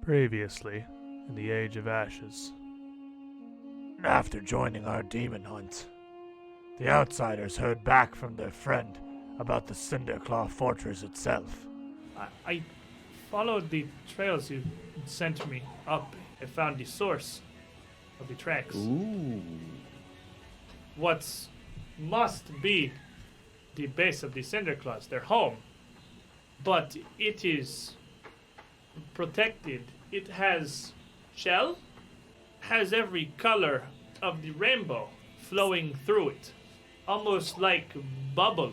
Previously, in the Age of Ashes. After joining our demon hunt, the outsiders heard back from their friend about the Cinderclaw fortress itself. I followed the trails you sent me up. I found the source of the tracks. Ooh. What must be the base of the Cinderclaws, their home. But it is protected. It has shell, has every color of the rainbow flowing through it. Almost like bubble,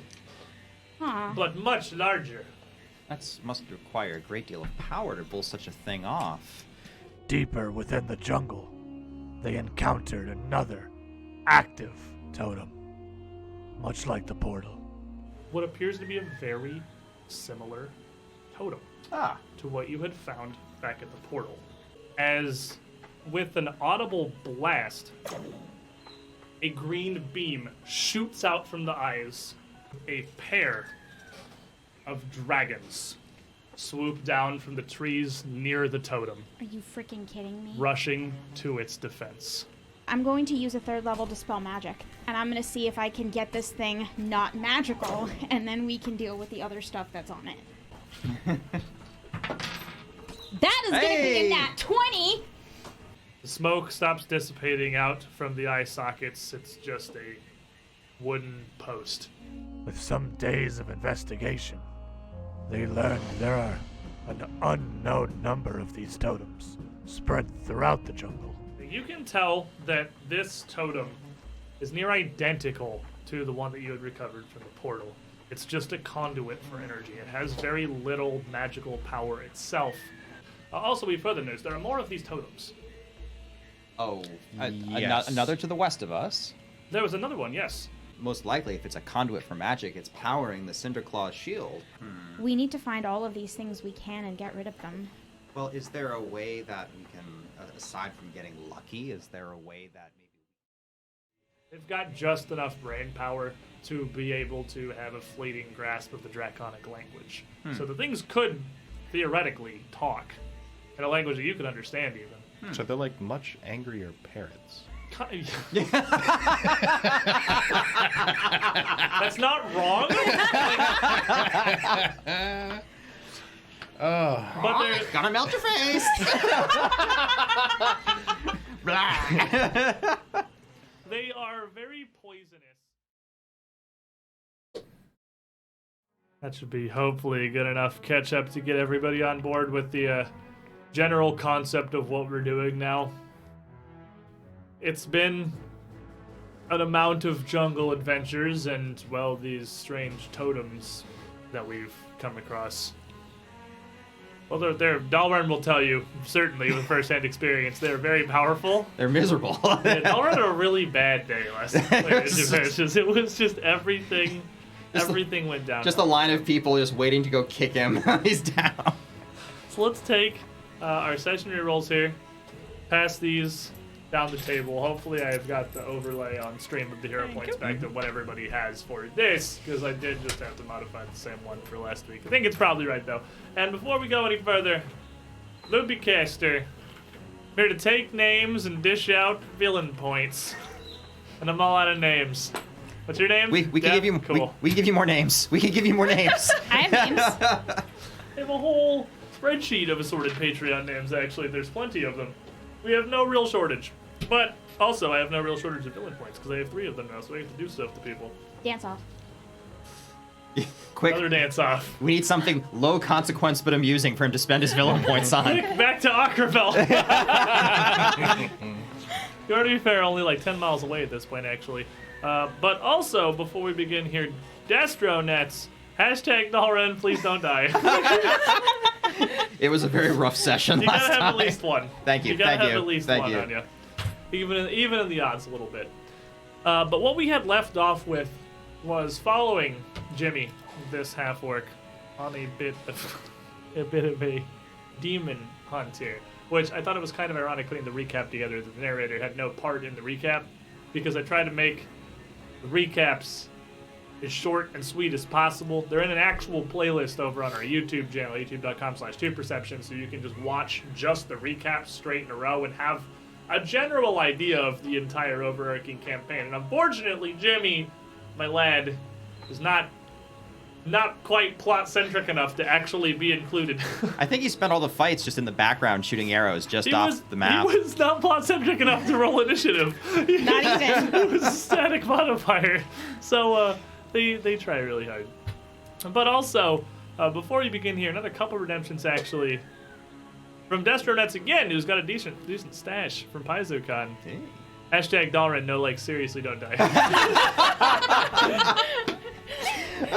but much larger. That must require a great deal of power to pull such a thing off. Deeper within the jungle, they encountered another active totem, much like the portal. What appears to be a very similar totem to what you had found back at the portal. As with an audible blast, a green beam shoots out from the eyes. A pair of dragons swoop down from the trees near the totem. Are you freaking kidding me? Rushing to its defense. I'm going to use a 3rd level Dispel Magic, and I'm going to see if I can get this thing not magical, and then we can deal with the other stuff that's on it. That is going to be a nat 20! The smoke stops dissipating out from the eye sockets. It's just a wooden post. With some days of investigation, they learned there are an unknown number of these totems spread throughout the jungle. You can tell that this totem is near identical to the one that you had recovered from the portal. It's just a conduit for energy. It has very little magical power itself. Also, we further noticed there are more of these totems. Oh, Yes. Another to the west of us. There was another one, yes. Most likely, if it's a conduit for magic, it's powering the Cinderclaw's shield. We need to find all of these things we can and get rid of them. Well, is there a way that we can, aside from getting lucky, is there a way that maybe... They've got just enough brain power to be able to have a fleeting grasp of the Draconic language. So the things could theoretically talk in a language that you could understand even. So they're like much angrier parrots. That's not wrong. But they're Gonna melt your face! They are very poisonous. That should be hopefully good enough catch up to get everybody on board with the general concept of what we're doing now. It's been an amount of jungle adventures and, well, these strange totems that we've come across. Well, Dalrun will tell you, certainly with first-hand experience, they're very powerful. They're miserable. Yeah, Dalrun had a really bad day last night. It was just everything went down. Just a line of people just waiting to go kick him. He's down. So let's take our session rerolls here, pass these down the table. Hopefully I've got the overlay on stream of the hero points back to what everybody has for this, because I did just have to modify the same one for last week. I think it's probably right, though. And before we go any further, Lubycaster, here to take names and dish out villain points. And I'm all out of names. What's your name? We can give you Cool. we can give you more names. We can give you more names. I have names. I have a whole spreadsheet of assorted Patreon names, actually. There's plenty of them. We have no real shortage. But also, I have no real shortage of villain points, because I have 3 of them now, so I have to do stuff to people. Dance off. Quick, Another dance off. we need something low consequence but amusing for him to spend his villain points on. Quick, back to Akravel. You're, to be fair, only like 10 miles away at this point, actually. But also, before we begin here, Destronets, hashtag Dalren, please don't die. It was a very rough session You last gotta have time. at least one. Thank you, You gotta thank have you, at least thank one you. on you. Even in the odds a little bit. But what we had left off with was following Jimmy, this half-orc, on a bit of a demon hunt here. Which I thought it was kind of ironic putting the recap together. The narrator had no part in the recap, because I tried to make the recaps as short and sweet as possible. They're in an actual playlist over on our YouTube channel, youtube.com/2perception, so you can just watch just the recaps straight in a row and have a general idea of the entire overarching campaign. And unfortunately, Jimmy, my lad, is not quite plot-centric enough to actually be included. I think he spent all the fights just in the background shooting arrows just off the map. He was not plot-centric enough to roll initiative. Not even. It was a static modifier. So they try really hard. But also, before you begin here, another couple redemptions actually. From Destronets again, who's got a decent stash from PaizoCon. Hashtag Dalren, no, like, seriously, don't die.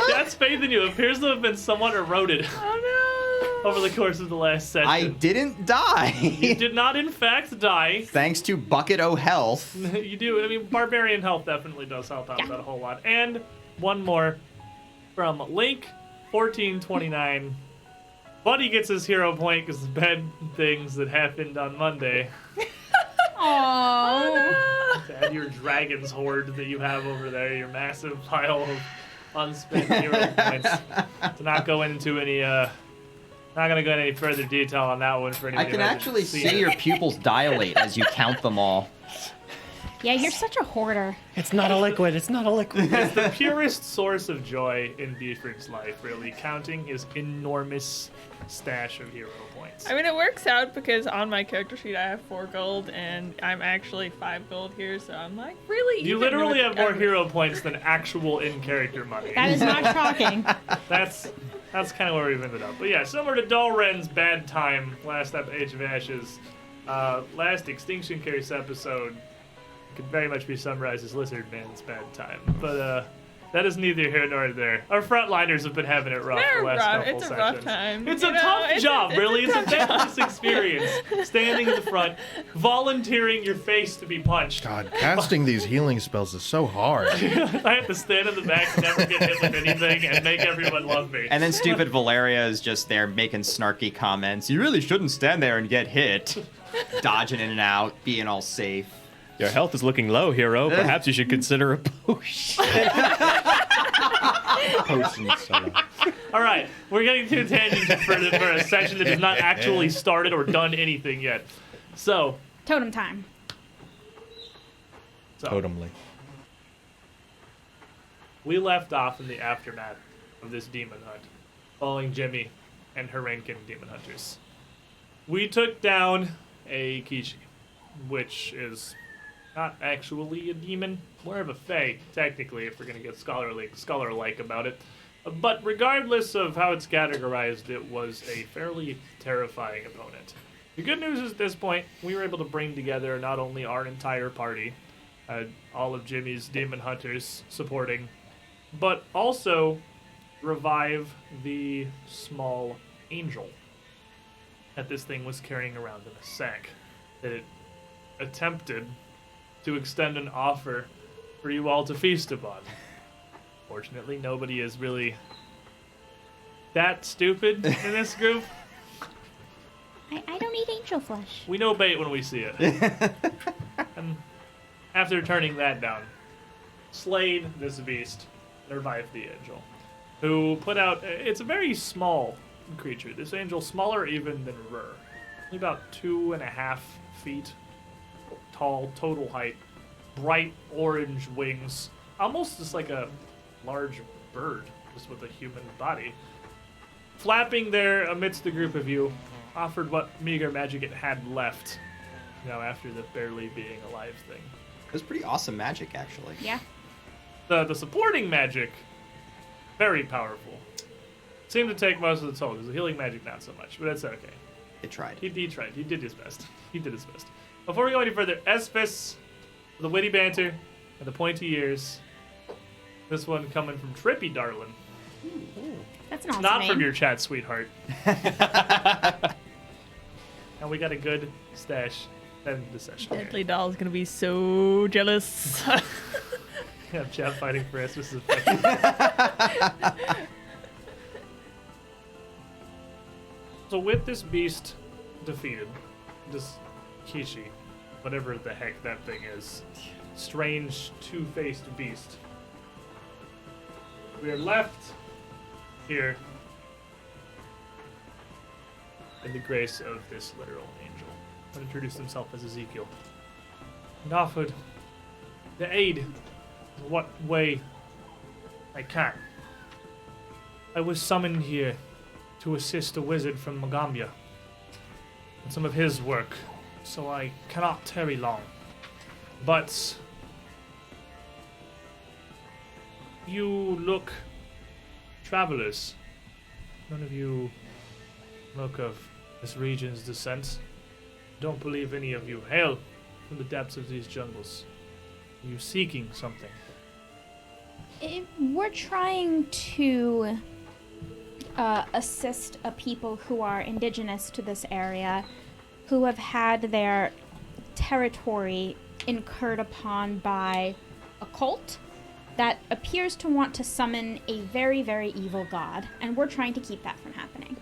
That's faith in you. It appears to have been somewhat eroded over the course of the last session. I didn't die. You did not, in fact, die. Thanks to Bucket O Health. You do. I mean, Barbarian Health definitely does help out that a whole lot. And one more from Link1429. Buddy gets his hero point because of bad things that happened on Monday. Aww. To add your dragon's horde that you have over there, your massive pile of unspent hero points. To not go into any, not gonna go into any further detail on that one for anybody. I can who hasn't actually seen see it. your pupils dilate as you count them all. Yeah, you're such a hoarder. It's not a liquid. It's not a liquid. It's the purest source of joy in Buford's life, really, counting his enormous stash of hero points. I mean, it works out because on my character sheet I have 4 gold, and I'm actually 5 gold here, so I'm like, really? You even literally with have more everything. hero points than actual in-character money. That is not shocking. That's kind of where we've ended up. But yeah, similar to Dalren's bad time last Age of Ashes, last Extinction Curse episode could very much be summarized as Lizard Man's bad time. But that is neither here nor there. Our frontliners have been having it rough They're the last rough. couple It's a sessions. rough time. It's You a know, tough it's a- job, it's a really. It's a tough job. thankless experience. Standing in the front, volunteering your face to be punched. God, casting these healing spells is so hard. I have to stand in the back, never get hit with anything, and make everyone love me. And then stupid Valeria is just there making snarky comments. You really shouldn't stand there and get hit. Dodging in and out, being all safe. Your health is looking low, hero. Perhaps you should consider a potion. All right, we're getting too tangent for a session that has not actually started or done anything yet. So, Totem time. Totemly. we left off in the aftermath of this demon hunt, following Jimmy and Harenkin demon hunters. We took down a Kishi, which is not actually a demon, more of a fae, technically, if we're going to get scholar-like about it. But regardless of how it's categorized, it was a fairly terrifying opponent. The good news is at this point, we were able to bring together not only our entire party, all of Jimmy's demon hunters supporting, but also revive the small angel that this thing was carrying around in a sack. That it attempted to extend an offer for you all to feast upon. Fortunately, nobody is really that stupid in this group. I don't eat angel flesh. We know bait when we see it. And after turning that down, slayed this beast and revived the angel, who put out... It's a very small creature. This angel, smaller even than Rur. Only about 2.5 feet tall, total height. Bright orange wings. Almost just like a large bird, just with a human body. Flapping there amidst the group of you, offered what meager magic it had left, after the barely being alive thing. It was pretty awesome magic, actually. Yeah. The supporting magic, very powerful. Seemed to take most of the toll, because the healing magic not so much, but that's okay. It tried. He tried. He did his best. He did his best. Before we go any further, Espis, the witty banter, and the pointy ears. This one coming from Trippy Darlin. That's an awesome Not name. from your chat, sweetheart. And we got a good stash in the session. here. Deadly Doll's gonna be so jealous. Yeah, chat fighting for Espis is effective. So with this beast defeated, this Kishi, whatever the heck that thing is, strange two-faced beast, We are left here in the grace of this literal angel, who introduced himself as Ezekiel, and offered the aid in what way I can. I was summoned here to assist a wizard from Magambia in some of his work, so I cannot tarry long. But you look travelers. None of you look of this region's descent. Don't believe any of you hail from the depths of these jungles. Are you seeking something? We're trying to assist a people who are indigenous to this area, who have had their territory incurred upon by a cult that appears to want to summon a very, very evil god, and we're trying to keep that from happening.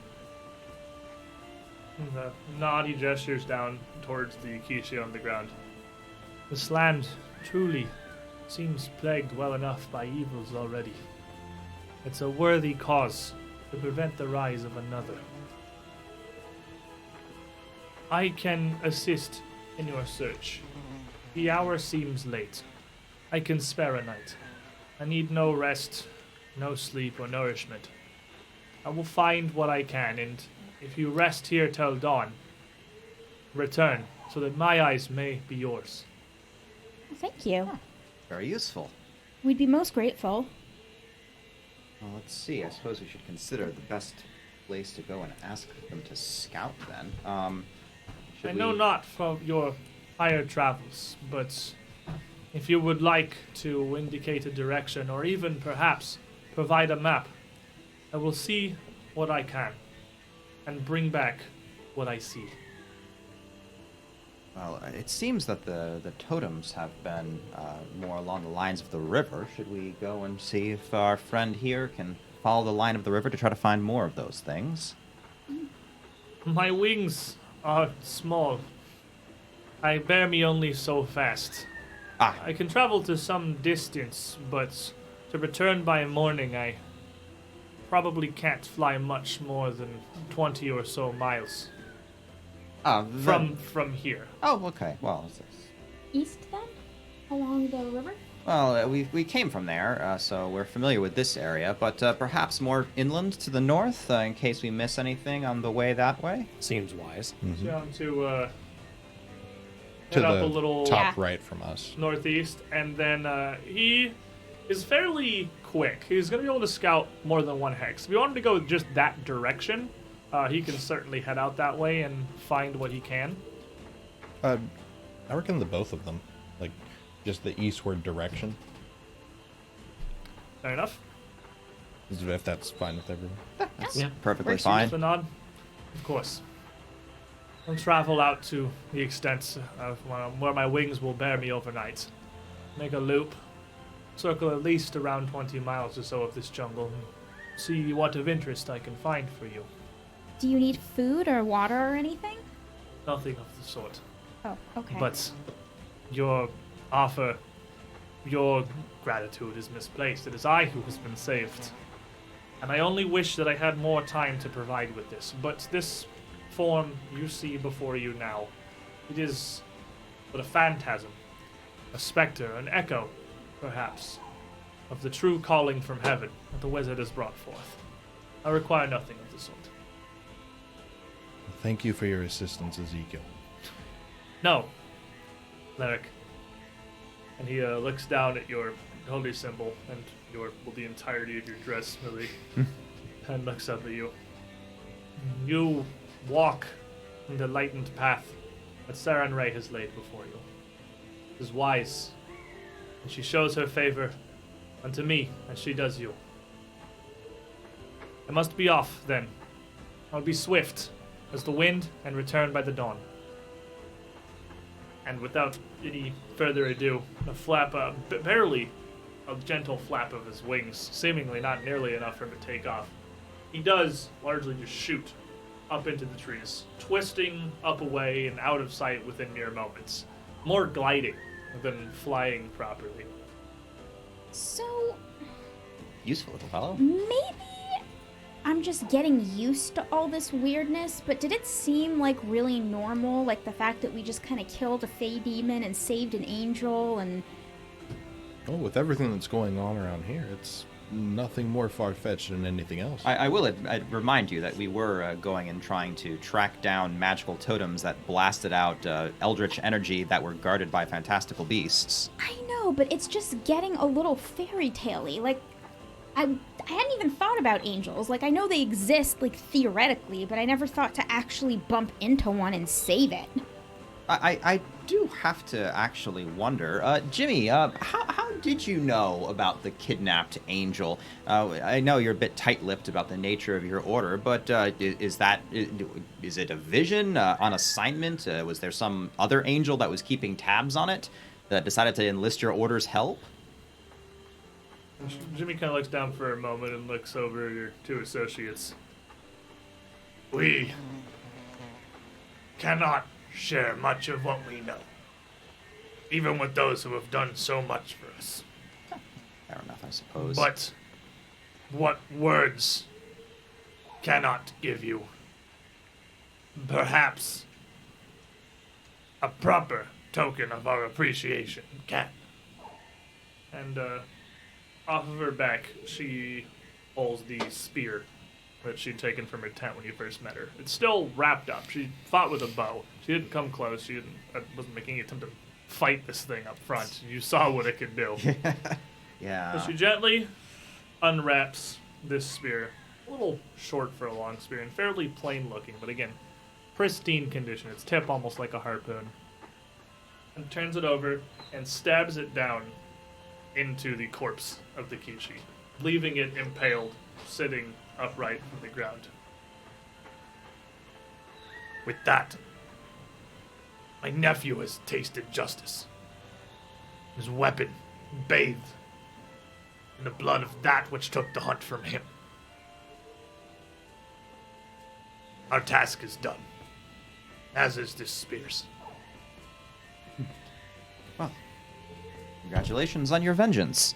The nod, he gestures down towards the Kishi on the ground. This land truly seems plagued well enough by evils already. It's a worthy cause to prevent the rise of another. I can assist in your search. The hour seems late. I can spare a night. I need no rest, no sleep or nourishment. I will find what I can, and if you rest here till dawn, return, so that my eyes may be yours. Thank you. Very useful. We'd be most grateful. Well, let's see. I suppose we should consider the best place to go and ask them to scout then. I know not from your higher travels, but if you would like to indicate a direction or even perhaps provide a map, I will see what I can and bring back what I see. Well, it seems that the totems have been more along the lines of the river. Should we go and see if our friend here can follow the line of the river to try to find more of those things? My wings are small. I bear me only so fast. I can travel to some distance, but to return by morning, I probably can't fly much more than 20 or so miles from here. Oh, okay. Well, East, then? Along the river? well, we came from there, so we're familiar with this area, but perhaps more inland to the north, in case we miss anything on the way that way. Seems wise. Down to To head up the a little top right from us. northeast, and then he is fairly quick. He's going to be able to scout more than one hex. If you wanted to go just that direction, he can certainly head out that way and find what he can. I reckon the both of them. Like, just the eastward direction. Fair enough. If that's fine with everyone. That's Yeah. perfectly Works. fine. The nod? Of course. I'll travel out to the extent of where my wings will bear me overnight. Make a loop, circle at least around 20 miles or so of this jungle, and see what of interest I can find for you. Do you need food or water or anything? Nothing of the sort. Oh, okay. But your offer, your gratitude is misplaced. It is I who has been saved. And I only wish that I had more time to provide with this. But this form you see before you now, it is but a phantasm, a specter, an echo, perhaps, of the true calling from heaven that the wizard has brought forth. I require nothing of the sort. Thank you for your assistance, Ezekiel. No, Cleric. And he looks down at your holy symbol and the entirety of your dress, Millie, and looks up at you. You walk in the lightened path that Saran Ray has laid before you. It is wise, and she shows her favor unto me as she does you. I must be off, then. I'll be swift as the wind and return by the dawn. And without any further ado, a flap, barely a gentle flap of his wings, seemingly not nearly enough for him to take off. He does largely just shoot up into the trees, twisting up away and out of sight within mere moments. More gliding than flying properly. So, useful little fellow. Maybe I'm just getting used to all this weirdness, but did it seem like really normal? Like the fact that we just kind of killed a fey demon and saved an angel and... Oh, with everything that's going on around here, it's nothing more far-fetched than anything else. I will remind you that we were going and trying to track down magical totems that blasted out eldritch energy that were guarded by fantastical beasts. I know, but it's just getting a little fairy tale-y. Like, I hadn't even thought about angels. Like, I know they exist, like, theoretically, but I never thought to actually bump into one and save it. I do have to actually wonder, Jimmy, how did you know about the kidnapped angel? I know you're a bit tight-lipped about the nature of your order, but is it a vision, on assignment? Was there some other angel that was keeping tabs on it that decided to enlist your order's help? Jimmy kind of looks down for a moment and looks over at your two associates. We cannot share much of what we know, even with those who have done so much for us. Fair enough, I suppose. But what words cannot give you, perhaps a proper token of our appreciation can. And off of her back, she pulls the spear that she'd taken from her tent when you first met her. It's still wrapped up. She fought with a bow. She didn't come close. She wasn't making any attempt to fight this thing up front. You saw what it could do. Yeah. So she gently unwraps this spear. A little short for a long spear and fairly plain looking, but again, pristine condition. Its tip almost like a harpoon. And turns it over and stabs it down into the corpse of the Kishi, leaving it impaled, sitting upright from the ground. With that, my nephew has tasted justice. His weapon bathed in the blood of that which took the hunt from him. Our task is done, as is this spear's. Well, congratulations on your vengeance.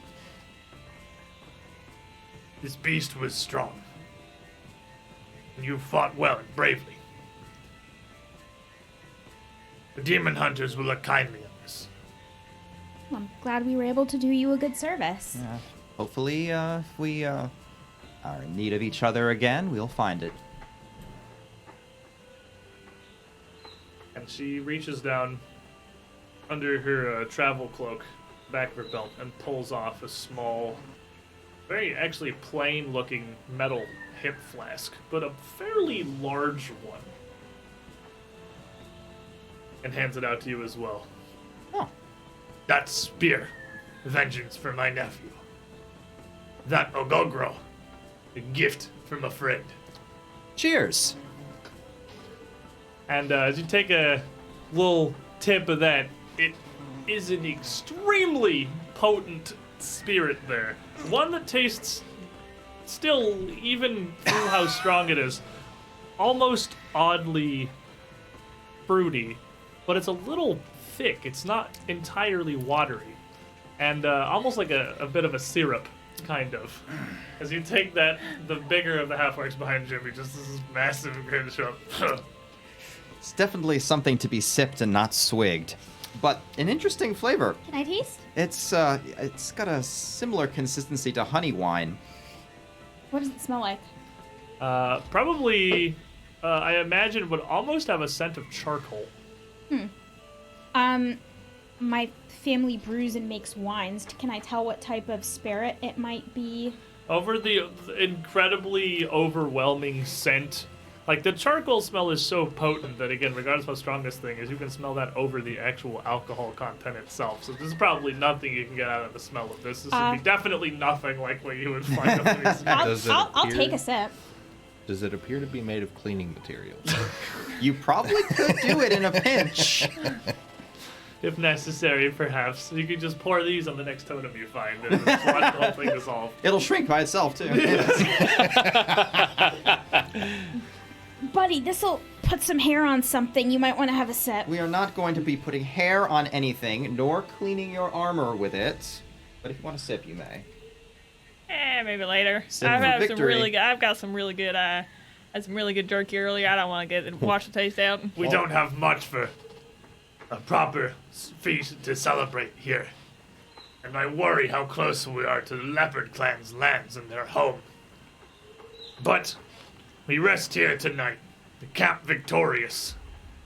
This beast was strong, and you fought well and bravely. The demon hunters will look kindly on this. Well, I'm glad we were able to do you a good service. Yeah. Hopefully, if we are in need of each other again, we'll find it. And she reaches down under her travel cloak, back of her belt, and pulls off a small, very actually plain looking metal hip flask, but a fairly large one. And hands it out to you as well. Oh. That spear, vengeance for my nephew. That ogogro, a gift from a friend. Cheers! And as you take a little tip of that, it is an extremely potent spirit there. One that tastes still, even through how strong it is, almost oddly fruity, but it's a little thick. It's not entirely watery, and almost like a bit of a syrup, kind of. As you take that, the bigger of the half-orcs behind Jimmy, just this massive grin show up. It's definitely something to be sipped and not swigged, but an interesting flavor. Can I taste? It's got a similar consistency to honey wine. What does it smell like? Probably, I imagine, would almost have a scent of charcoal. My family brews and makes wines. Can I tell what type of spirit it might be? Over the incredibly overwhelming scent, like the charcoal smell is so potent that, again, regardless of how strong this thing is, you can smell that over the actual alcohol content itself. So there's probably nothing you can get out of the smell of this. This would be definitely nothing like what you would find up in these. I'll take a sip. Does it appear to be made of cleaning materials? You probably could do it in a pinch. If necessary, perhaps. You could just pour these on the next totem you find and just watch the whole thing dissolve. It'll shrink by itself, too. Buddy, this'll put some hair on something. You might want to have a sip. We are not going to be putting hair on anything, nor cleaning your armor with it. But if you want to sip, you may. Maybe later. Send for victory. I've got some really good. I had some really good jerky earlier. I don't want to wash the taste out. We don't have much for a proper feast to celebrate here. And I worry how close we are to the Leopard Clan's lands and their home. But we rest here tonight, the camp victorious,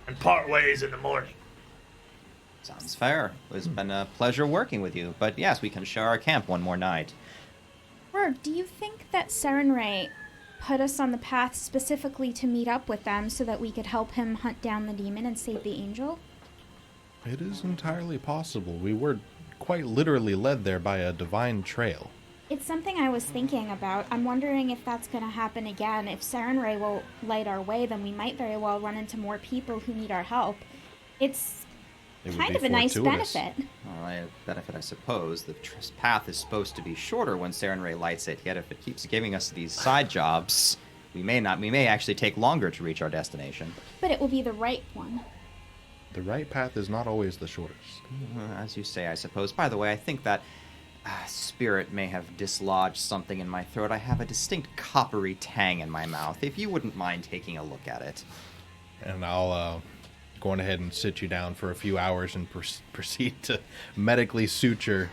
and part ways in the morning. Sounds fair. It's been a pleasure working with you. But yes, we can share our camp one more night. Rourke, do you think that Serenray put us on the path specifically to meet up with them so that we could help him hunt down the demon and save the angel? It is entirely possible. We were quite literally led there by a divine trail. It's something I was thinking about. I'm wondering if that's going to happen again. If Serenray will light our way, then we might very well run into more people who need our help. It's kind of a nice benefit. Well, a benefit, I suppose. The path is supposed to be shorter when Serenray lights it, yet if it keeps giving us these side jobs, we may actually take longer to reach our destination. But it will be the right one. The right path is not always the shortest. As you say, I suppose. By the way, I think that spirit may have dislodged something in my throat. I have a distinct coppery tang in my mouth, if you wouldn't mind taking a look at it. And I'll go on ahead and sit you down for a few hours and proceed to medically suture.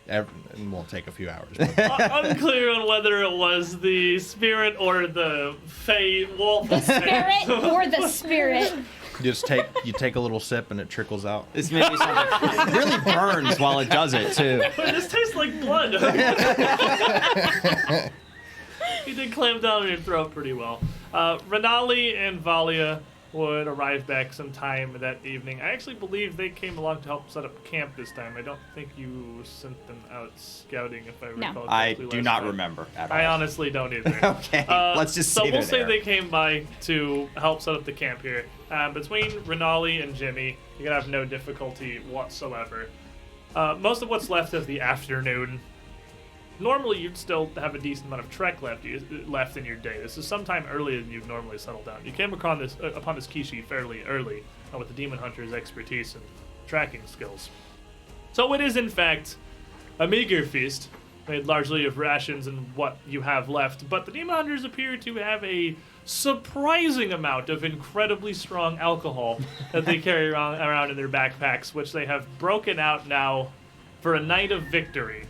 It won't take a few hours. Unclear on whether it was the spirit or the fey wolf. The spirit or the spirit. You take a little sip and it trickles out. This made me sound like it really burns while it does it too. This tastes like blood. You did clamp down in your throat pretty well. Renali and Valia would arrive back sometime that evening. I actually believe they came along to help set up camp this time. I don't think you sent them out scouting, if I recall. I do not remember at all. I honestly don't either. Okay, let's just say so we'll say there. they came by to help set up the camp here. Between Renali and Jimmy, you're gonna have no difficulty whatsoever. Most of what's left of the afternoon. Normally, you'd still have a decent amount of trek left in your day. This is sometime earlier than you'd normally settle down. You came upon this Kishi fairly early with the Demon Hunter's expertise and tracking skills. So it is, in fact, a meager feast, made largely of rations and what you have left. But the Demon Hunters appear to have a surprising amount of incredibly strong alcohol that they carry around in their backpacks, which they have broken out now for a night of victory.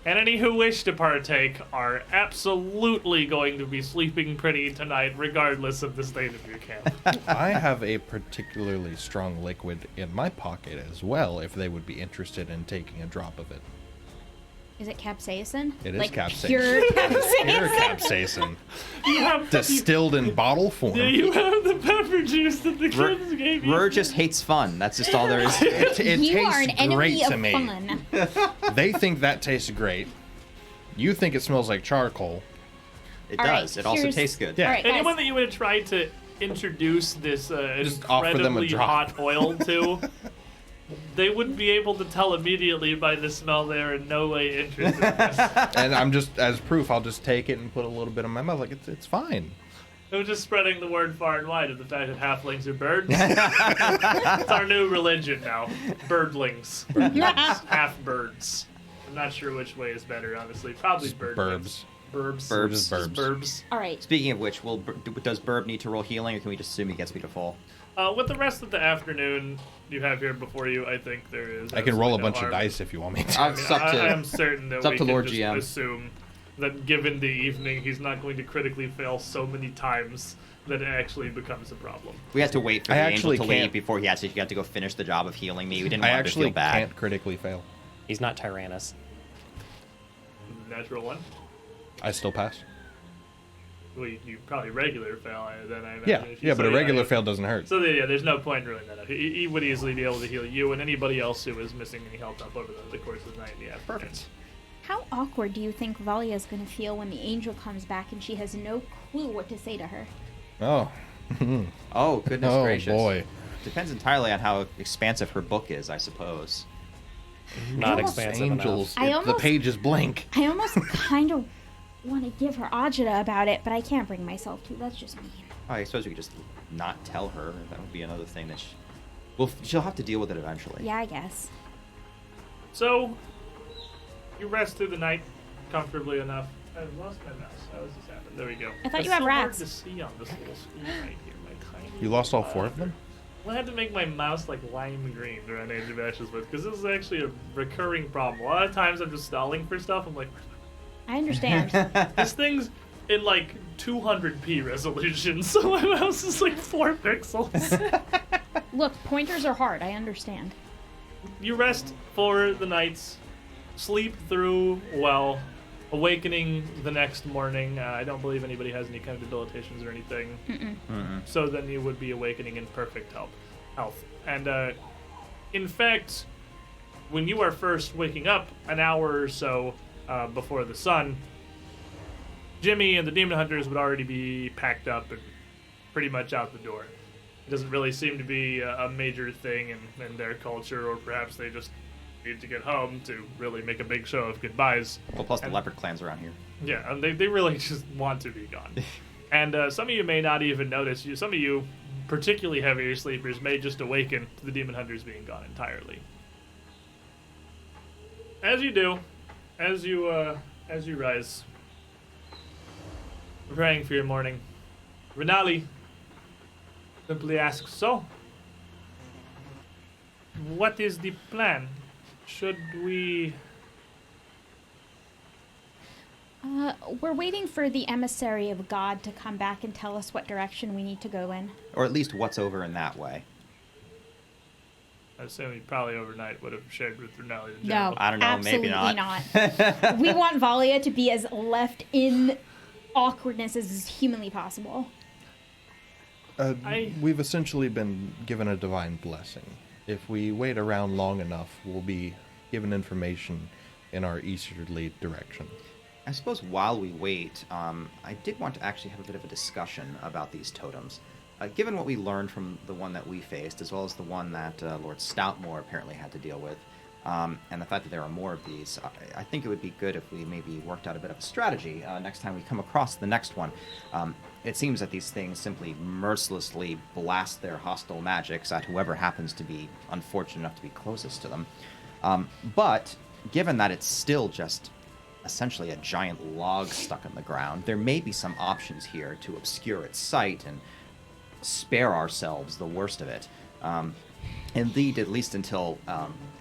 And any who wish to partake are absolutely going to be sleeping pretty tonight, regardless of the state of your camp. I have a particularly strong liquid in my pocket as well, if they would be interested in taking a drop of it. Is it capsaicin? It is capsaicin. Pure capsaicin. Pure capsaicin. Distilled in bottle form. Yeah, you have the pepper juice that the kids gave you. Rur just hates fun. That's just all there is. It You are an tastes enemy great of to me. fun. They think that tastes great. You think it smells like charcoal. It All right, does. It also here's- tastes good. Yeah. All right, guys. Anyone that you would have tried to introduce this Just offer them a incredibly drop. hot oil to, they would be able to tell immediately by the smell they're in no way interested in this. And I'm just, as proof, I'll just take it and put a little bit in my mouth. Like, it's fine. It was just spreading the word far and wide of the fact that halflings are birds. It's our new religion now. Birdlings. Half birds. I'm not sure which way is better, honestly. Probably birdlings. Burbs. Burbs. Burbs. Just burbs. Burbs. All right. Speaking of which, does Burb need to roll healing, or can we just assume he gets me to full? With the rest of the afternoon you have here before you, I think there is. I can roll a absolutely no bunch of harm. dice if you want me to. I am certain that it's up we to can Lord just GM. assume that given the evening, he's not going to critically fail so many times that it actually becomes a problem. We had to wait for I the angel actually to leave can't- before he actually got to go finish the job of healing me. We didn't I want him to actually feel bad. can't critically fail. He's not Tyrannus. Natural one. I still pass. Well, you probably regular fail, then I Yeah, imagine. yeah, but a So, regular fail doesn't hurt. So yeah, there's no point in ruling that out. He would easily be able to heal you and anybody else who is missing any health up over the course of the night. Yeah, Perfect. How awkward do you think Valia is going to feel when the angel comes back and she has no clue what to say to her? Oh. Oh, goodness Oh, gracious. boy. Depends entirely on how expansive her book is, I suppose. Not almost- expansive Angels. I The almost- pages blink. I almost kind of want to give her agita about it, but I can't bring myself to. That's just mean. Oh, I suppose we could just not tell her. That would be another thing that she'll have to deal with it eventually. Yeah, I guess. So, you rest through the night. comfortably enough. I've lost my mouse. How does this happen? There we go. I thought It's you had so rats. hard to see on this little screen right here. My tiny. You lost all 4 of them? Well, I had to make my mouse like lime green during Age of Ashes because this is actually a recurring problem. A lot of times I'm just stalling for stuff. I'm like, I understand. this thing's in like 200p resolution, so my mouse is like 4 pixels. Look, pointers are hard. I understand. You rest for the nights, sleep through well, awakening the next morning. I don't believe anybody has any kind of debilitations or anything. So then you would be awakening in perfect health. And in fact, when you are first waking up, an hour or so before the sun, Jimmy and the demon hunters would already be packed up and pretty much out the door. It doesn't really seem to be a major thing in their culture, or perhaps they just need to get home to really make a big show of goodbyes. Well, plus the leopard clans around here. Yeah, and they really just want to be gone. And some of you may not even notice. Some of you, particularly heavier sleepers, may just awaken to the demon hunters being gone entirely. As you do, as you rise, preparing for your morning, Renali simply asks, "So, what is the plan? Should we..." We're waiting for the emissary of God to come back and tell us what direction we need to go in. Or at least what's over in that way. I assume he probably overnight would have shared with Renali the No, general. I don't know, absolutely maybe not. We want Valia to be as left in awkwardness as is humanly possible. We've essentially been given a divine blessing. If we wait around long enough, we'll be given information in our easterly direction. I suppose while we wait, I did want to actually have a bit of a discussion about these totems. Given what we learned from the one that we faced, as well as the one that Lord Stoutmore apparently had to deal with, and the fact that there are more of these, I think it would be good if we maybe worked out a bit of a strategy next time we come across the next one. It seems that these things simply mercilessly blast their hostile magics at whoever happens to be unfortunate enough to be closest to them. But given that it's still just essentially a giant log stuck in the ground, there may be some options here to obscure its sight and spare ourselves the worst of it. Indeed, at least until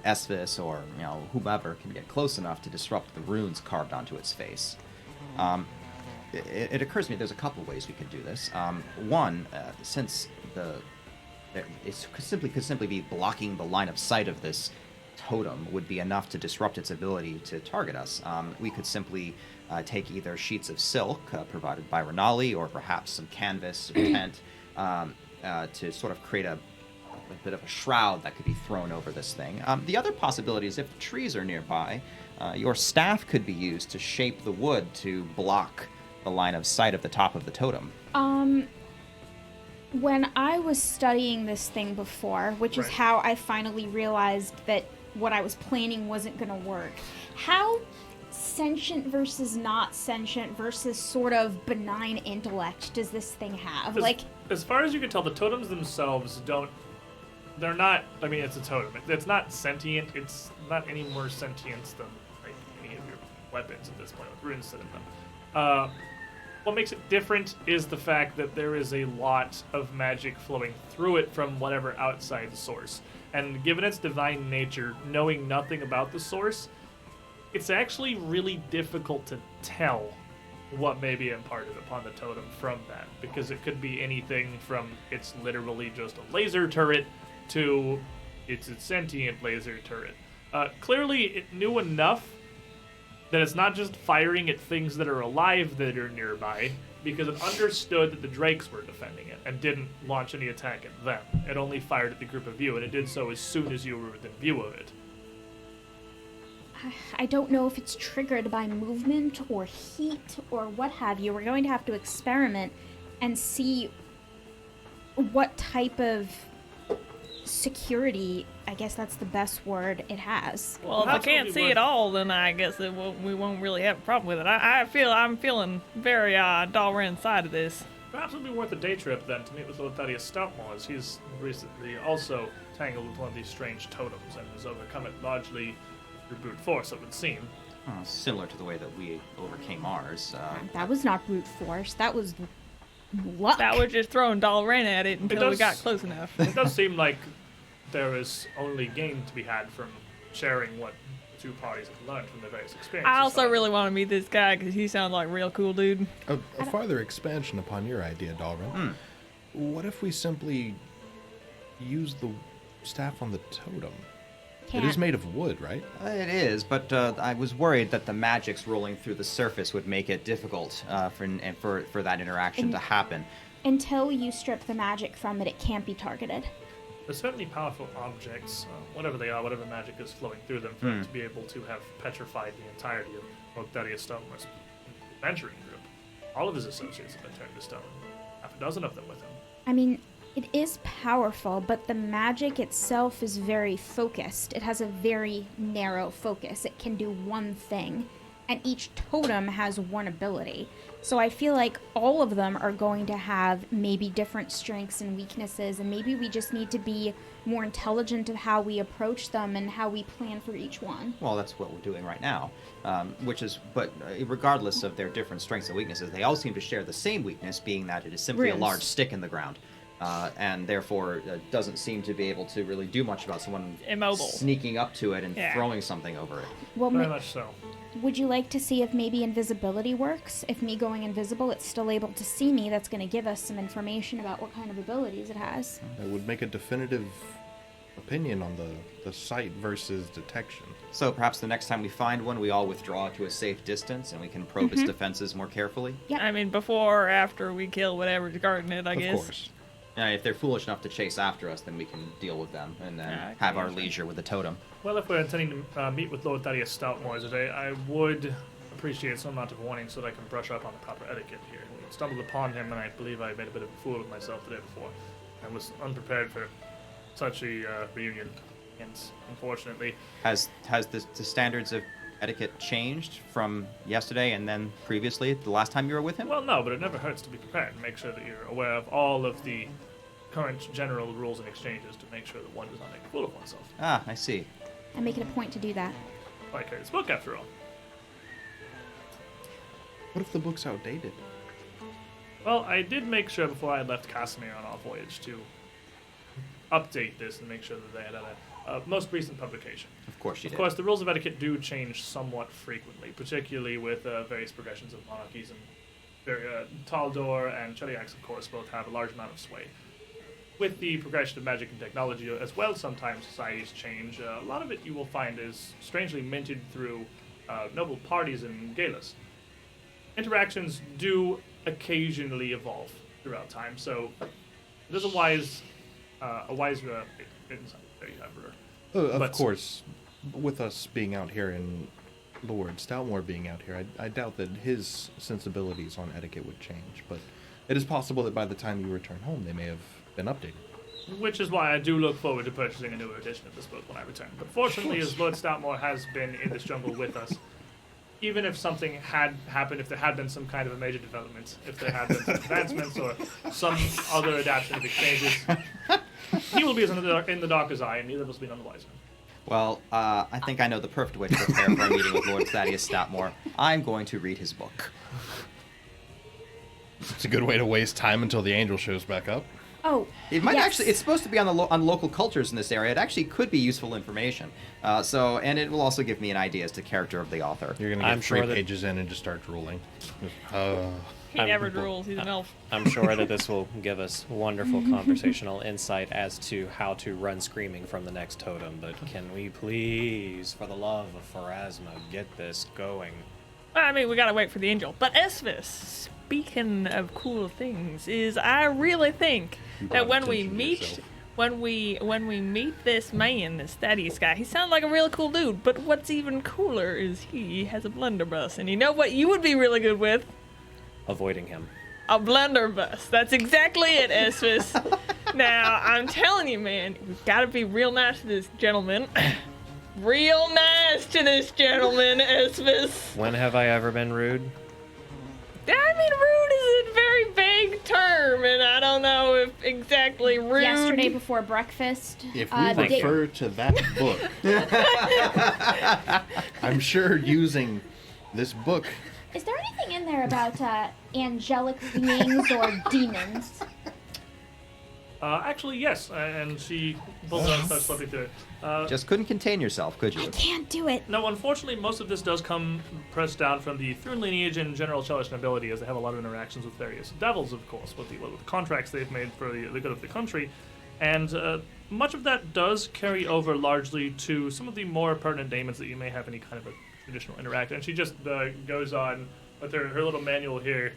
Esvis or whomever can get close enough to disrupt the runes carved onto its face. It occurs to me there's a couple ways we could do this. One, since it could simply be blocking the line of sight of this totem would be enough to disrupt its ability to target us. We could simply take either sheets of silk provided by Renali or perhaps some canvas or tent to sort of create a bit of a shroud that could be thrown over this thing. The other possibility is if trees are nearby, your staff could be used to shape the wood to block the line of sight of the top of the totem. When I was studying this thing before, which is Right. how I finally realized that what I was planning wasn't going to work, how sentient versus not sentient versus sort of benign intellect does this thing have? As far as you can tell, the totems themselves they're not, I mean, it's a totem. It's not sentient. It's not any more sentient than like any of your weapons at this point with runes set in them. What makes it different is the fact that there is a lot of magic flowing through it from whatever outside source. And given its divine nature, knowing nothing about the source, it's actually really difficult to tell what may be imparted upon the totem from that, because it could be anything from it's literally just a laser turret to it's a sentient laser turret. Clearly, it knew enough that it's not just firing at things that are alive that are nearby, because it understood that the drakes were defending it and didn't launch any attack at them. It only fired at the group of you, and it did so as soon as you were within view of it. I don't know if it's triggered by movement or heat or what have you. We're going to have to experiment and see what type of security, I guess that's the best word, it has. Well, if I can't see it all, then I guess we won't really have a problem with it. I'm feeling very dull inside of this. Perhaps it would be worth a day trip then to meet with Lord Thaddius Stoutmoore, as he's recently also tangled with one of these strange totems and has overcome it largely through brute force, it would seem. Similar to the way that we overcame ours. That was not brute force. That was luck. That was just throwing Dalren at it until we does- got close enough. It does seem like there is only gain to be had from sharing what the two parties have learned from their various experiences. I also really want to meet this guy because he sounds like a real cool dude. A farther expansion upon your idea, Dalren. What if we simply use the staff on the totem? It is made of wood, right? It is, but I was worried that the magics rolling through the surface would make it difficult for that interaction to happen. Until you strip the magic from it, it can't be targeted. They're certainly powerful objects, whatever they are, whatever magic is flowing through them, for it to be able to have petrified the entirety of Thaddius Stoutmore's adventuring group. All of his associates have been turned to stone. Half a dozen of them with him. I mean, it is powerful, but the magic itself is very focused. It has a very narrow focus. It can do one thing, and each totem has one ability. So I feel like all of them are going to have maybe different strengths and weaknesses, and maybe we just need to be more intelligent of how we approach them and how we plan for each one. Well, that's what we're doing right now, but regardless of their different strengths and weaknesses, they all seem to share the same weakness, being that it is simply a Runes. large stick in the ground. And therefore doesn't seem to be able to really do much about someone Immobile. sneaking up to it and Yeah. throwing something over it. Well, Very much so. would you like to see if maybe invisibility works? If me going invisible, it's still able to see me, that's going to give us some information about what kind of abilities it has. It would make a definitive opinion on the sight versus detection. So perhaps the next time we find one, we all withdraw to a safe distance and we can probe its defenses more carefully. Yep. I mean, before or after we kill whatever's guarding it, I Of guess. course. If they're foolish enough to chase after us, then we can deal with them and then Yeah, I have can our imagine. leisure with the totem. Well, if we're intending to meet with Lord Thaddius Stoutmore today, I would appreciate some amount of warning so that I can brush up on the proper etiquette here. We stumbled upon him, and I believe I made a bit of a fool of myself the day before. I was unprepared for such a reunion, and unfortunately, Has the standards of etiquette changed from yesterday and then previously, the last time you were with him? well, no, but it never hurts to be prepared and make sure that you're aware of all of the current general rules and exchanges to make sure that one does not make a fool of oneself. Ah, I see. I make it a point to do that. I carry this book, after all. What if the book's outdated? Well, I did make sure before I left Casimir on our voyage to update this and make sure that they had a most recent publication. Of course you Of did. course, the rules of etiquette do change somewhat frequently, particularly with various progressions of monarchies. And Taldor and Cheliax, of course, both have a large amount of sway. With the progression of magic and technology as well, sometimes societies change. A lot of it you will find is strangely minted through noble parties and galas. Interactions do occasionally evolve throughout time, so it is a wise insight there you have, Brewer. Of But- course, with us being out here and Lord Stoutmore being out here, I doubt that his sensibilities on etiquette would change, but it is possible that by the time you return home, they may have been updated. Which is why I do look forward to purchasing a newer edition of this book when I return. But fortunately, as Lord Stoutmore has been in this jungle with us, even if something had happened, if there had been some kind of a major development, if there had been some advancements or some other adaptation of exchanges, he will be as in the dark as I, and neither of us will be none the wiser. Well, I think I know the perfect way to prepare for a meeting with Lord Thaddius Stoutmore. I'm going to read his book. It's a good way to waste time until the angel shows back up. Oh, It might yes. actually, it's supposed to be on on local cultures in this area. It actually could be useful information. And it will also give me an idea as to character of the author. You're going to I'm get 3 sure that- pages in and just start drooling. He I'm- never drools. He's an elf. I'm sure that this will give us wonderful conversational insight as to how to run screaming from the next totem. But can we please, for the love of Pharasma, get this going? I mean, we gotta wait for the angel. But Esvis, speaking of cool things, I really think You that brought when we attention to meet yourself. when we meet this man, this Thaddius guy, he sounds like a really cool dude. But what's even cooler is he has a blunderbuss, and you know what you would be really good with? Avoiding him. A blunderbuss. That's exactly it, Esvis. Now, I'm telling you, man, we've got to be real nice to this gentleman. Real nice to this gentleman, Esvis. When have I ever been rude? I mean, rude is a very vague term. term, and I don't know if exactly rude. Yesterday before breakfast. If we the day- refer to that book, I'm sure using this book. Is there anything in there about angelic beings or demons? Actually, yes. And she pulls out and starts flipping through it. Just couldn't contain yourself, could I you? can't do it. No, unfortunately, most of this does come pressed down from the Thrune lineage and general Chelish nobility, as they have a lot of interactions with various devils, of course, with the contracts they've made for the good of the country. And much of that does carry over largely to some of the more pertinent daemons that you may have any kind of a traditional interaction. And she just goes on with her little manual here,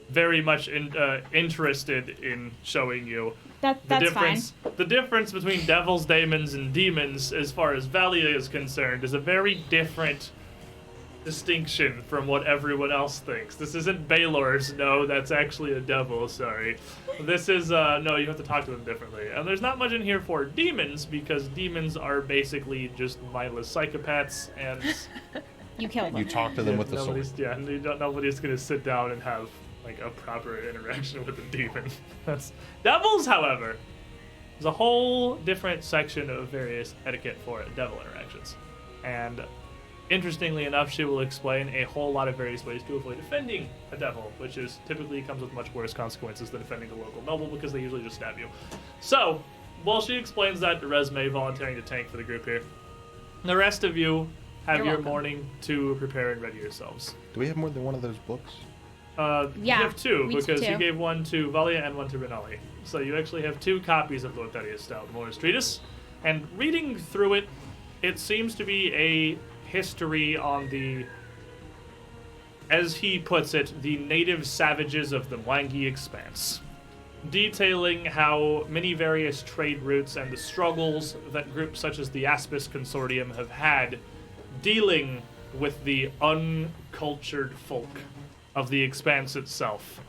very much interested in showing you That's difference. The difference between devils, daemons, and demons, as far as Valia is concerned, is a very different distinction from what everyone else thinks. This isn't Baylor's. No, that's actually a devil. Sorry. This is no. You have to talk to them differently. And there's not much in here for demons, because demons are basically just mindless psychopaths, and You kill them. You talk to them with the sword. nobody's gonna sit down and have like a proper interaction with a demon. That's devils, however. There's a whole different section of various etiquette for devil interactions, and interestingly enough, she will explain a whole lot of various ways to avoid offending a devil, which is typically comes with much worse consequences than offending a local noble, because they usually just stab you. So, while she explains that to Resme, volunteering to tank for the group here, the rest of you have You're your welcome. morning to prepare and ready yourselves. Do we have more than one of those books? Yeah, you have two, we because two. you gave one to Valia and one to Renali. So you actually have two copies of Lord Thaddius Stoutmoore's treatise, and reading through it, it seems to be a history on the, as he puts it, the native savages of the Mwangi Expanse, detailing how many various trade routes and the struggles that groups such as the Aspis Consortium have had dealing with the uncultured folk of the Expanse itself.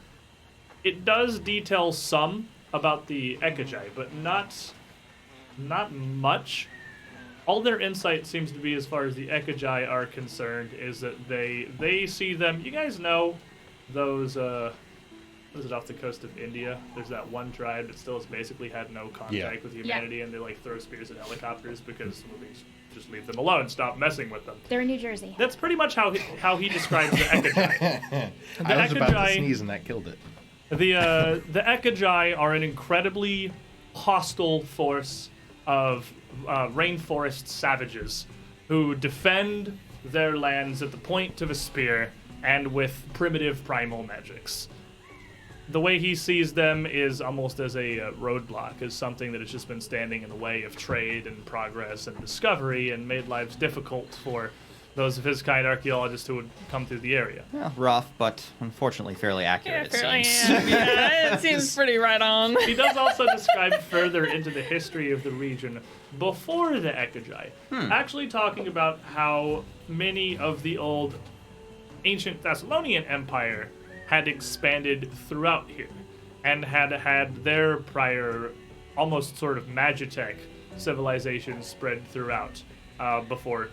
It does detail some about the Ekajai, but not much. All their insight seems to be, as far as the Ekajai are concerned, is that they see them. You guys know those was it off the coast of India? There's that one tribe that still has basically had no contact with humanity, and they like throw spears at helicopters because some of these just leave them alone, stop messing with them. They're in New Jersey. That's pretty much how he describes the Ekajai. I was about to sneeze and that killed it. The Ekajai are an incredibly hostile force of rainforest savages who defend their lands at the point of a spear and with primitive primal magics. The way he sees them is almost as a roadblock, as something that has just been standing in the way of trade and progress and discovery and made lives difficult for those of his kind archaeologists who would come through the area. Well, rough, but unfortunately fairly accurate, it seems. Yeah, it seems pretty right on. He does also describe further into the history of the region before the Ekajai, actually talking about how many of the old ancient Thessalonian Empire had expanded throughout here and had their prior almost sort of magitech civilization spread throughout before,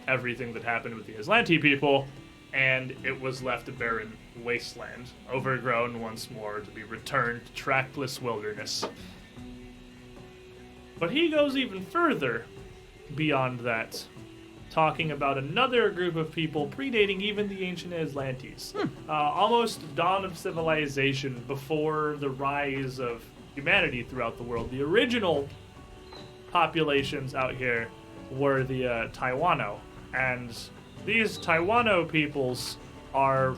everything that happened with the Aslanti people, and it was left a barren wasteland, overgrown once more to be returned to trackless wilderness. But he goes even further beyond that, talking about another group of people predating even the ancient Aslantes. Almost dawn of civilization, before the rise of humanity throughout the world. The original populations out here were the Taiwano, and these Taiwano peoples are,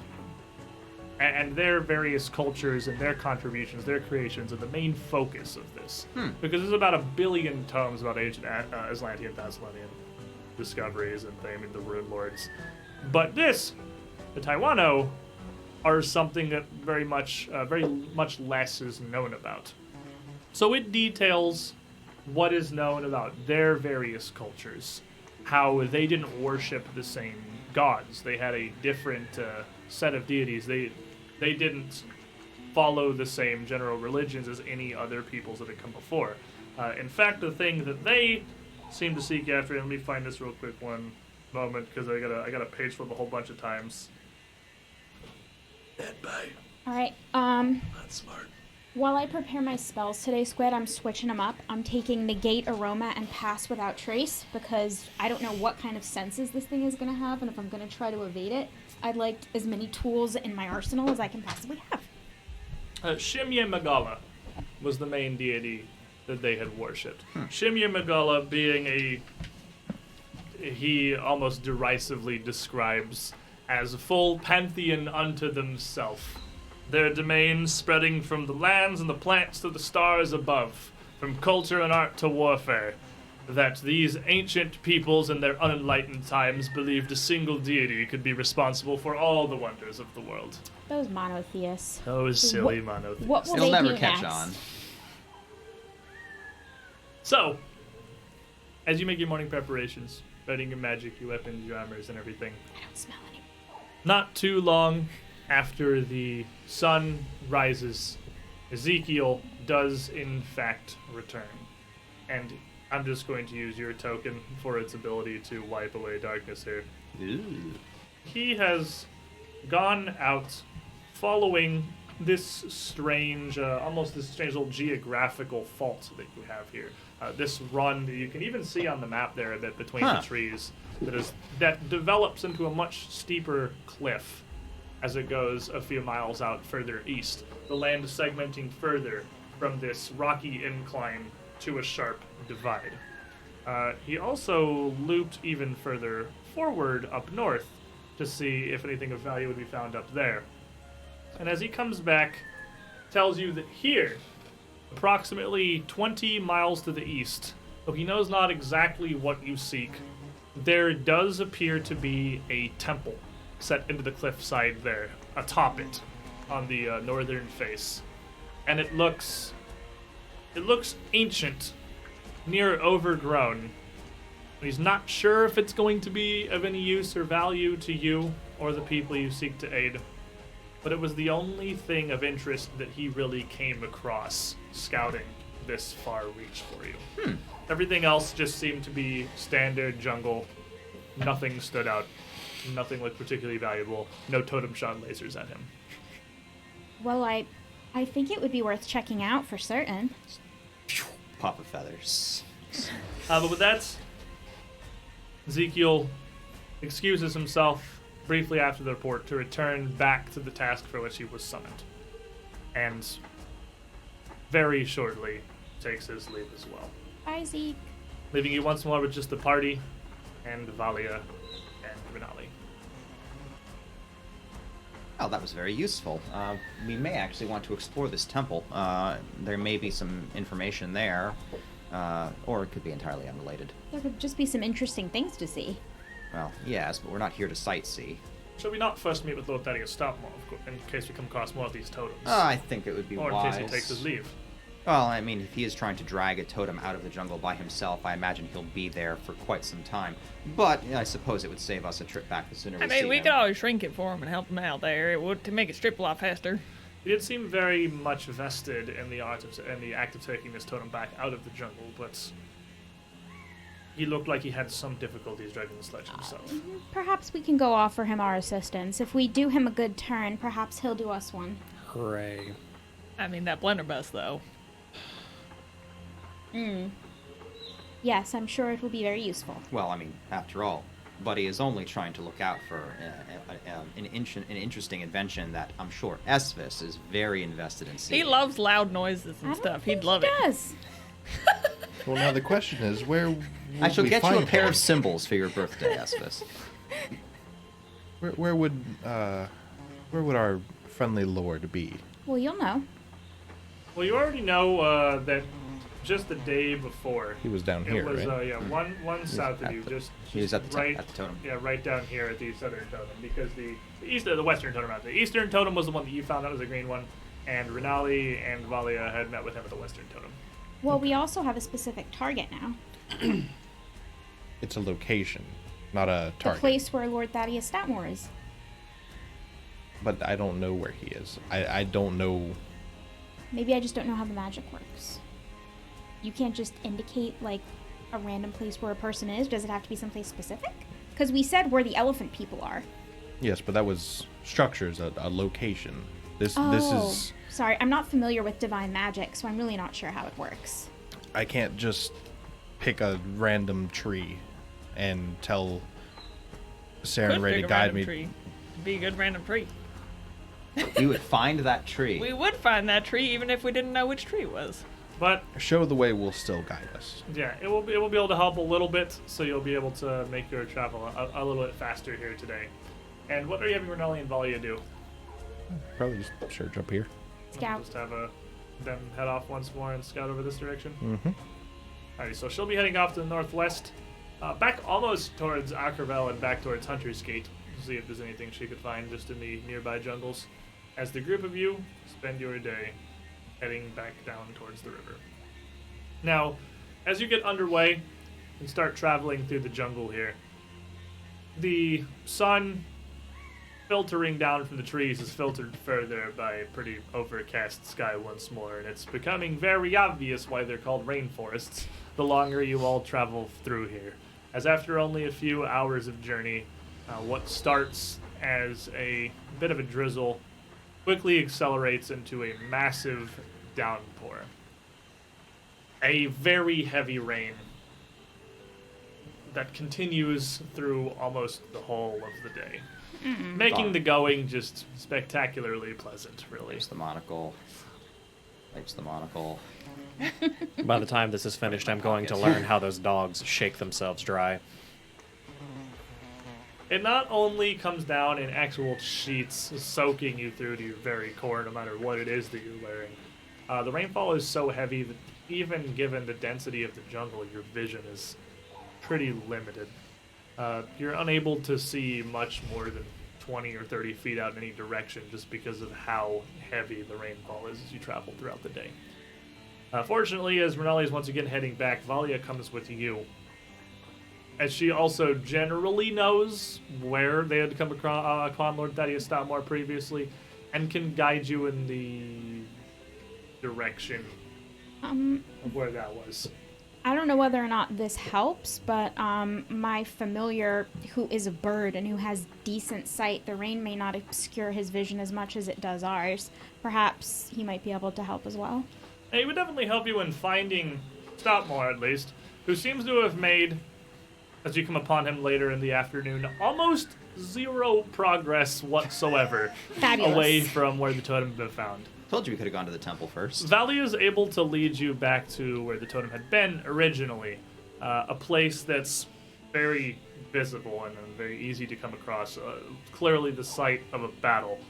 and their various cultures and their contributions, their creations, are the main focus of this. Because there's about 1 billion tomes about ancient Aslantean, Thessalonian discoveries and the Rune Lords. But the Taiwano, are something that very much less is known about. So it details what is known about their various cultures, how they didn't worship the same gods. They had a different set of deities. They didn't follow the same general religions as any other peoples that had come before. In fact, the thing that they seem to seek after, and let me find this real quick one moment, because I got a page flip a whole bunch of times. Dead by. All right. That's smart. While I prepare my spells today, Squid, I'm switching them up. I'm taking Negate, Aroma, and Pass Without Trace because I don't know what kind of senses this thing is going to have, and if I'm going to try to evade it, I'd like as many tools in my arsenal as I can possibly have. Shimye Magala was the main deity that they had worshipped. Shimye Magala being he almost derisively describes as a full pantheon unto themselves. Their domain spreading from the lands and the plants to the stars above, from culture and art to warfare, that these ancient peoples in their unenlightened times believed a single deity could be responsible for all the wonders of the world. Those monotheists. Those silly monotheists. What will It'll they never do catch next? on. So, as you make your morning preparations, readying your magic, your weapons, your armors, and everything, I don't smell any. not too long after the sun rises, Ezekiel does in fact return. And I'm just going to use your token for its ability to wipe away darkness here. Ooh. He has gone out following this strange, almost this strange little geographical fault that you have here. This run that you can even see on the map there a bit between the trees that develops into a much steeper cliff as it goes a few miles out further east. The land segmenting further from this rocky incline to a sharp divide. He also looped even further forward up north to see if anything of value would be found up there. And as he comes back, tells you that here, approximately 20 miles to the east, though he knows not exactly what you seek, there does appear to be a temple set into the cliffside there, atop it, on the northern face. And it looks ancient, near overgrown. He's not sure if it's going to be of any use or value to you or the people you seek to aid. But it was the only thing of interest that he really came across scouting this far reach for you. Everything else just seemed to be standard jungle. Nothing stood out. Nothing looked particularly valuable. No totem shot lasers at him. Well, I think it would be worth checking out for certain. Pop of feathers. But with that, Ezekiel excuses himself briefly after the report to return back to the task for which he was summoned. And very shortly takes his leave as well. Bye, Zeke. Leaving you once more with just the party and Valia and Renali. Oh, that was very useful. We may actually want to explore this temple. There may be some information there, or it could be entirely unrelated. There could just be some interesting things to see. Well, yes, but we're not here to sightsee. Shall we not first meet with Lord Thaddius Stoutmoore, in case we come across more of these totems? I think it would be or wise. in case he takes his leave. Well, I mean, if he is trying to drag a totem out of the jungle by himself, I imagine he'll be there for quite some time. But I suppose it would save us a trip back the sooner we see we him. could always shrink it for him and help him out there. It would to make it strip a lot faster. He did seem very much vested in the act of taking this totem back out of the jungle, but he looked like he had some difficulties driving the sledge himself. Perhaps we can go offer him our assistance. If we do him a good turn, perhaps he'll do us one. Hooray. I mean, that blunderbuss, though. Yes, I'm sure it will be very useful. Well, I mean, after all, Buddy is only trying to look out for an interesting invention that I'm sure Esvis is very invested in seeing. He loves loud noises I and don't stuff. think He'd love he it. does. Well, now the question is, where will I shall we get you a find pair him? of cymbals for your birthday, Esvis. Where would our friendly lord be? Well, you'll know. Well, you already know that just the day before, He was down it here, was right? one south of at you, the- just He was at the, right, at the totem. yeah, right down here at the southern totem, because the western totem out there. The eastern totem was the one that you found out was a green one, and Renali and Valia had met with him at the western totem. Well, we also have a specific target now. It's a location, not a The target. place where Lord Thaddius Stoutmoore is. But I don't know where he is. I don't know. Maybe I just don't know how the magic works. You can't just indicate, like, a random place where a person is. Does it have to be someplace specific? Because we said where the elephant people are. Yes, but that was structures, a location. This Oh, is. sorry. I'm not familiar with divine magic, so I'm really not sure how it works. I can't just pick a random tree and tell Sarah and Could Ray pick to a guide random me. tree. Be a good random tree. We would find that tree. We would find that tree even if we didn't know which tree it was. But Show the way will still guide us. yeah, it will be able to help a little bit, so you'll be able to make your travel a little bit faster here today. And what are you having Renelli and Valia do? Probably just search up here. Scout. Just have them head off once more and scout over this direction. Mm-hmm. Alrighty, so she'll be heading off to the northwest, back almost towards Ackerville and back towards Hunter's Gate to see if there's anything she could find just in the nearby jungles. As the group of you spend your day heading back down towards the river. Now, as you get underway and start traveling through the jungle here, the sun filtering down from the trees is filtered further by a pretty overcast sky once more, and it's becoming very obvious why they're called rainforests the longer you all travel through here. As after only a few hours of journey, what starts as a bit of a drizzle quickly accelerates into a massive downpour. A very heavy rain that continues through almost the whole of the day. Making the going just spectacularly pleasant, really. There's the monocle. Wipes the monocle. By the time this is finished, I'm going to learn how those dogs shake themselves dry. It not only comes down in actual sheets, soaking you through to your very core, no matter what it is that you're wearing. The rainfall is so heavy that even given the density of the jungle, your vision is pretty limited. You're unable to see much more than 20 or 30 feet out in any direction just because of how heavy the rainfall is as you travel throughout the day. Fortunately, as Renali is once again heading back, Valia comes with you. As she also generally knows where they had come upon Lord Thaddius Stoutmoore previously, and can guide you in the direction of where that was. I don't know whether or not this helps, but my familiar, who is a bird and who has decent sight, the rain may not obscure his vision as much as it does ours. Perhaps he might be able to help as well. He would definitely help you in finding Stoutmore, at least, who seems to have made, as you come upon him later in the afternoon, almost zero progress whatsoever Fabulous. away from where the totem had been found. Told you we could have gone to the temple first. Valia is able to lead you back to where the totem had been originally, a place that's very visible and very easy to come across. Clearly the site of a battle,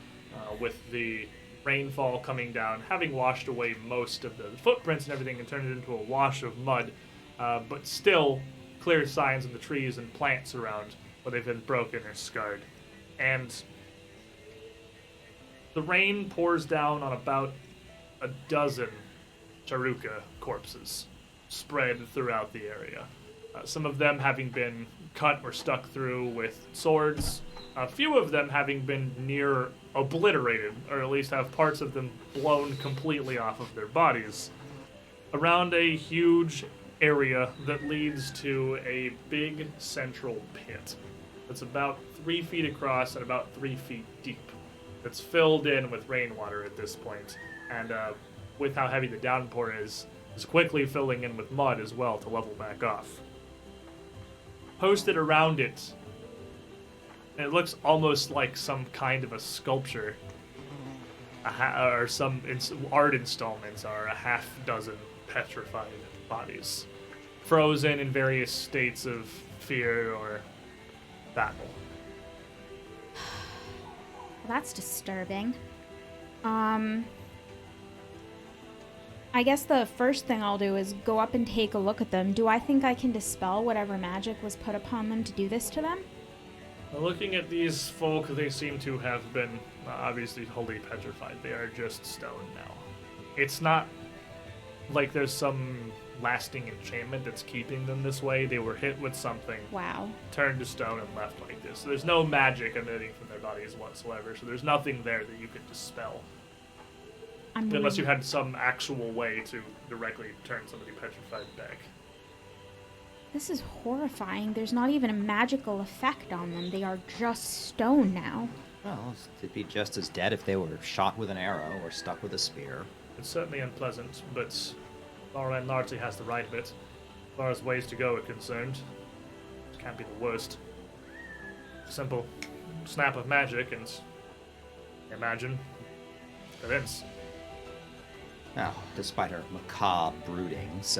with the rainfall coming down, having washed away most of the footprints and everything and turned it into a wash of mud, but still clear signs of the trees and plants around where they've been broken or scarred. And the rain pours down on about a dozen Charuka corpses spread throughout the area. Some of them having been cut or stuck through with swords, a few of them having been near obliterated, or at least have parts of them blown completely off of their bodies, around a huge area that leads to a big central pit that's about 3 feet across and about 3 feet deep. That's filled in with rainwater at this point, and with how heavy the downpour is quickly filling in with mud as well to level back off. Posted around it, and it looks almost like some kind of a sculpture, or some art installments, are a half dozen petrified bodies, frozen in various states of fear or battle. That's disturbing. I guess the first thing I'll do is go up and take a look at them. Do I think I can dispel whatever magic was put upon them to do this to them? Looking at these folk, they seem to have been obviously wholly petrified. They are just stone now. It's not like there's some lasting enchantment that's keeping them this way. They were hit with something, Wow. turned to stone, and left like this. So there's no magic emitting from their bodies whatsoever, so there's nothing there that you could dispel. Unless you had some actual way to directly turn somebody petrified back. This is horrifying. There's not even a magical effect on them. They are just stone now. Well, they'd be just as dead if they were shot with an arrow or stuck with a spear. It's certainly unpleasant, but Lauren largely has the right of it. As far as ways to go are concerned, it can't be the worst. Simple snap of magic and imagine it ends. Now, despite our macabre broodings,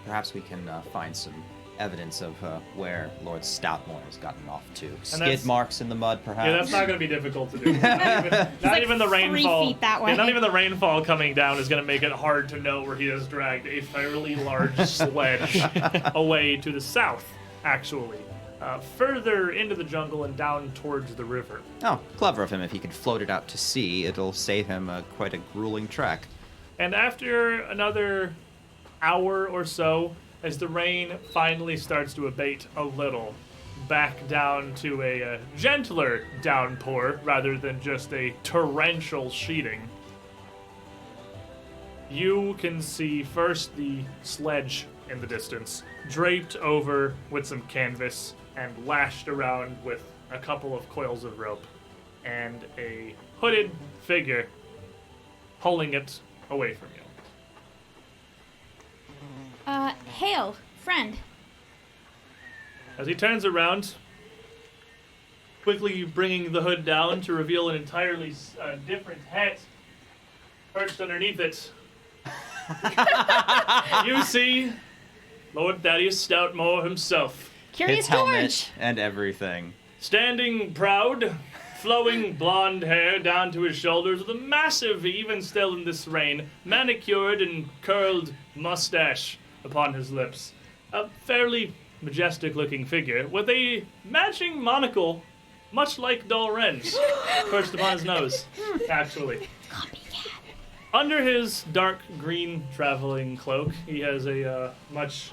perhaps we can find some evidence of where Lord Stoutmore has gotten off to. Skid marks in the mud, perhaps? Yeah, that's not going to be difficult to do. Not even the 3 rainfall. feet that way. Yeah, not even the rainfall coming down is going to make it hard to know where he has dragged a fairly large sledge away to the south, actually. Further into the jungle and down towards the river. Oh, clever of him. If he could float it out to sea, it'll save him quite a grueling trek. And after another hour or so, as the rain finally starts to abate a little, back down to a gentler downpour rather than just a torrential sheeting, you can see first the sledge in the distance, draped over with some canvas and lashed around with a couple of coils of rope, and a hooded figure pulling it away from you. Hail, friend. As he turns around, quickly bringing the hood down to reveal an entirely different hat perched underneath it, you see Lord Thaddius Stoutmoore himself, Curious His helmet George. and everything. standing proud, flowing blonde hair down to his shoulders with a massive, even still in this rain, manicured and curled mustache upon his lips. A fairly majestic-looking figure with a matching monocle, much like Dolren's, perched upon his nose, actually. Under his dark green traveling cloak, he has a much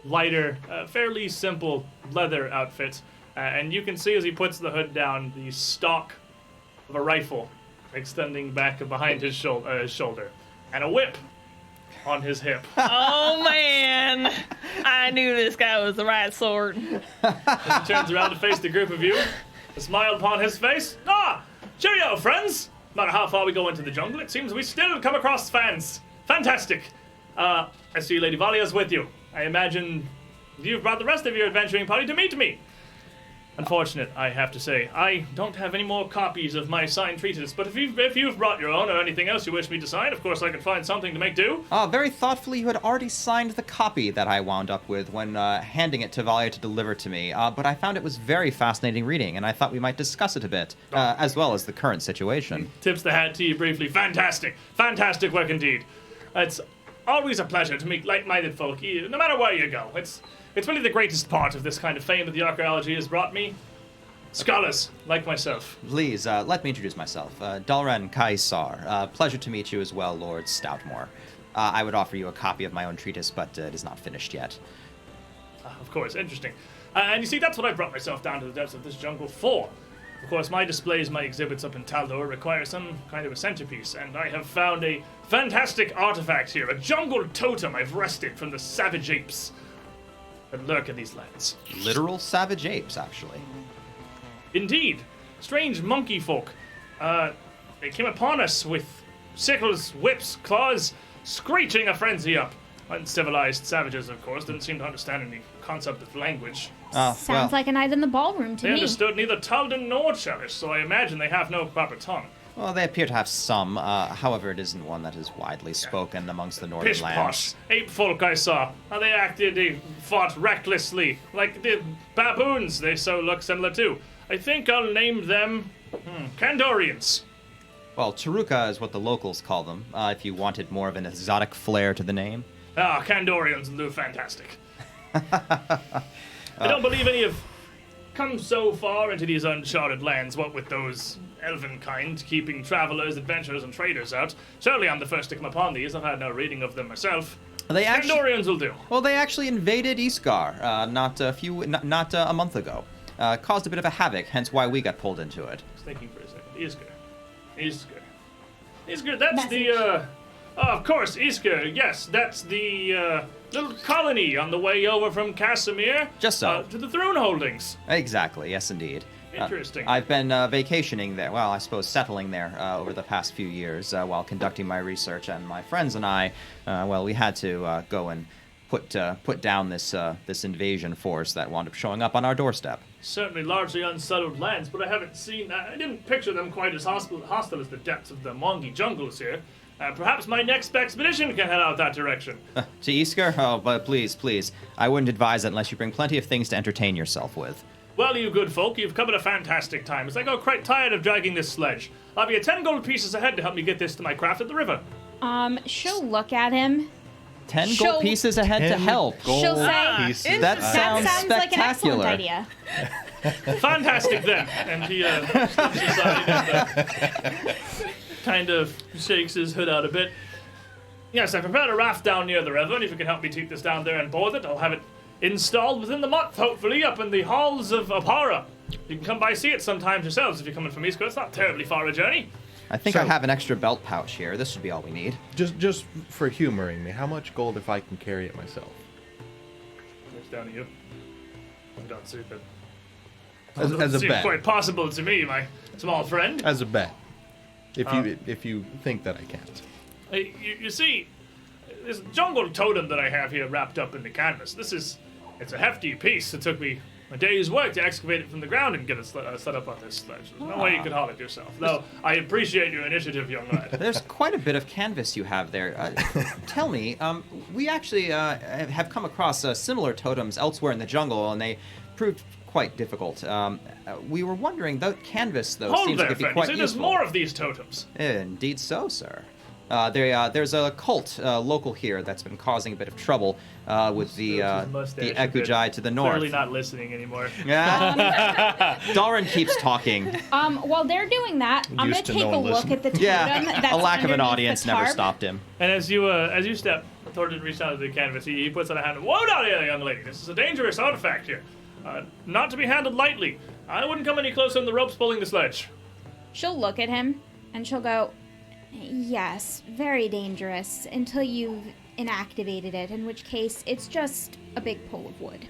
lighter, fairly simple leather outfit. And you can see as he puts the hood down, the stock of a rifle extending back behind his shoulder, and a whip on his hip. Oh man, I knew this guy was the right sort. As he turns around to face the group of you, a smile upon his face. Ah, cheerio, friends! No matter how far we go into the jungle, it seems we still come across fans. Fantastic. I see Lady Valia's with you. I imagine you've brought the rest of your adventuring party to meet me. Unfortunate, I have to say. I don't have any more copies of my signed treatise, but if you've brought your own or anything else you wish me to sign, of course I can find something to make do. Very thoughtfully, you had already signed the copy that I wound up with when handing it to Valia to deliver to me, but I found it was very fascinating reading, and I thought we might discuss it a bit, as well as the current situation. Tips the hat to you briefly. Fantastic. Fantastic work indeed. It's always a pleasure to meet like-minded folk, no matter where you go. It's really the greatest part of this kind of fame that the archaeology has brought me. Scholars, like myself. Please, let me introduce myself. Dalren Kaisar. Pleasure to meet you as well, Lord Stoutmore. I would offer you a copy of my own treatise, but it is not finished yet. Of course, interesting. And you see, that's what I brought myself down to the depths of this jungle for. Of course, my displays, my exhibits up in Taldor require some kind of a centerpiece, and I have found a fantastic artifact here, a jungle totem I've wrested from the savage apes that lurk in these lands. Literal savage apes, actually. Indeed. Strange monkey folk. They came upon us with sickles, whips, claws, screeching a frenzy up. Uncivilized savages, of course, didn't seem to understand any concept of language. Sounds like a night in the ballroom to They me. understood neither Taldan nor Chelish, so I imagine they have no proper tongue. Well, they appear to have some. However, it isn't one that is widely spoken amongst the northern Pish lands. posh. Ape folk I saw. How they acted, they fought recklessly. Like the baboons, they so look similar too. I think I'll name them Kandorians. Well, Taruka is what the locals call them, if you wanted more of an exotic flair to the name. Ah, Kandorians will do fantastic. I don't believe any have come so far into these uncharted lands, what with those elven kind keeping travelers, adventurers, and traders out. Surely I'm the first to come upon these. I've had no reading of them myself. They actually, Kandorians will do. well, they actually invaded Isgar not a month ago. Caused a bit of a havoc, hence why we got pulled into it. I was thinking for a second. Isgar, that's the, of course, Isgar, yes, that's the, little colony on the way over from Casimir. Just so. To the throne holdings. Exactly, yes indeed. Interesting. I've been vacationing there. Well, I suppose settling there over the past few years while conducting my research. And my friends and I, we had to go and put down this invasion force that wound up showing up on our doorstep. Certainly largely unsettled lands, but I didn't picture them quite as hostile as the depths of the Mongi jungles here. Perhaps my next expedition can head out that direction. To Isker? Oh, but please. I wouldn't advise it unless you bring plenty of things to entertain yourself with. Well, you good folk, you've come at a fantastic time, as I grow quite tired of dragging this sledge. I'll be 10 gold pieces ahead to help me get this to my craft at the river. She'll look at him. 10 gold pieces ahead to help. She'll say, pieces. That sounds like an excellent spectacular. idea. Fantastic then. And he steps aside and kind of shakes his hood out a bit. Yes, I prepared a raft down near the river, and if you can help me take this down there and board it, I'll have it installed within the month, hopefully, up in the halls of Apara. You can come by see it sometimes yourselves if you're coming from East Coast. It's not terribly far a journey. I think I have an extra belt pouch here. This should be all we need. Just for humoring me, how much gold if I can carry it myself? It's down to you. I don't see that. As a Seems bet. quite possible to me, my small friend. As a bet. If you think that I can't. You see, this jungle totem that I have here wrapped up in the canvas, it's a hefty piece. It took me a day's work to excavate it from the ground and get it set up on this sledge. There's no way you could haul it yourself. Though, I appreciate your initiative, young lad. There's quite a bit of canvas you have there. Tell me, we actually have come across similar totems elsewhere in the jungle, and they proved quite difficult. We were wondering, the canvas, though, Hold seems there, like it'd be friend. quite You say there's useful. more of these totems. Indeed so, sir. There's a cult local here that's been causing a bit of trouble with the Ekujai to the north. Clearly not listening anymore. Yeah. Dalrin keeps talking. While they're doing that, I'm gonna Used to take no a one look listened. at the totem Yeah, that's a lack of an underneath audience the never tarp. stopped him. And as you step, Thornton reaches out to the canvas. He puts out a hand. Whoa, down here, young lady. This is a dangerous artifact here. Not to be handled lightly. I wouldn't come any closer than the ropes pulling the sledge. She'll look at him and she'll go, yes, very dangerous until you've inactivated it, in which case it's just a big pull of wood.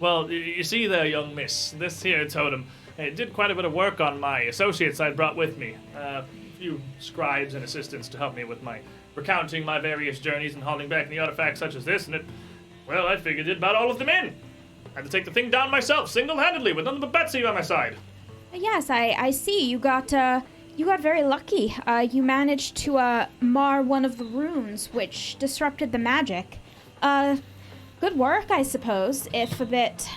Well, you see there, young miss, this here totem, it did quite a bit of work on my associates I brought with me. A few scribes and assistants to help me with my recounting my various journeys and hauling back the artifacts such as this, and I figured it about all of them in. I had to take the thing down myself, single-handedly, with nothing but Betsy by my side. Yes, I see. You got very lucky. You managed to mar one of the runes, which disrupted the magic. Good work, I suppose, if a bit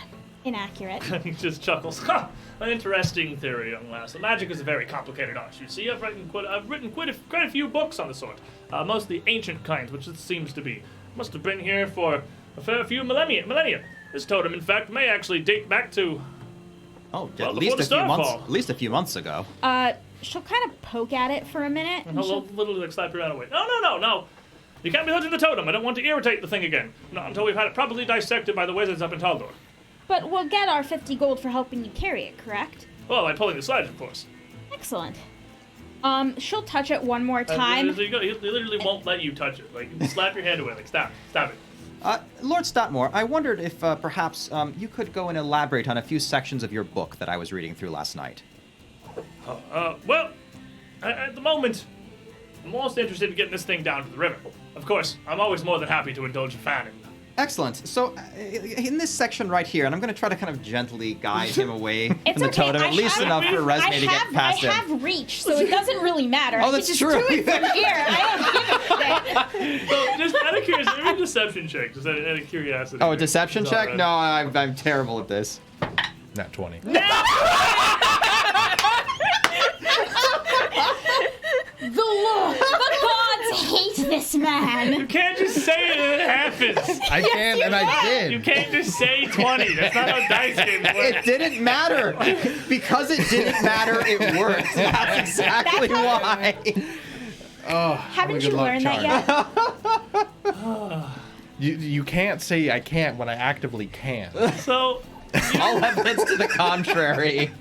inaccurate. He just chuckles. Ha! An interesting theory, young lass. The magic is a very complicated art. You see, I've written quite a few books on the sort. Mostly ancient kinds, which it seems to be. Must have been here for a fair few millennia. This totem, in fact, may actually date back to Oh, Well, at least before the Starfall. a few months ago. She'll kind of poke at it for a minute. and And he'll literally like slap your hand away. No. You can't be touching the totem. I don't want to irritate the thing again. Not until we've had it properly dissected by the wizards up in Taldor. But we'll get our 50 gold for helping you carry it, correct? Well, by pulling the sledge, of course. Excellent. She'll touch it one more And time. he literally won't let you touch it. Like, slap your hand away. Like, stop it. Lord Stoutmore, I wondered if perhaps you could go and elaborate on a few sections of your book that I was reading through last night. Well, at the moment, I'm most interested in getting this thing down to the river. Of course, I'm always more than happy to indulge a fan in Excellent. So, in this section right here, and I'm going to try to kind of gently guide him away It's from the okay, totem, I at least have- enough for Resme to get past I him. have reach, so it doesn't really matter. Oh, I that's can just true. do it from here. I don't give a shit. So, just out of curiosity, maybe a deception check, just out of curiosity. Oh, a deception It's all check? right. No, I'm terrible at this. Nat 20. The gods hate this man. You can't just say it and it happens. I can, and I did. You can't just say 20. That's not how dice games work. It didn't matter. Because it didn't matter, it worked. That's exactly That's why. Haven't you good luck learned that yet? You can't say I can't when I actively can. So, All evidence to the contrary.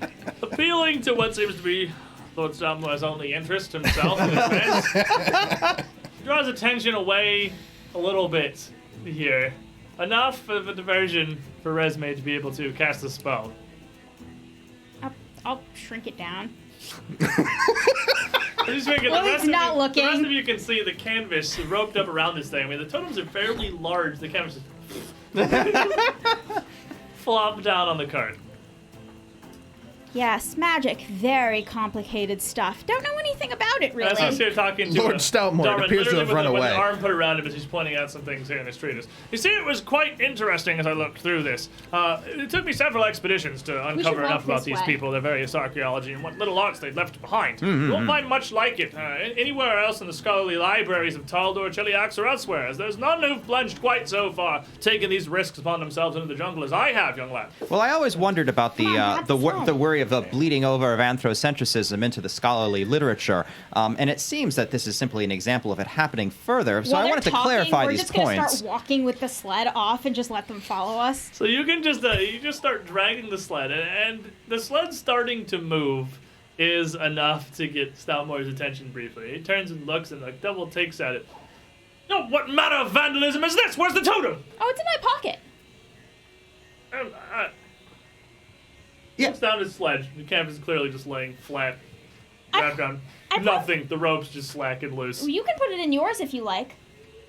appealing to what seems to be Lord Stoutmore's only interest, himself and his friends, draws attention away a little bit here. Enough of a diversion for Resme to be able to cast a spell. I'll shrink it down. Just make it, Well, he's not The rest looking. of you can see the canvas roped up around this thing. I mean, the totems are fairly large. The canvas is flop down on the cart. Yes, magic. Very complicated stuff. Don't know anything about it, really. As he's here talking to Lord Stoutmore Darwin, appears to literally have run with away. an arm put around him as he's pointing out some things here in his treatise. You see, it was quite interesting as I looked through this. It took me several expeditions to uncover walk enough about this these way. people, their various archaeology, and what little arts they'd left behind. You won't find much like it anywhere else in the scholarly libraries of Taldor, Cheliax, or elsewhere, as there's none who've plunged quite so far, taking these risks upon themselves into the jungle as I have, young lad. Well, I always wondered about the worry of the bleeding over of anthropocentrism into the scholarly literature, and it seems that this is simply an example of it happening further. So While I wanted to they're talking, clarify we're these just gonna points. start walking with the sled off and just let them follow us. So you can just you just start dragging the sled, and the sled starting to move is enough to get Stoutmore's attention briefly. He turns and looks and like double takes at it. No, what manner of vandalism is this? Where's the totem? Oh, it's in my pocket. Yeah. Puts down his sledge. The canvas is clearly just laying flat. Wrapped around. I Nothing. The rope's just slacking loose. You can put it in yours if you like.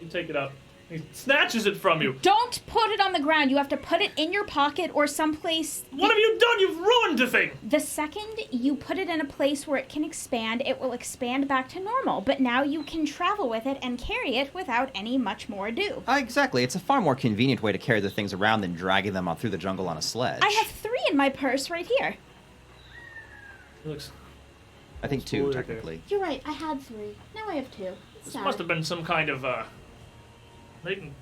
You take it up. He snatches it from you. Don't put it on the ground. You have to put it in your pocket or someplace. What have you done? You've ruined the thing! The second you put it in a place where it can expand, it will expand back to normal. But now you can travel with it and carry it without any much more ado. Exactly. It's a far more convenient way to carry the things around than dragging them through the jungle on a sledge. I have 3 in my purse right here. It looks... I think 2, Absolutely. technically. You're right. I had 3. Now I have 2. This must have been some kind of, latent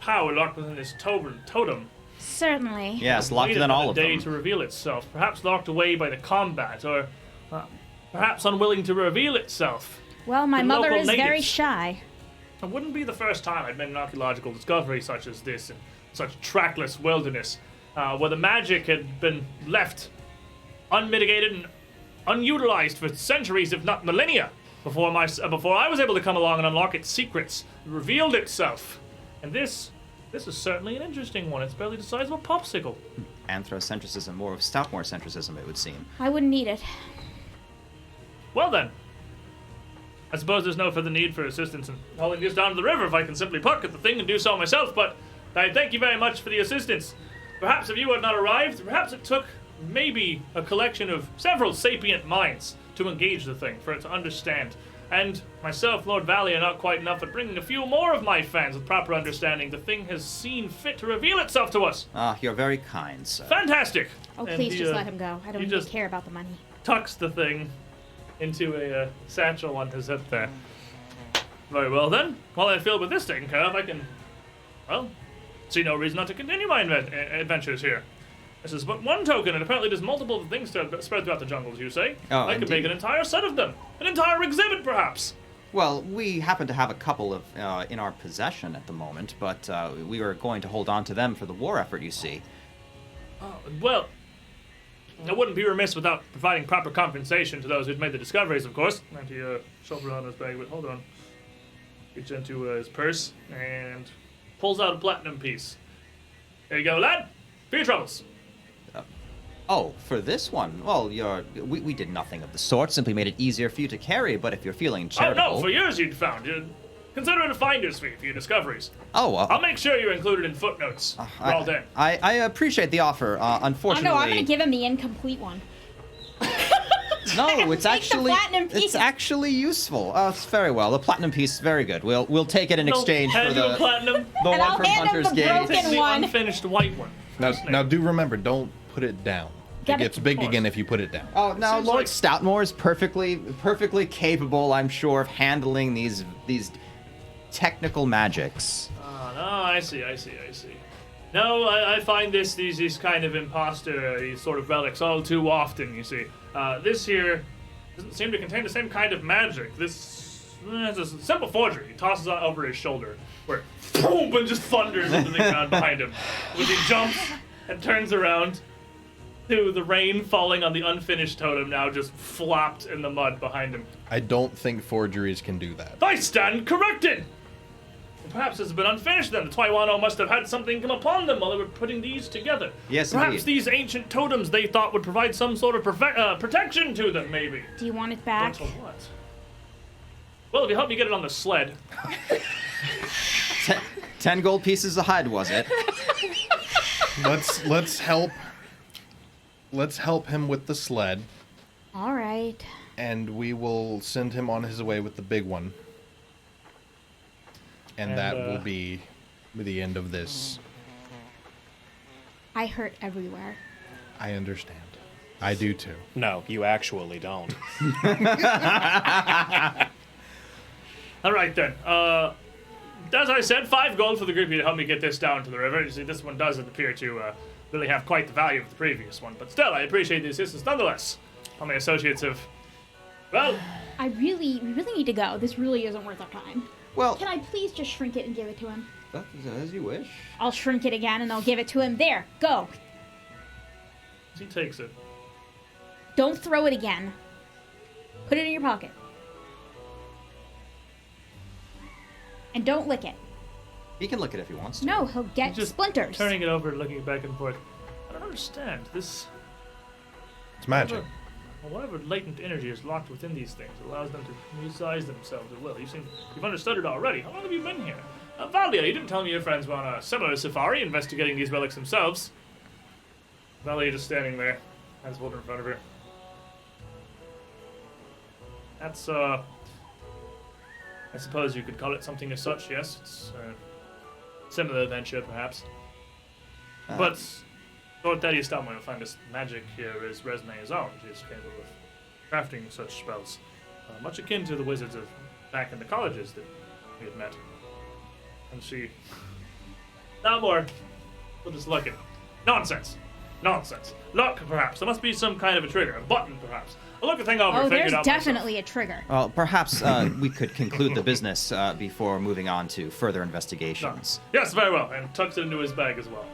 power locked within this totem. Certainly. Yes, locked Waited in all of another day them. to reveal itself. Perhaps locked away by the combat, or perhaps unwilling to reveal itself. Well, my The mother local is very natives. shy. It wouldn't be the first time I'd made an archaeological discovery such as this in such trackless wilderness, where the magic had been left unmitigated and unutilized for centuries, if not millennia, before I was able to come along and unlock its secrets, revealed itself. And this is certainly an interesting one. It's barely the size of a popsicle. Anthrocentrism, more of Stoutmore centricism, it would seem. I wouldn't need it. Well then, I suppose there's no further need for assistance in hauling this down to the river if I can simply pluck at the thing and do so myself, but I thank you very much for the assistance. Perhaps if you had not arrived, perhaps it took maybe a collection of several sapient minds to engage the thing, for it to understand. And myself, Lord Valia, are not quite enough at bringing a few more of my fans with proper understanding. The thing has seen fit to reveal itself to us. You're very kind, sir. Fantastic! Oh, And please he, just let him go. I don't he even just care about the money. tucks the thing into a satchel on his hip there. Very well then. While I feel with this taken care of, I can, well, see no reason not to continue my adventures here. This is but one token, and apparently there's multiple things spread throughout the jungles, you say? Oh, I could indeed. make an entire set of them. An entire exhibit, perhaps. Well, we happen to have a couple of in our possession at the moment, but we were going to hold on to them for the war effort, you see. Well, I wouldn't be remiss without providing proper compensation to those who'd made the discoveries, of course. And he shuffles on his bag, but hold on. Gets into his purse and pulls out a platinum piece. There you go, lad. For your troubles. Oh, for this one? Well, we did nothing of the sort, simply made it easier for you to carry, but if you're feeling charitable... Oh, no, for yours you'd found. Consider it a finder's fee for your discoveries. Oh, I'll make sure you're included in footnotes. All day. I appreciate the offer. Oh Unfortunately... no, I'm gonna give him the incomplete one. No, it's Take the actually platinum piece. it's actually useful. It's very well. The platinum piece, very good. We'll take it in exchange hand for you a the platinum. the And one I'll from hand him Hunter's the Gate. broken Take the one. unfinished white one. Now do remember, don't put it down. Get It it- gets big course. again if you put it down. Oh, now Seems Lord like- Stoutmore is perfectly capable, I'm sure, of handling these technical magics. No, I see. No, I find these kind of imposter, these sort of relics all too often, you see. This here doesn't seem to contain the same kind of magic. This is a simple forgery. He tosses it over his shoulder, where boom, and just thunders into the ground behind him. When he jumps and turns around, to the rain falling on the unfinished totem now just flopped in the mud behind him. I don't think forgeries can do that. I stand corrected! perhaps this has been unfinished then. The Taiwano must have had something come upon them while they were putting these together. Yes, perhaps indeed. these ancient totems they thought would provide some sort of protection to them, maybe. Do you want it back? But for what? Well, if you help me get it on the sled. 10 gold pieces a hide, was it? Let's help him with the sled, All right. and we will send him on his way with the big one. And that will be the end of this. I hurt everywhere. I understand. I do too. No, you actually don't. All right then. As I said, 5 gold for the group to help me get this down to the river. You see, this one doesn't appear to really have quite the value of the previous one, but still, I appreciate the assistance nonetheless. All my associates have. Well, We really need to go. This really isn't worth our time. Well, Can I please just shrink it and give it to him? as you wish. I'll shrink it again and I'll give it to him. There, go. he takes it. Don't throw it again. Put it in your pocket. And don't lick it. He can look at it if he wants to. No, he'll get Just splinters. Turning it over, looking back and forth. I don't understand this. It's magic. Whatever latent energy is locked within these things allows them to resize themselves at will. You've understood it already. How long have you been here? Valia, you didn't tell me your friends were on a similar safari investigating these relics themselves. Valia just standing there, hands folded in front of her. That's, I suppose you could call it something as such, yes. It's a similar adventure, perhaps. But Lord Thaddius Stoutmoore will find this magic here is resume his own. He is capable of crafting such spells. Much akin to the wizards of back in the colleges that we had met. And she... Stoutmoore will just look at Nonsense. Nonsense. Look, perhaps. There must be some kind of a trigger. A button, perhaps. I'll look the thing over Oh, and figure there's it out definitely a trigger. Well, perhaps we could conclude the business before moving on to further investigations. Yes, very well. And tucks it into his bag as well.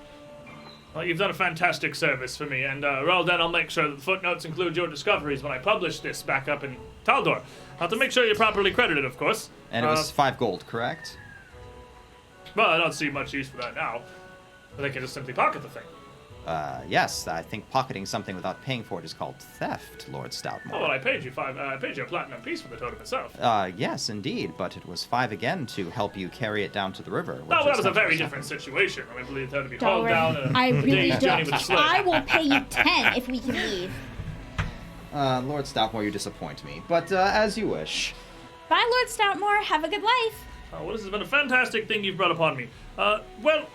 Well, you've done a fantastic service for me, and then I'll make sure that the footnotes include your discoveries when I publish this back up in Taldor. I'll have to make sure you're properly credited, of course. And it was 5 gold, correct? Well, I don't see much use for that now. But I can just simply pocket the thing. Yes, I think pocketing something without paying for it is called theft, Lord Stoutmore. Oh, well, I paid you a platinum piece for the totem itself. Yes, indeed, but it was 5 again to help you carry it down to the river. No, that was a very 10%. different situation. I believe that to be Don't hauled worry. down I a really day's journey don't. with a sled. I will pay you 10 if we can leave. Lord Stoutmore, you disappoint me, but as you wish. Bye, Lord Stoutmore. Have a good life. Well, this has been a fantastic thing you've brought upon me. Well,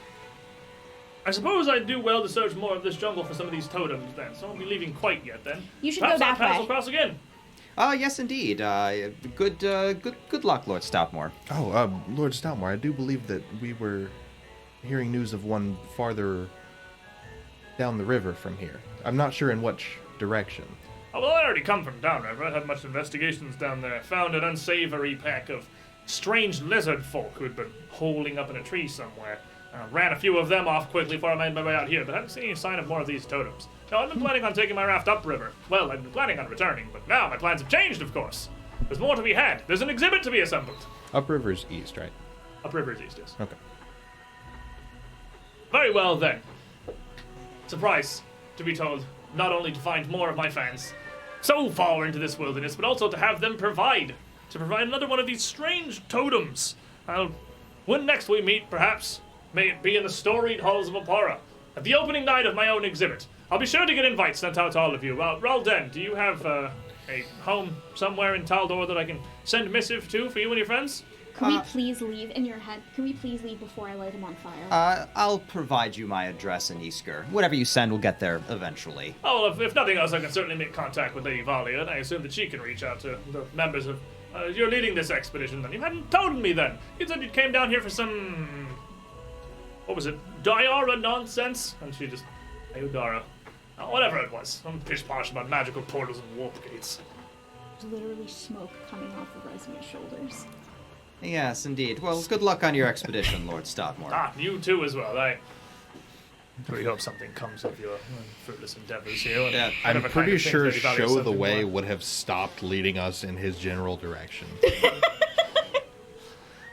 I suppose I'd do well to search more of this jungle for some of these totems then, so I won't be leaving quite yet then. You should Perhaps go I'll that pass way. across again. Yes, indeed. Good luck, Lord Stoutmore. Oh, Lord Stoutmore, I do believe that we were hearing news of one farther down the river from here. I'm not sure in which direction. Oh, well, I already come from downriver. I had much investigations down there. Found an unsavory pack of strange lizard folk who'd been holing up in a tree somewhere. Ran a few of them off quickly before I made my way out here, but hadn't seen any sign of more of these totems. Now, I've been planning on taking my raft upriver. Well, I've been planning on returning, but now my plans have changed, of course. There's more to be had. There's an exhibit to be assembled. Upriver's east, right? Upriver's east is. Okay. Very well, then. Surprise, to be told, not only to find more of my fans so far into this wilderness, but also to have them provide another one of these strange totems. When next we meet, perhaps, may it be in the storied halls of Opara, at the opening night of my own exhibit. I'll be sure to get invites sent out to all of you. Ralden, do you have a home somewhere in Taldor that I can send missive to for you and your friends? Can we please leave in your head? Can we please leave before I light him on fire? I'll provide you my address in Isker. Whatever you send will get there eventually. Oh, well, if nothing else, I can certainly make contact with Lady Valia, and I assume that she can reach out to the members of... you're leading this expedition, then. You hadn't told me, then. You said you came down here for some... What was it? Diara nonsense? And she just... Ayudara. Whatever it was. Some pish-posh about magical portals and warp gates. There's literally smoke coming off of Resme's shoulders. Yes, indeed. Well, good luck on your expedition, Lord Stoutmore. You too as well. I really hope something comes of your fruitless endeavors here. And Yeah, I'm whatever kind pretty of things sure Lady Valia Show sent the you Way for. would have stopped leading us in his general direction.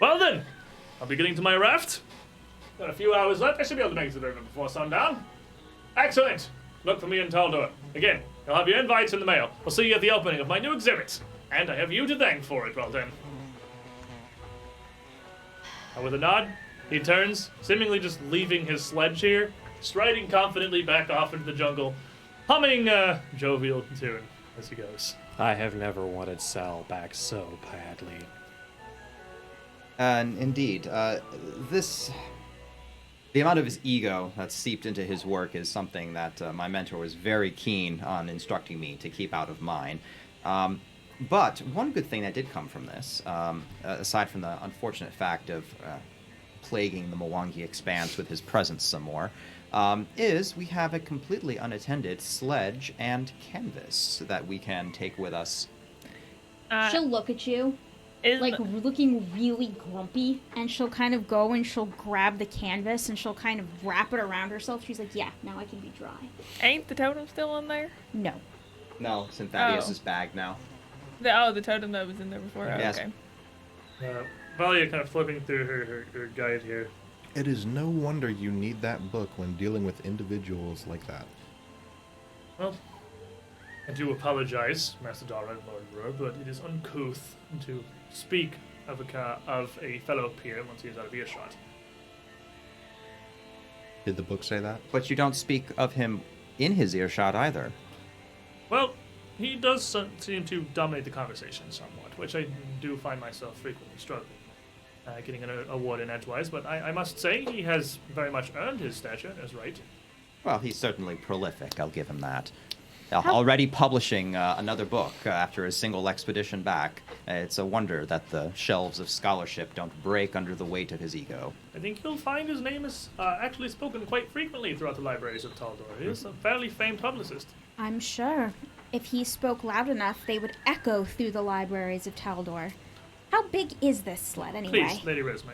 Well then, I'll be getting to my raft. Got a few hours left. I should be able to make it to the river before sundown. Excellent. Look for me in Taldor. Again, you'll have your invites in the mail. We'll see you at the opening of my new exhibit. And I have you to thank for it, well then. And with a nod, he turns, seemingly just leaving his sledge here, striding confidently back off into the jungle, humming a jovial tune as he goes. I have never wanted Sal back so badly. Indeed, the amount of his ego that's seeped into his work is something that my mentor was very keen on instructing me to keep out of mine. But one good thing that did come from this, aside from the unfortunate fact of plaguing the Mwangi Expanse with his presence some more, is we have a completely unattended sledge and canvas that we can take with us. She'll look at you, looking really grumpy, and she'll kind of go and she'll grab the canvas and she'll kind of wrap it around herself. She's like, yeah, now I can be dry. Ain't the totem still in there? No. No, it's in Thaddius' bag now. The totem that was in there before? Oh, Yes. okay. Valia kind of flipping through her guide here. It is no wonder you need that book when dealing with individuals like that. Well, I do apologize, Master Dara and Lord Roar, but it is uncouth to speak of a fellow peer once he is out of earshot. Did the book say that? But you don't speak of him in his earshot either. Well, he does seem to dominate the conversation somewhat, which I do find myself frequently struggling. Getting an award in Edgewise, but I must say he has very much earned his stature as right. Well, he's certainly prolific, I'll give him that. Already publishing another book after a single expedition back. It's a wonder that the shelves of scholarship don't break under the weight of his ego. I think you'll find his name is actually spoken quite frequently throughout the libraries of Taldor. He is a fairly famed publicist. I'm sure. If he spoke loud enough, they would echo through the libraries of Taldor. How big is this sled, anyway? Please, Lady Resume.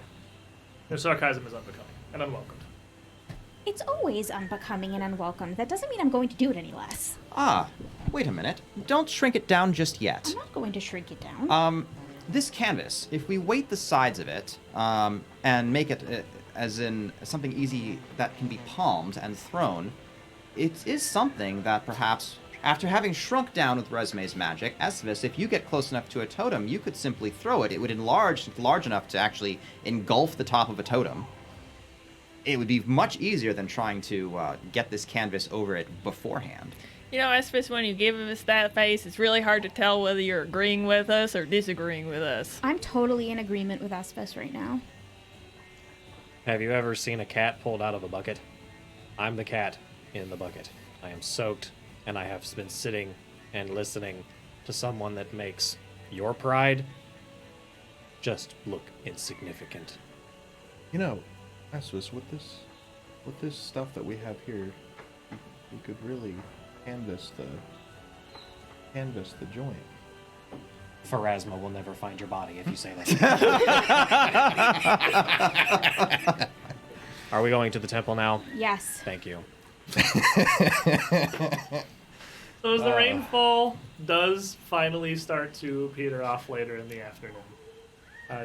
Your sarcasm is unbecoming and unwelcomed. It's always unbecoming and unwelcome. That doesn't mean I'm going to do it any less. Ah, wait a minute. Don't shrink it down just yet. I'm not going to shrink it down. This canvas, if we weight the sides of it, and make it as in something easy that can be palmed and thrown, it is something that perhaps, after having shrunk down with Resume's magic, Esvis, if you get close enough to a totem, you could simply throw it. It would enlarge large enough to actually engulf the top of a totem. It would be much easier than trying to get this canvas over it beforehand. You know, Esphus, when you give us that face, it's really hard to tell whether you're agreeing with us or disagreeing with us. I'm totally in agreement with Esphus right now. Have you ever seen a cat pulled out of a bucket? I'm the cat in the bucket. I am soaked, and I have been sitting and listening to someone that makes your pride just look insignificant. You know, Esvis, with this stuff that we have here, you could really canvas the joint. Pharasma will never find your body if you say that. Are we going to the temple now? Yes. Thank you. So as the rainfall does finally start to peter off later in the afternoon,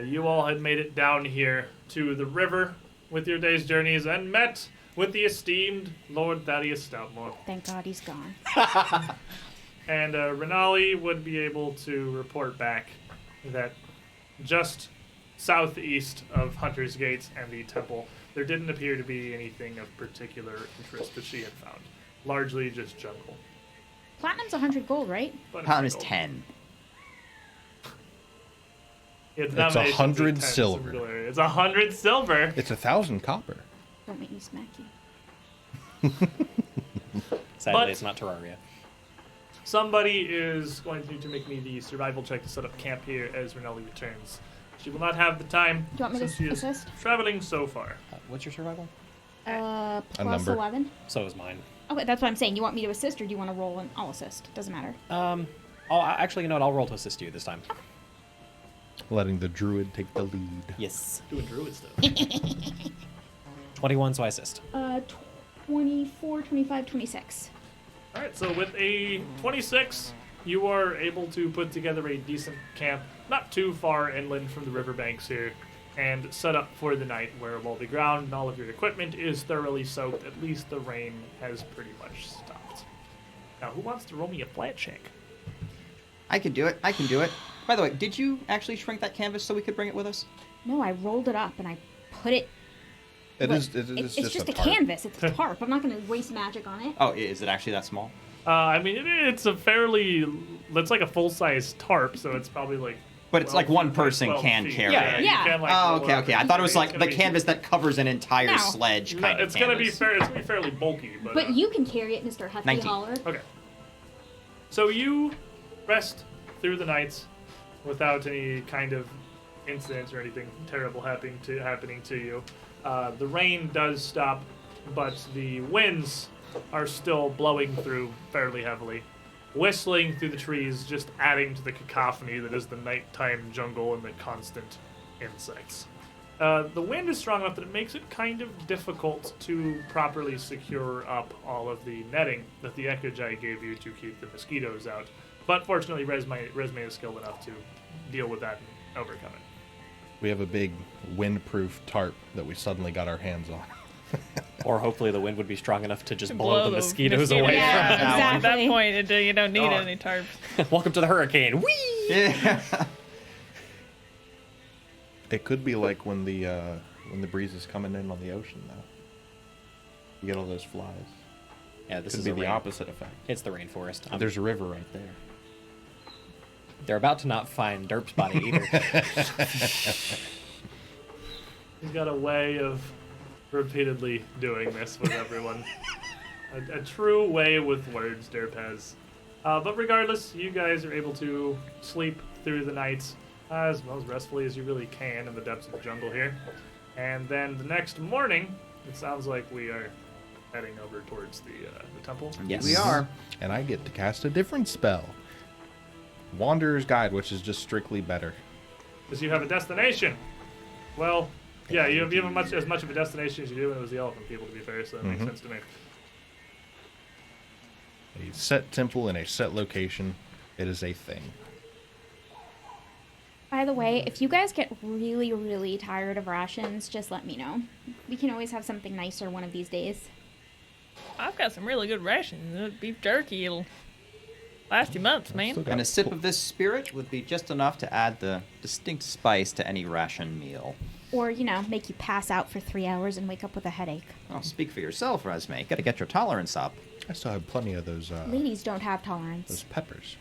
you all had made it down here to the river with your day's journeys and met with the esteemed Lord Thaddius Stoutmoore. Thank God he's gone. And Renali would be able to report back that just southeast of Hunter's Gates and the temple, there didn't appear to be anything of particular interest that she had found. Largely just jungle. Platinum's 100 gold, right? But Platinum is gold. 10. It's 100 silver. It's 100 silver. It's 1,000 copper. Don't make me smack you. Sadly, But- it's not Terraria. Somebody is going to need to make me the survival check to set up camp here as Renali returns. She will not have the time Do you want me since to she is assist? traveling so far. What's your survival? Plus number. 11. So is mine. Okay, that's what I'm saying. You want me to assist or do you want to roll and I'll assist? Doesn't matter. Actually, you know what? I'll roll to assist you this time. Letting the druid take the lead. Yes. Doing druid stuff. 21, so I assist. 24, 25, 26. All right, so with a 26, you are able to put together a decent camp, not too far inland from the riverbanks here, and set up for the night, where while the ground and all of your equipment is thoroughly soaked, at least the rain has pretty much stopped. Now, who wants to roll me a flat check? I can do it. I can do it. By the way, did you actually shrink that canvas so we could bring it with us? No, I rolled it up and I put it. It's It's just a tarp. canvas. It's a tarp. I'm not going to waste magic on it. Oh, is it actually that small? I mean, it's a fairly... It's like a full-size tarp, so it's probably like... But it's 12 like one feet, person 12 can feet. carry Yeah, it. you Yeah. can, like, Oh, roll okay, up okay. I and thought it was it's like gonna the be- canvas that covers an entire No. sledge No, kind of it's gonna be canvas. it's gonna be fairly bulky, but... But you can carry it, Mr. Hefty 19. Holler. Okay. So you rest through the night without any kind of incidents or anything terrible happening to you. The rain does stop, but the winds are still blowing through fairly heavily, whistling through the trees, just adding to the cacophony that is the nighttime jungle and the constant insects. The wind is strong enough that it makes it kind of difficult to properly secure up all of the netting that the Ekajai gave you to keep the mosquitoes out. But fortunately, Resme is skilled enough to deal with that and overcome it. We have a big windproof tarp that we suddenly got our hands on. Or hopefully the wind would be strong enough to just blow, Blow the the mosquitoes mosquitoes. away Yeah, from At exactly. that point, you don't need Oh. any tarps. us. Welcome to the hurricane. Whee! Yeah. It could be like when the breeze is coming in on the ocean, though. You get all those flies. Yeah, this Could is be a the rain- opposite effect. It's the rainforest. There's a river right there. They're about to not find Derp's body either. He's got a way of repeatedly doing this with everyone. a true way with words, Derp has. But regardless, you guys are able to sleep through the night as well as restfully as you really can in the depths of the jungle here. And then the next morning, it sounds like we are heading over towards the temple. Yes, we are. And I get to cast a different spell. Wanderer's Guide, which is just strictly better. Because you have a destination. Well, yeah, you have as much of a destination as you do, and it was the elephant people, to be fair, so that makes sense to me. A set temple in a set location. It is a thing. By the way, if you guys get really, really tired of rations, just let me know. We can always have something nicer one of these days. I've got some really good rations. Beef jerky, it'll last you months, man. And a sip of this spirit would be just enough to add the distinct spice to any ration meal. Or, make you pass out for 3 hours and wake up with a headache. Well, speak for yourself, Resme. Gotta get your tolerance up. I still have plenty of those Ladies don't have tolerance. those peppers.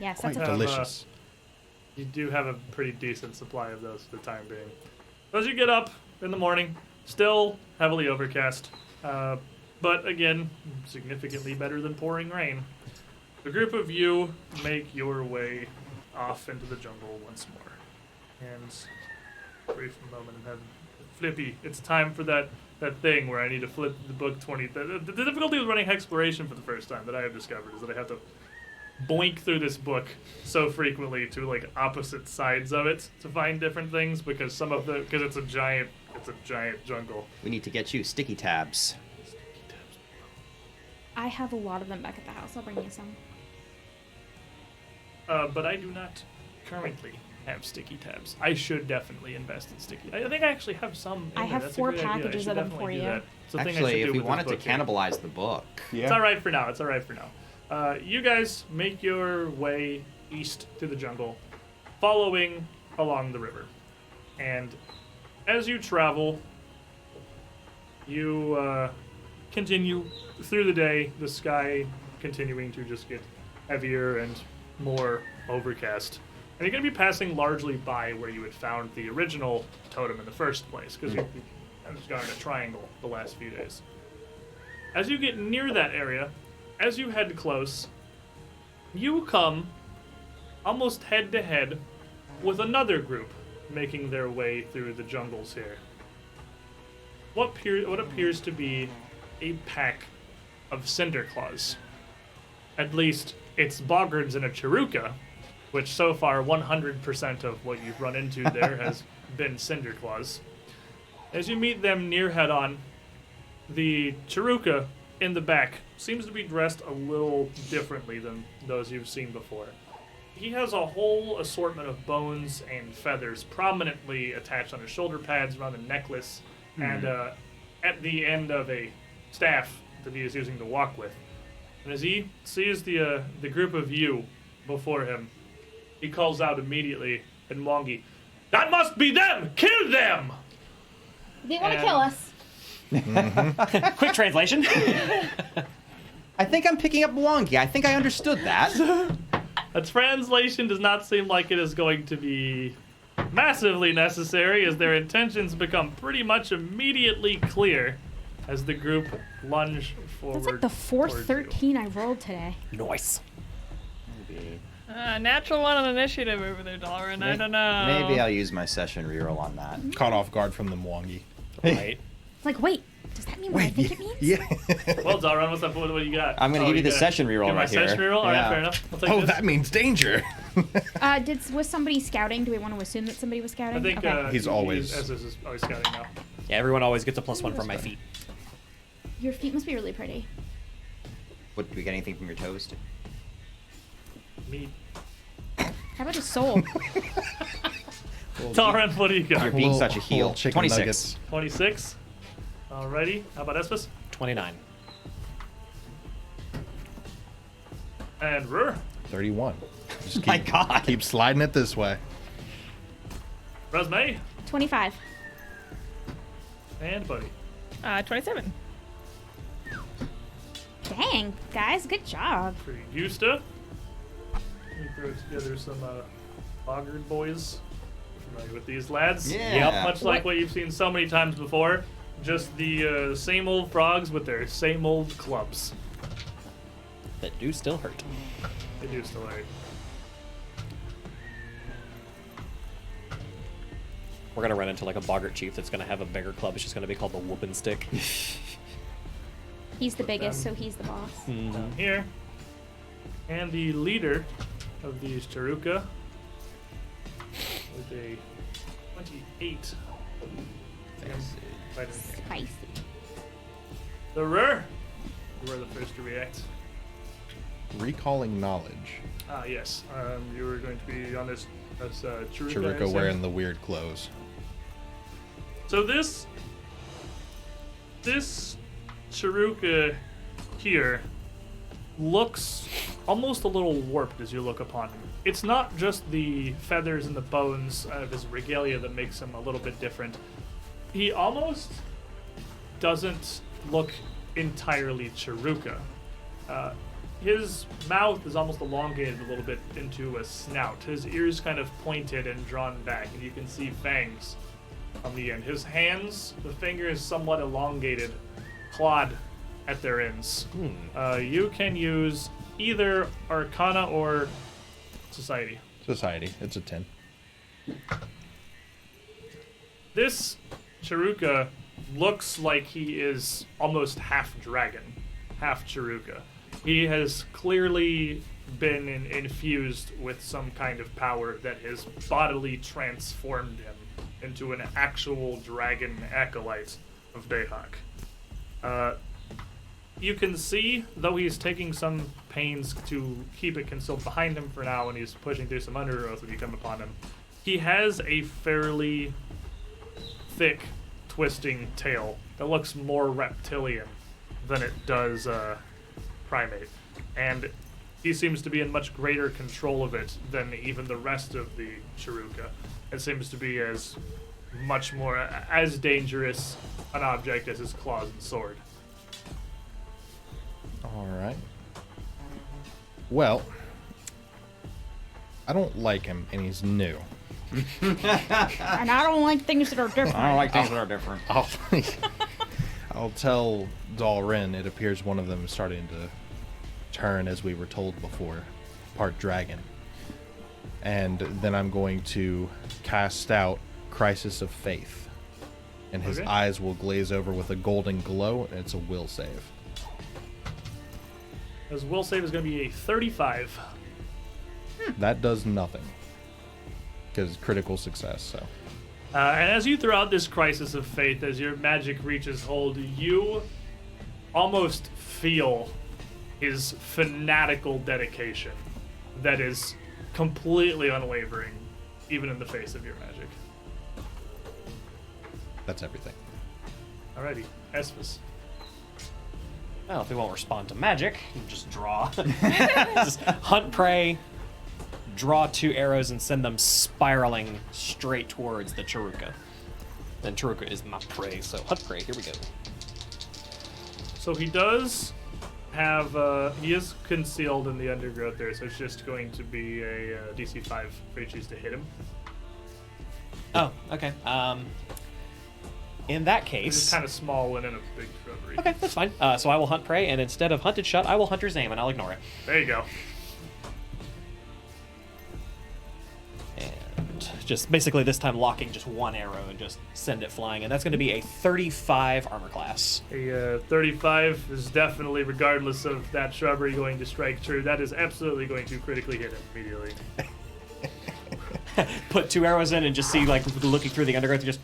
Yes, Quite that's a delicious. You do have a pretty decent supply of those for the time being. As you get up in the morning, still heavily overcast, but again, significantly better than pouring rain. The group of you make your way off into the jungle once more. And brief moment and have Flippy, it's time for that thing where I need to flip the book 20. The difficulty with running exploration for the first time that I have discovered is that I have to boink through this book so frequently to like opposite sides of it to find different things because it's a giant jungle. We need to get you sticky tabs. I have a lot of them back at the house. I'll bring you some. But I do not currently have sticky tabs. I should definitely invest in sticky. I think I actually have some. I have That's a 4 great idea. I packages should of them definitely for do you. that. It's a thing I Actually, should if do we with wanted this to book here. cannibalize the book. It's all right for now. It's all right for now. You guys make your way east through the jungle, following along the river. And as you travel, you continue through the day, the sky continuing to just get heavier and more overcast. And you're going to be passing largely by where you had found the original totem in the first place, because you've just gone in a triangle the last few days. As you get near that area, as you head close, you come almost head to head with another group making their way through the jungles here. What appears to be a pack of Cinderclaws. At least it's Boggards and a Chiruka, which so far 100% of what you've run into there has been Cinderclaws. As you meet them near head-on, the Chiruka in the back seems to be dressed a little differently than those you've seen before. he has a whole assortment of bones and feathers prominently attached on his shoulder pads, around a necklace, and at the end of a staff that he is using to walk with. And as he sees the group of you before him, he calls out immediately in Mwangi, "That must be them! Kill them!" They want to And- kill us. Quick translation. I think I'm picking up Mwangi. I think I understood that. A translation does not seem like it is going to be massively necessary, as their intentions become pretty much immediately clear as the group lunge forward. That's like the fourth towards 13 I rolled today. Nice. Natural one on initiative over there, Dalrin. I don't know. Maybe I'll use my session reroll on that. Caught off guard from the Mwangi. Right. It's like, wait, does that mean what I think it means? Yeah. you. Well, Dalron, what's up? What do you got? I'm gonna give you the got- session reroll give my right here. session reroll? All right, Yeah. fair enough. I'll take Oh, this. that means danger. Was somebody scouting? Do we want to assume that somebody was scouting? I think Okay. He's always- SS is always scouting now. Yeah, everyone always gets a +1 from my feet. Your feet must be really pretty. What, do we get anything from your toes? Too? Me. How about his soul? Dalron, what do you You're got? being Little- such a heel. little chicken 26. nuggets. 26. Alrighty. How about Espus? 29. And Rur. 31. Just keep, My God. Keep sliding it this way. Resme. 25. And Buddy. 27. Dang, guys, good job. For Yusta. We throw together some boggard boys. Familiar with these lads? Yeah. Yep, much like what you've seen so many times before. Just the same old frogs with their same old clubs. That do still hurt. They do still hurt. We're gonna run into like a boggart chief that's gonna have a bigger club. It's just gonna be called the whooping stick. He's the biggest, them- so he's the boss. Down here. And the leader of these Charuka with a 28. Right in here. Spicy. The Rur. You were the first to react. Recalling knowledge. Ah, yes. You were going to be on this Charuka. I Chirika understand. wearing the weird clothes. So this Charuka here looks almost a little warped as you look upon him. It's not just the feathers and the bones of his regalia that makes him a little bit different. He almost doesn't look entirely Charuka. His mouth is almost elongated a little bit into a snout. His ears kind of pointed and drawn back, and you can see fangs on the end. His hands, the fingers somewhat elongated, clawed at their ends. You can use either Arcana or Society. Society. It's a 10. This Charuka looks like he is almost half dragon, half Charuka. He has clearly been infused with some kind of power that has bodily transformed him into an actual dragon acolyte of Dayhawk. You can see, though he's taking some pains to keep it concealed behind him for now, and he's pushing through some undergrowth when you come upon him, he has a fairly thick, twisting tail that looks more reptilian than it does primate. And he seems to be in much greater control of it than even the rest of the Charuka. It seems to be as much more, as dangerous an object as his claws and sword. All right. Well, I don't like him, and he's new. And I don't like things that are different. I don't like things that are different. I'll tell Dalrin it appears one of them is starting to turn, as we were told before, part dragon. And then I'm going to cast out Crisis of Faith. And his Okay. eyes will glaze over with a golden glow, and it's a will save. His will save is going to be a 35. That does nothing. Because critical success, so. And as you throw out this Crisis of Faith, as your magic reaches hold, you almost feel his fanatical dedication that is completely unwavering, even in the face of your magic. That's everything. Alrighty, Esphus. Well, if we won't respond to magic, you can just draw. Just hunt prey, draw 2 arrows, and send them spiraling straight towards the Chiruka. Then Chiruka is my prey, so hunt prey, here we go. So he does have, he is concealed in the undergrowth there, so it's just going to be a DC 5 for you choose to hit him. Oh, okay. In that It's case... just kind of small and in a big shrubbery. Okay, that's fine. So I will hunt prey, and instead of hunted shot, I will hunter's aim, and I'll ignore it. There you go. And just basically this time locking just 1 arrow and just send it flying, and that's going to be a 35 armor class. A 35 is definitely, regardless of that shrubbery, going to strike true. That is absolutely going to critically hit him immediately. Put 2 arrows in and just see, like, looking through the undergrowth, and just,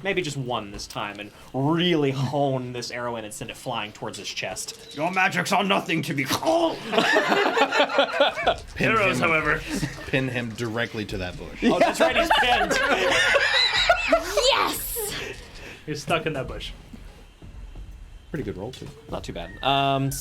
maybe just 1 this time, and really hone this arrow in and send it flying towards his chest. Your magics are nothing to be called. Arrows, however. Pin him directly to that bush. Oh, that's right, he's pinned. Yes! He's stuck in that bush. Pretty good roll, too. Not too bad.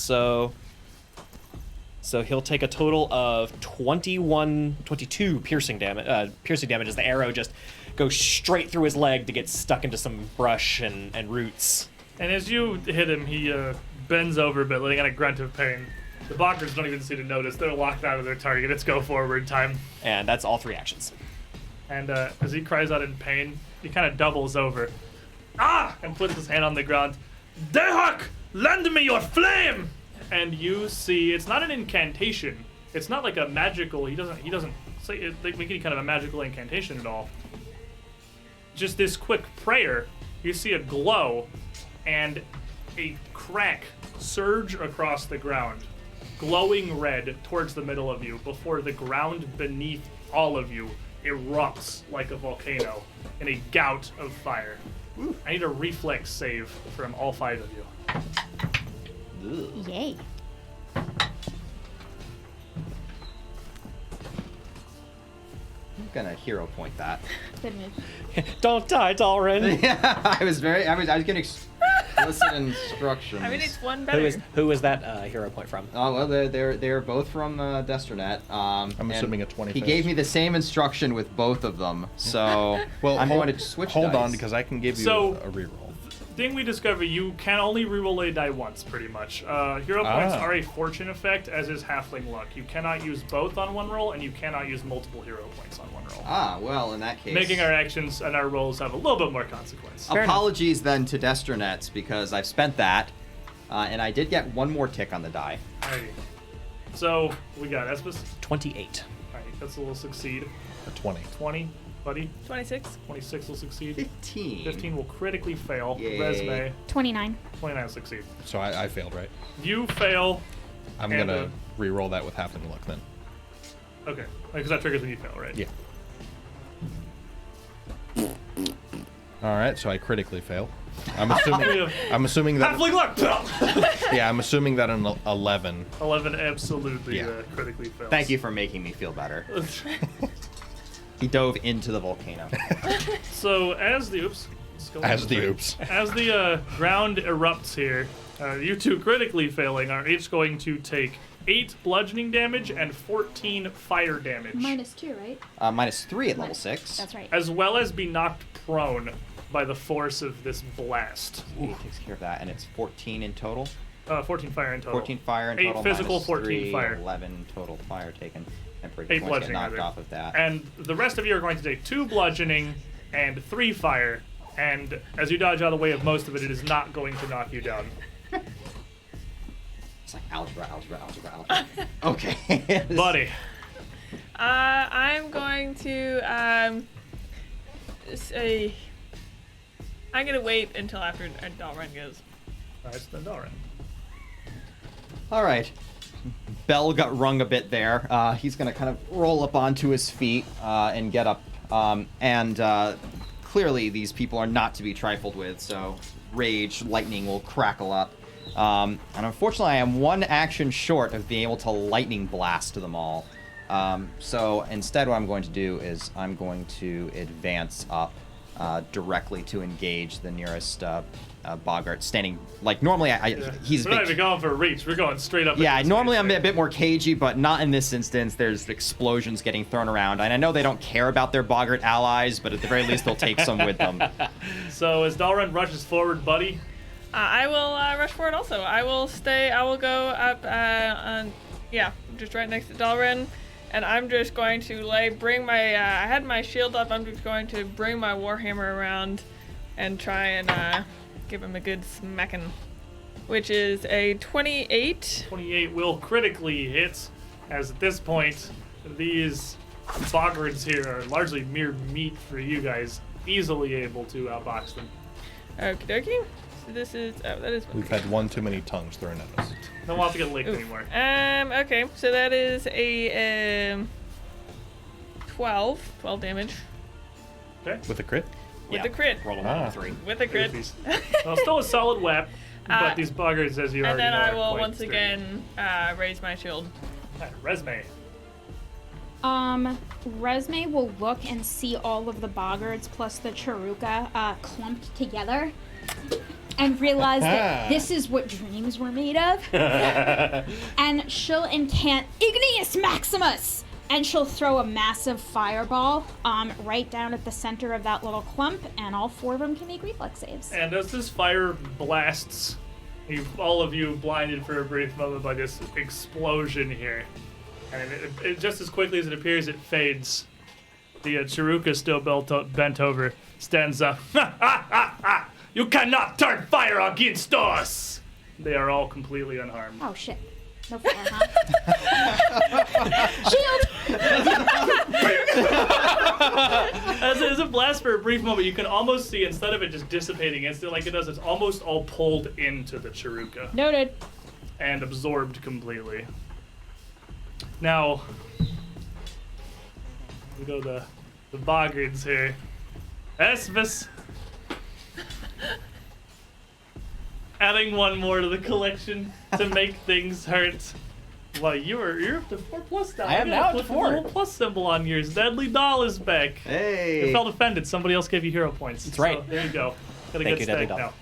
So he'll take a total of 22 piercing damage. Piercing damage as the arrow just goes straight through his leg to get stuck into some brush and roots. And as you hit him, he bends over a bit, letting out a grunt of pain. The blockers don't even seem to notice. They're locked out of their target. It's go forward time. And that's all 3 actions. And as he cries out in pain, he kind of doubles over. Ah! And puts his hand on the ground. Dehak! Lend me your flame! And you see, it's not an incantation. It's not like a magical, he doesn't say it, like, make any kind of a magical incantation at all. Just this quick prayer, you see a glow and a crack surge across the ground, glowing red towards the middle of you, before the ground beneath all of you erupts like a volcano in a gout of fire. I need a reflex save from all 5 of you. Yay. I'm gonna hero point that. Good move. Don't die, Dalrin. Yeah, I was getting explicit instructions. I mean, it's 1 better. Who was that hero point from? Oh well, they're both from Destronet. I'm and assuming a 20. He gave me the same instruction with both of them, so Well, I'm going to switch. Hold dice. on, because I can give you So- a reroll. Thing we discover, you can only reroll a die once, pretty much. Hero points are a fortune effect, as is halfling luck. You cannot use both on 1 roll, and you cannot use multiple hero points on 1 roll. Ah, well, in that case, Making our actions and our rolls have a little bit more consequence. apologies then to Destronets, because I've spent that, and I did get 1 more tick on the die. Alrighty. So, we got Esmus. 28. Alright, that's a little succeed. A 20. 20, buddy. 26. 26 will succeed. 15. 15 will critically fail. Yay. Resume. 29. 29 will succeed. So I failed, right? You fail. I'm And, gonna re-roll that with half in luck then. Okay. Because that triggers when you fail, right? Yeah. All right, so I critically fail. I'm assuming. I'm assuming that. Halfling luck! Yeah, I'm assuming that an 11. 11 absolutely Yeah. critically fails. Thank you for making me feel better. He dove into the volcano. So as the As the oops. as the ground erupts here, you 2 critically failing are each going to take 8 bludgeoning damage and 14 fire damage, -2, right? -3 at level 6. That's right. as well as be knocked prone by the force of this blast. He takes care of that, and it's 14 in total. 14 fire in total. 14 fire in 8 total. physical, minus 14 3, fire. 11 total fire taken. And 8 points get bludgeoning, knocked rather. off of that. And the rest of you are going to take 2 bludgeoning and 3 fire. And as you dodge out of the way of most of it, it is not going to knock you down. It's like algebra. Okay. Buddy. I'm going to say I'm gonna wait until after Dalren goes. Alright, so then Dalren. All right. Bell got rung a bit there. He's going to kind of roll up onto his feet and get up. Clearly, these people are not to be trifled with, so rage, lightning will crackle up. And unfortunately, I am 1 action short of being able to lightning blast them all. So instead, what I'm going to do is I'm going to advance up directly to engage the nearest boggart, standing like normally. He's We're not even going for a reach. We're going straight up. Yeah, into normally space I'm there. a bit more cagey, but not in this instance. There's explosions getting thrown around, and I know they don't care about their boggart allies, but at the very least they'll take some with them. So as Dalren rushes forward, buddy, I will rush forward also. I will stay. I will go up. Just right next to Dalren, and I'm just going to bring my. I had my shield up. I'm just going to bring my warhammer around, and try and give him a good smacking, which is a 28. 28 will critically hit, as at this point, these boggards here are largely mere meat for you guys, easily able to outbox them. Okie dokie. So this is. Oh, that is. We've had one too many tongues thrown at us. Don't want to get licked anymore. Okay. So that is a 12 damage Okay. With a crit? with the crit. Roll a Ah. 1 3. With the crit. Goofies. Well, still a solid web, but these boggards, as you And already then know, I are will quite once sturdy. again raise my shield. Resume. Resme will look and see all of the boggards plus the Charuka clumped together and realize that this is what dreams were made of. And she'll incant Igneous Maximus! And she'll throw a massive fireball right down at the center of that little clump, and all 4 of them can make reflex saves. And as this fire blasts, all of you blinded for a brief moment by this explosion here. And it just as quickly as it appears, it fades. The Chiruka, still bent over, stands up. You cannot turn fire against us! They are all completely unharmed. Oh shit. No fire, huh? Shield! As it blasts for a brief moment, you can almost see, instead of it just dissipating instantly like it does, it's almost all pulled into the Chiruka Noted. and absorbed completely. Now, we go the boggards here. Esvis. Adding one more to the collection to make things hurt. Well, you're up to 4+ now. I am now up to 4. The little plus symbol on yours. Deadly Doll is back. Hey! You felt offended. Somebody else gave you hero points. That's right. So, there you go. Got a Thank good you, Deadly stack Doll.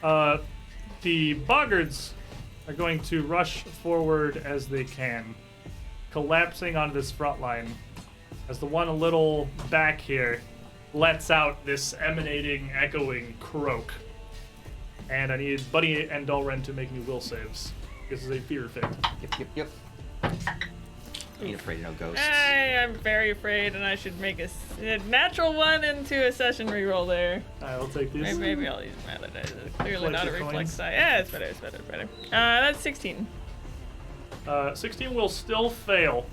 now. The boggards are going to rush forward as they can, collapsing on this front line. As the one a little back here lets out this emanating, echoing croak. And I need Buddy and Dalren to make me will saves. This is a fear effect. Yep. Ain't afraid of no ghosts. I'm very afraid, and I should make a natural 1 into a session reroll there. I will take this. Maybe I'll use my other dice. It's clearly not a Collector reflex coins. die. Yeah, it's better. That's 16. 16 will still fail.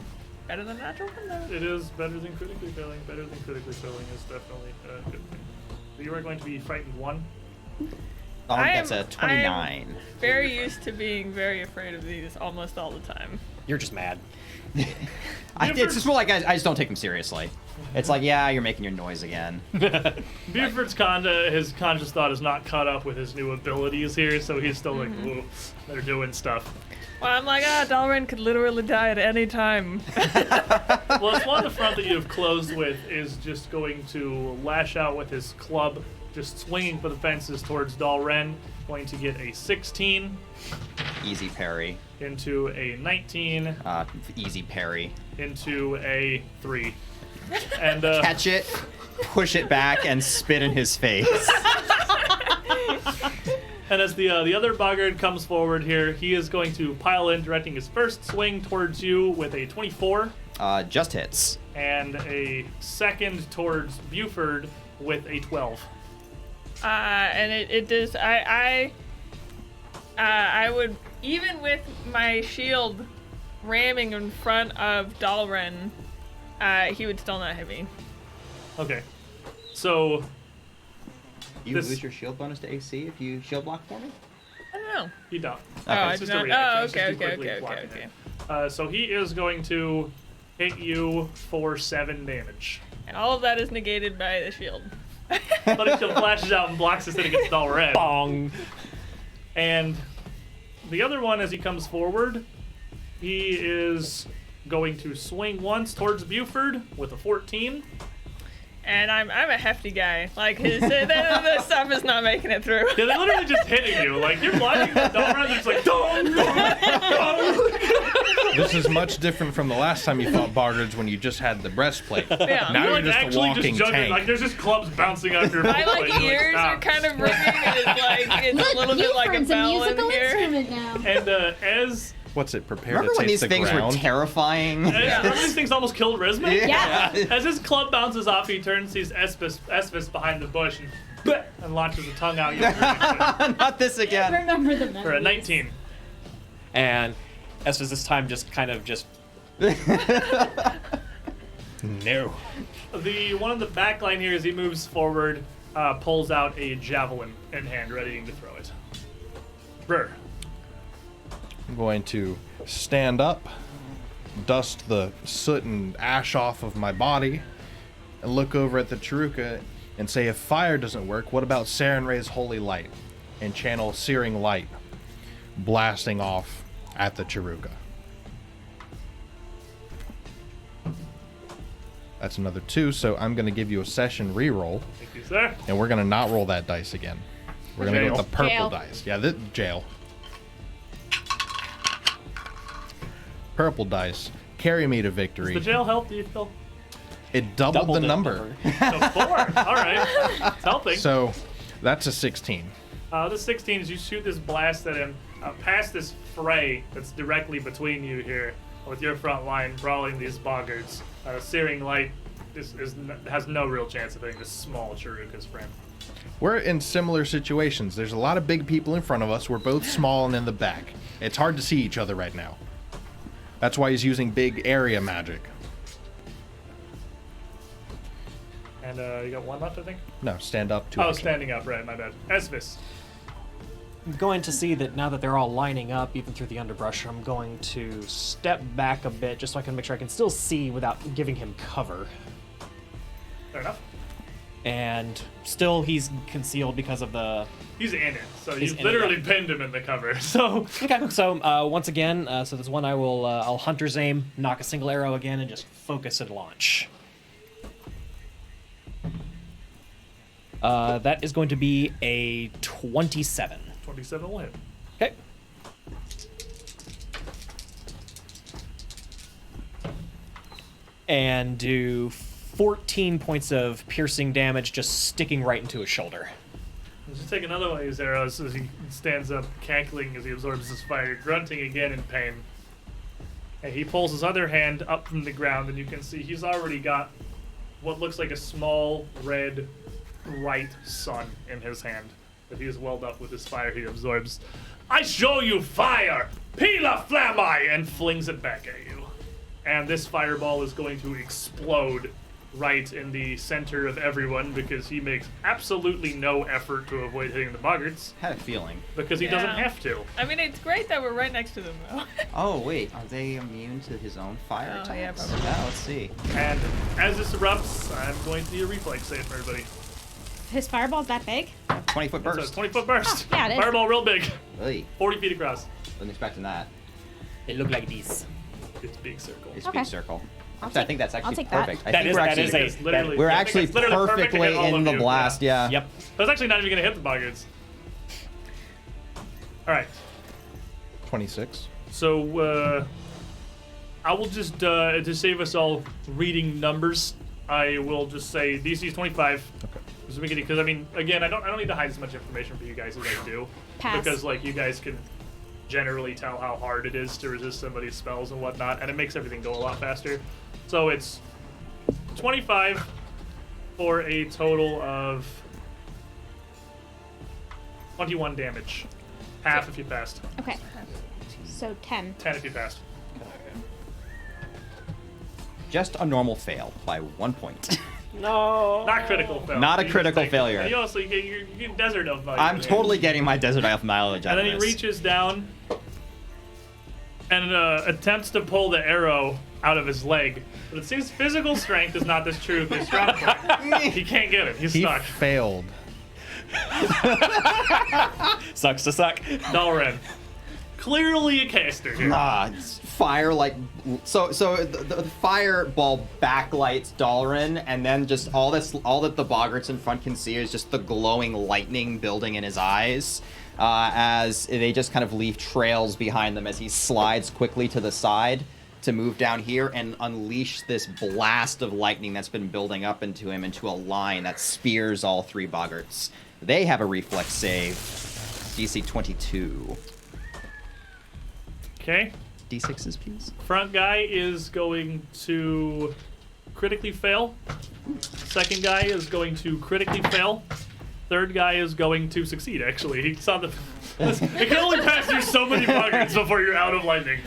Better than natural 1 though. It is better than critically failing. Better than critically failing is definitely a good thing. So you are going to be frightened 1. That's a 29. Very used to being very afraid of these almost all the time. You're just mad. It's just more like I just don't take them seriously. It's like, yeah, you're making your noise again. Buford's his conscious thought is not caught up with his new abilities here, so he's still like, ooh, they're doing stuff. Well, I'm like, Dalren could literally die at any time. Well, it's one the front that you have closed with is just going to lash out with his club, just swinging for the fences towards Dalren, going to get a 16 Easy parry. into a 19 Easy parry. into a 3. And Catch it, push it back, and spit in his face. And as the other boggart comes forward here, he is going to pile in, directing his first swing towards you with a 24, Just hits. and a second towards Buford with a 12. And it does. I would, even with my shield ramming in front of Dalren, he would still not hit me. Okay, so You This- lose your shield bonus to AC if you shield block for me? I don't know. you don't. Oh, I it's did just a not. reaction. Oh, It's just okay, you quickly okay. blocking it. So he is going to hit you for 7 damage. And all of that is negated by the shield. But if he flashes out and blocks this, then it gets Dalren. Bong. And the other one, as he comes forward, he is going to swing once towards Buford with a 14. And I'm a hefty guy. Like, the stuff is not making it through. Yeah, they're literally just hitting you. Like, you're blocking the door, and it's like, dong, dong, dong. This is much different from the last time you fought Bardards when you just had the breastplate. Yeah. Now You're, you're like, just a actually walking just juggling. tank. Like, there's just clubs bouncing out your My, foot. like, ears are kind of ringing, and it's a little bit like a Buford's bell in musical here. instrument now. And as What's it? Prepare Remember to when taste these the things ground? were terrifying? remember these things almost killed Risman? Yeah. As his club bounces off, he turns, sees Esvis behind the bush, and launches a tongue out. Not this again. Remember the memories. For a 19. And Estes this time just kind of just No. The one on the back line here, as he moves forward, pulls out a javelin in hand, readying to throw it. Brr. I'm going to stand up, dust the soot and ash off of my body, and look over at the Chiruka and say, if fire doesn't work, what about Sarenrae's holy light? And channel searing light blasting off at the Chiruka. That's another 2, so I'm going to give you a session reroll, Thank you, sir. and we're going to not roll that dice again. We're going to go with the purple Jail. dice. Yeah, jail. Purple dice. Carry me to Does victory. the jail help? Do you feel? It doubled the number. So 4. All right. It's helping. So that's a 16. The 16 is you shoot this blast at him past this fray that's directly between you here with your front line brawling these boggards. Searing light has no real chance of hitting this small Chiruka's friend. We're in similar situations. There's a lot of big people in front of us. We're both small and in the back. It's hard to see each other right now. That's why he's using big area magic. And you got one left, I think? No, stand up to Oh, it. standing up, right, my bad. Esvis. I'm going to see that now that they're all lining up, even through the underbrush, I'm going to step back a bit just so I can make sure I can still see without giving him cover. Fair enough. And still, he's concealed because of the. He's in it, so He's you in it, literally yeah. pinned him in the cover. So Okay, so once again, so there's one I'll hunter's aim, knock a single arrow again, and just focus and launch. That is going to be a 27. 27 will hit. Okay. And do 14 points of piercing damage just sticking right into his shoulder. Let's just take another one of his arrows as he stands up, cackling as he absorbs his fire, grunting again in pain. And he pulls his other hand up from the ground, and you can see he's already got what looks like a small, red, bright sun in his hand that he has welled up with his fire he absorbs. I show you fire! Pila flamai! And flings it back at you. And this fireball is going to explode right in the center of everyone because he makes absolutely no effort to avoid hitting the boggarts Had a feeling. because he doesn't Yeah. have to. I mean, it's great that we're right next to them, though. Oh, wait. Are they immune to his own fire Oh, attacks? yeah, probably. Yeah, let's see. And as this erupts, I'm going to do a reflex save for everybody. His fireball's that big? 20-foot So burst. 20-foot burst. Oh, yeah, it is. Fireball real big. Hey, 40 feet across. wasn't expecting that. It looked like this. It's a big circle. It's a Okay. big circle. I'll Actually, I take- think that's I'll actually take that. perfect. I That think is- we're that actually, is a- It's literally- we're I think actually it's literally perfect to perfectly hit all in of the you. blast, yeah. Yep. But it's actually not even going to hit the boggarts. Alright. 26. So, I will just, to save us all reading numbers, I will just say DC is 25. Okay. Because I mean, again, I don't need to hide as much information for you guys as I do. Pass. Because like you guys can generally tell how hard it is to resist somebody's spells and whatnot, and it makes everything go a lot faster. So it's 25 for a total of 21 damage. Half if you passed. Okay. So 10. 10 if you passed. Just a normal fail by 1 point. No. Not critical failure. Not a You just critical take- failure. And you also get your desert elf value. I'm totally getting my desert elf mileage out And then of he this. reaches down and attempts to pull the arrow out of his leg. But it seems physical strength is not this true of his strong point. He can't get it. He's He stuck. failed. Sucks to suck. Dalren. clearly a caster here. It's fire like so the fireball backlights Dalrin, and then just all that the boggarts in front can see is just the glowing lightning building in his eyes, as they just kind of leave trails behind them as he slides quickly to the side to move down here and unleash this blast of lightning that's been building up into him into a line that spears all 3 boggarts. They have a reflex save, DC 22. Okay. D6s, please. Front guy is going to critically fail. Second guy is going to critically fail. Third guy is going to succeed, actually. He saw the... It can only pass through so many boggarts before you're out of lightning.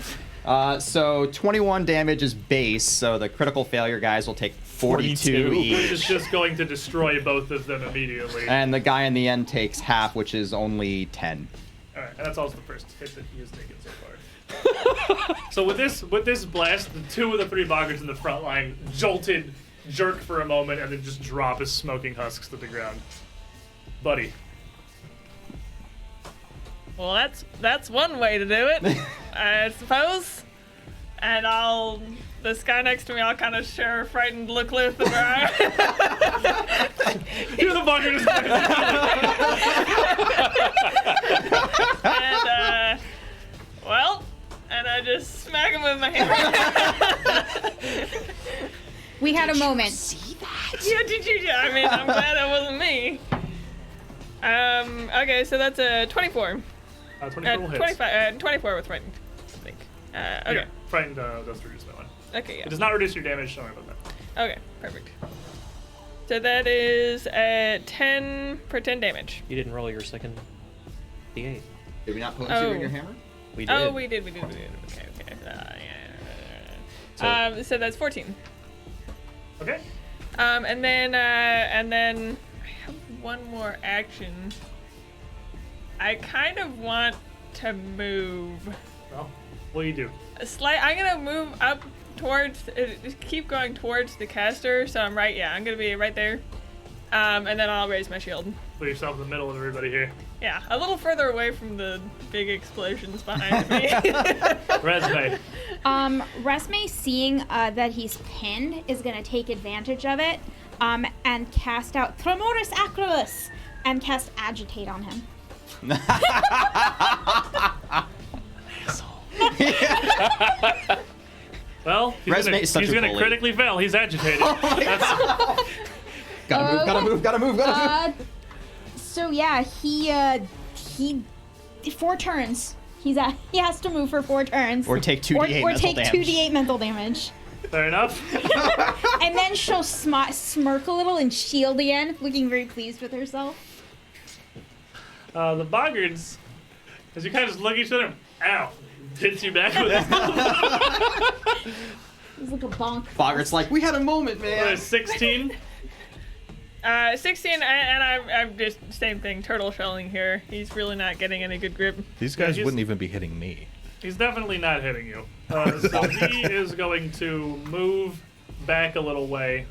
So 21 damage is base, so the critical failure guys will take 42 Which each. is just going to destroy both of them immediately. And the guy in the end takes half, which is only 10. Alright, and that's also the first hit that he has taken so far. So with this blast, the 2 of the 3 boggarts in the front line jolted, jerk for a moment, and then just drop as smoking husks to the ground. Buddy. Well, that's one way to do it, I suppose. And this guy next to me, I'll kind of share a frightened look with him. You're the boggart is And, and I just smack him with my hammer. We had a moment. Yeah, did you? I mean, I'm glad that wasn't me. Okay, so that's a 24. 24 will hit. 25, 24 with frightened, I think. Okay. Yeah, frightened does reduce that one. Okay, yeah. It does not reduce your damage, don't worry about that. Okay, perfect. So that is 10 for 10 damage. You didn't roll your second D8. Did we not put Oh. in your hammer? We did. Oh, we did. Okay. Yeah. So that's 14. Okay. And then I have one more action. I kind of want to move. Well, what do you do? I'm gonna move up towards. Just keep going towards the caster. So I'm right. Yeah, I'm gonna be right there. And then I'll raise my shield. Put yourself in the middle of everybody here. Yeah, a little further away from the big explosions behind me. Resme. Resme, seeing that he's pinned, is going to take advantage of it and cast out Tremoris Acrolus and cast Agitate on him. Well, Resme is such he's a gonna bully. critically fail. He's agitated. Gotta move. So yeah, he 4 turns. He has to move for 4 turns. Or take 2d8 or mental take damage. 2d8 mental damage. Fair enough. And then she'll smirk a little and shield again, looking very pleased with herself. The boggards, as you kind of just look at each other, ow, hits you back with his It's like a bonk. Boggart's like, we had a moment, What man. is 16? 16, and I'm just same thing, turtle shelling here. He's really not getting any good grip. These guys he's- wouldn't even be hitting me. He's definitely not hitting you. So he is going to move back a little way,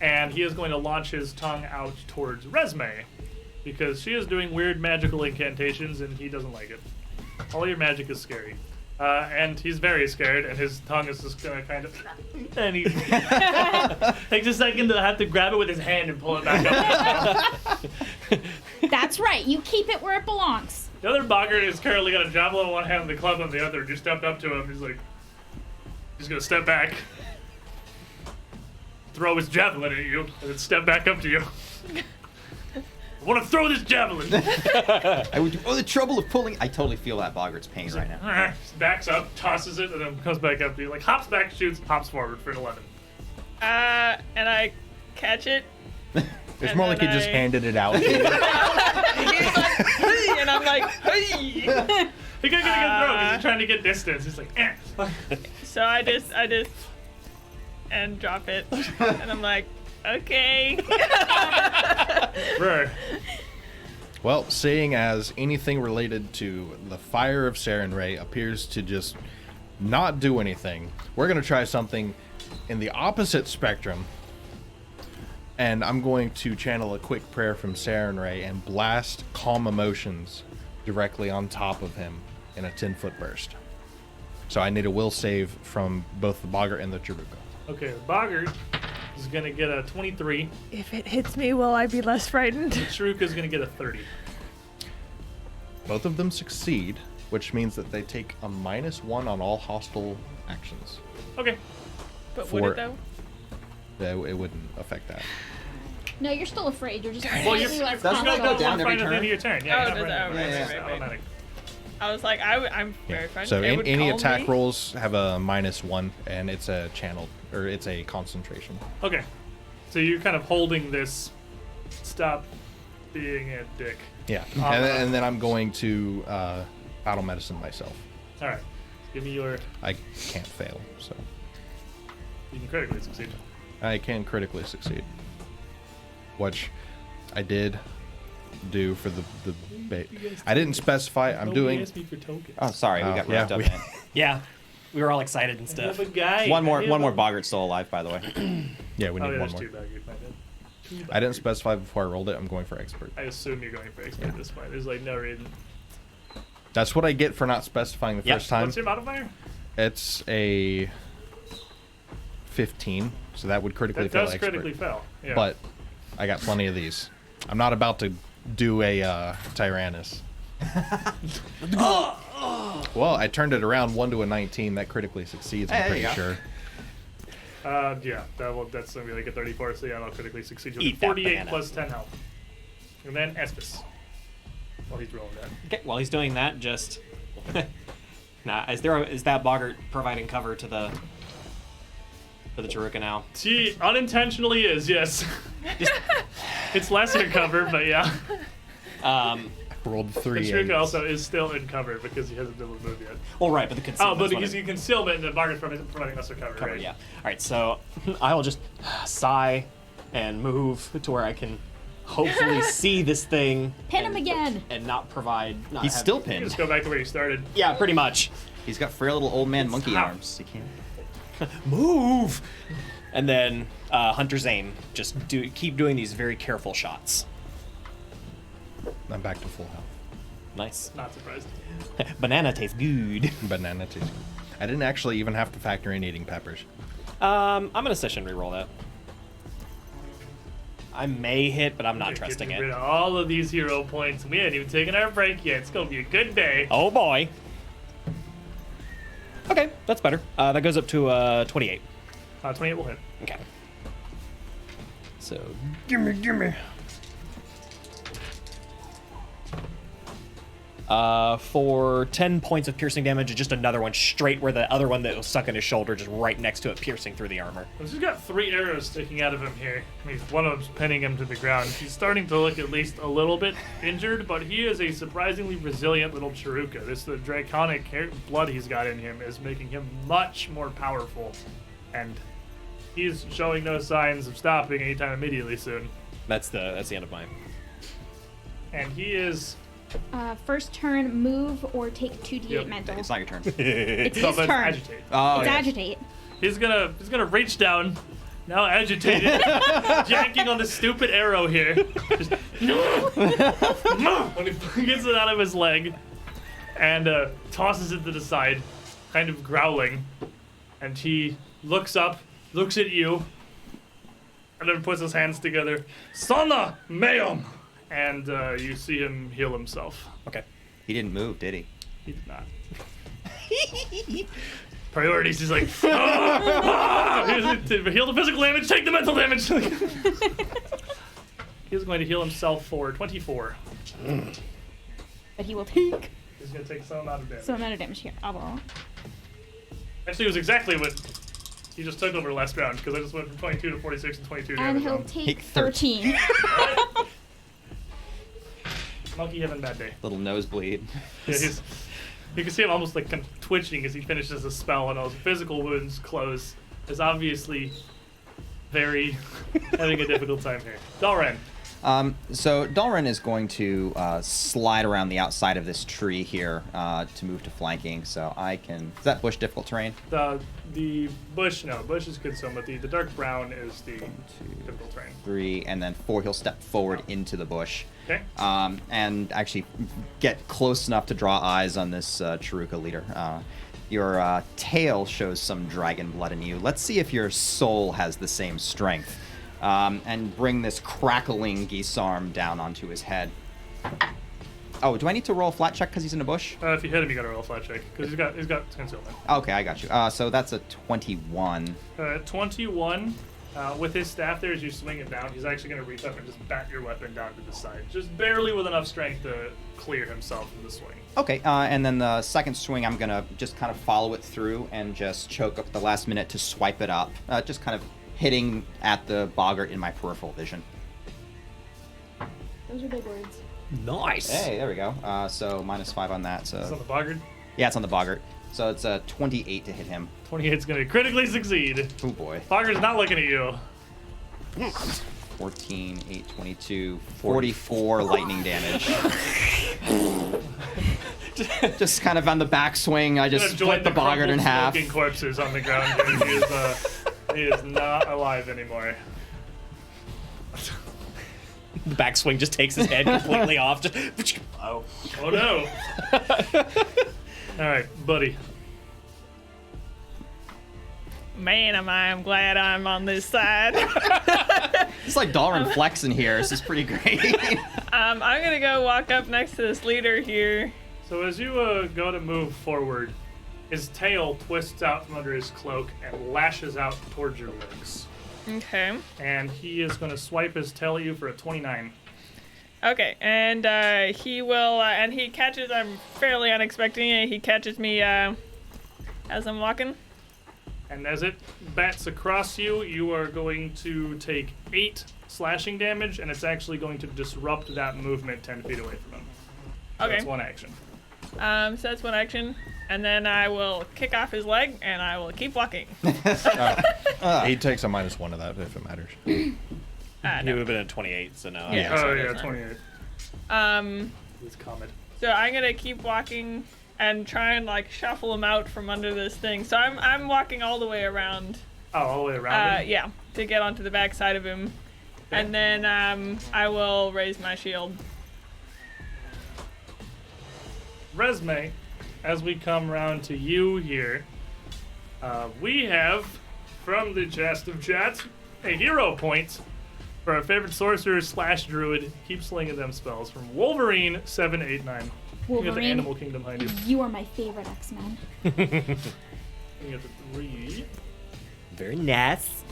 and he is going to launch his tongue out towards Resme, because she is doing weird magical incantations, and he doesn't like it. All your magic is scary. And he's very scared, and his tongue is just gonna kind of... And he takes a second to have to grab it with his hand and pull it back up. That's right. You keep it where it belongs. The other boggart is currently got a javelin in one hand and the club in the other. Just stepped up to him. He's like, he's gonna step back, throw his javelin at you, and then step back up to you. I want to throw this javelin. I would do all the trouble of pulling. I totally feel that Boggart's pain right now. Backs up, tosses it, and then comes back up to you. Like hops back, shoots, hops forward for an 11. And I catch it. It's And more like he then just I- handed it out. He's like, hey, and I'm like, hey. He couldn't get a good throw because he's trying to get distance. He's like, eh. So I just, and drop it, and I'm like, okay. Brr. Well, seeing as anything related to the fire of Sarenrae appears to just not do anything, we're going to try something in the opposite spectrum. And I'm going to channel a quick prayer from Sarenrae and blast Calm Emotions directly on top of him in a 10-foot burst. So I need a will save from both the boggart and the Chiruka. Okay, the boggart is going to get a 23. If it hits me, will I be less frightened? The Chiruka is going to get a 30. Both of them succeed, which means that they take a -1 on all hostile actions. Okay. But would For- it though? It wouldn't affect that. No, you're still afraid. You're just Well, slightly you're less Doesn't it comfortable. go down every At the end of turn? your turn. Oh, Yeah, does it? Oh, right, it's right, right. automatic. I was like, I'm very frightened. So It would any calm attack me. rolls have a -1, and it's a channeled, or it's a concentration. Okay. So you're kind of holding this. Stop being a dick. Yeah, and then I'm going to battle medicine myself. All right. Give me your. I can't fail, so You can critically succeed. I can critically succeed, which I did do for the I didn't specify. I'm doing. Asked me for tokens. Oh, sorry, we got yeah, wrapped up we- in it. Yeah, we were all excited and I stuff. have a guy. One I have more a- boggart still alive, by the way. Yeah, we Oh, need yeah, one there's more. two baggers. My bad. Two I didn't baggers. specify before I rolled it. I'm going for expert. I assume you're going for expert at this point. There's like no reason. That's what I get for not specifying the Yep. first time. What's your modifier? It's a 15, so that would critically That fail does expert. critically fail. Yeah. But I got plenty of these. I'm not about to do a Tyrannus. Well, I turned it around 1 to a 19. That critically succeeds, I'm Hey, there pretty you go. sure. Yeah, that's gonna be like a 34. So yeah, I'll critically succeed. You Eat with that 48 banana. plus 10 health. And then Espis. While he's rolling that. Okay, while he's doing that, just now is that boggart providing cover to the for the Chiruka now? She unintentionally is, yes. It's lesser cover, but yeah. Rolled The 3 Shruka 8s. also is still in cover because he hasn't done the move yet. All right, but the Oh, concealment. but because you concealment and the bargain providing lesser cover, cover, right? yeah. All right, so I will just sigh and move to where I can hopefully see this thing. Pin him and- again. And not provide. Not He's have- still You pinned. just go back to where you started. Yeah, pretty much. He's got frail little old man monkey Stop. arms. He can't. Move. And then Hunter's aim. Just keep doing these very careful shots. I'm back to full health. Nice. Not surprised. Banana tastes good. Banana tastes good. I didn't actually even have to factor in eating peppers. I'm gonna session reroll that. I may hit, but I'm not trusting Getting rid it. of all of these hero points. We ain't even taken our break yet. It's gonna be a good day. Oh boy. Okay, that's better. That goes up to 28. 28 will hit. Okay. So, gimme. For 10 points of piercing damage, just another one straight where the other one that was stuck in his shoulder, just right next to it, piercing through the armor. He's got 3 arrows sticking out of him here. I mean, one of them's pinning him to the ground. He's starting to look at least a little bit injured, but he is a surprisingly resilient little Chiruka. The draconic blood he's got in him is making him much more powerful, and he's showing no signs of stopping anytime immediately soon. That's the end of mine. And he is... First turn, move or take 2d8 Yep. mental. It's not your turn. It's Oh, his but turn. agitate. Oh, It's yeah. agitate. He's gonna reach down, now agitated, yanking on the stupid arrow here. Just, when he gets it out of his leg, and tosses it to the side, kind of growling, and he looks up, looks at you, and then puts his hands together. Sana Mayom! And you see him heal himself. Okay. He didn't move, did he? He did not. Priorities, he's like, heal the physical damage, take the mental damage. He's going to heal himself for 24. But he will take He's going to take some amount of damage. some amount of damage here. Oh, well. Actually, it was exactly what he just took over last round, because I just went from 22 to 46 and 22 And damage he'll on him. take Take 13. Monkey having a bad day. Little nosebleed. Yeah, you can see him almost like kind of twitching as he finishes a spell, and those physical wounds close. Is obviously very having a difficult time here. Dalren. So Dalrin is going to slide around the outside of this tree here to move to flanking. So I can. Is that bush difficult terrain? The bush, no, bush is good some, but the dark brown is the difficult terrain. 3, and then 4. He'll step forward into the bush. Okay. And actually get close enough to draw eyes on this Chiruka leader. Your tail shows some dragon blood in you. Let's see if your soul has the same strength. And bring this crackling geese arm down onto his head. Oh, do I need to roll a flat check because he's in a bush? If you hit him, you gotta roll a flat check because he's got concealment. Okay, I got you. So that's a 21. 21. With his staff there, as you swing it down, he's actually gonna reach up and just bat your weapon down to the side, just barely with enough strength to clear himself from the swing. Okay, and then the second swing, I'm gonna just kind of follow it through and just choke up at the last minute to swipe it up. Just kind of hitting at the boggart in my peripheral vision. Those are big words. Nice. Hey, there we go. So -5 on that. Is on So the boggart. yeah, it's on the boggart. So it's a 28 to hit him. 28's gonna critically succeed. Oh boy. Boggart's not looking at you. 14, 8, 22, 44 lightning damage. Just kind of on the backswing, I just split the boggart in half. Smoking corpses on the ground here. He is not alive anymore. The backswing just takes his head completely off. Just Oh no. All right, buddy. Man, I'm glad I'm on this side. It's like Dalrin Flex in here. This is pretty great. I'm gonna go walk up next to this leader here. So as you go to move forward, his tail twists out from under his cloak and lashes out towards your legs. Okay. And he is going to swipe his tail at you for a 29. Okay, and he will, and he catches. I'm fairly unexpecting it. He catches me as I'm walking. And as it bats across you, you are going to take 8 slashing damage, and it's actually going to disrupt that movement 10 feet away from him. So Okay. that's one action. So that's one action, and then I will kick off his leg, and I will keep walking. He takes a -1 of that if it matters. he No. would have been at 28, so no. Yeah. Oh, so yeah, that's 28. It's comet. So I'm gonna keep walking and try and like shuffle him out from under this thing. So I'm walking all the way around. Oh, all the way around him? Yeah, to get onto the back side of him, and then I will raise my shield. Resume, as we come round to you here, we have, from the chest of chats, a hero point for our favorite sorcerer / druid. Keep slinging them spells from Wolverine 789. You got the Wolverine, Animal Kingdom behind you. you are my favorite X-Men. You got the 3. Very nice.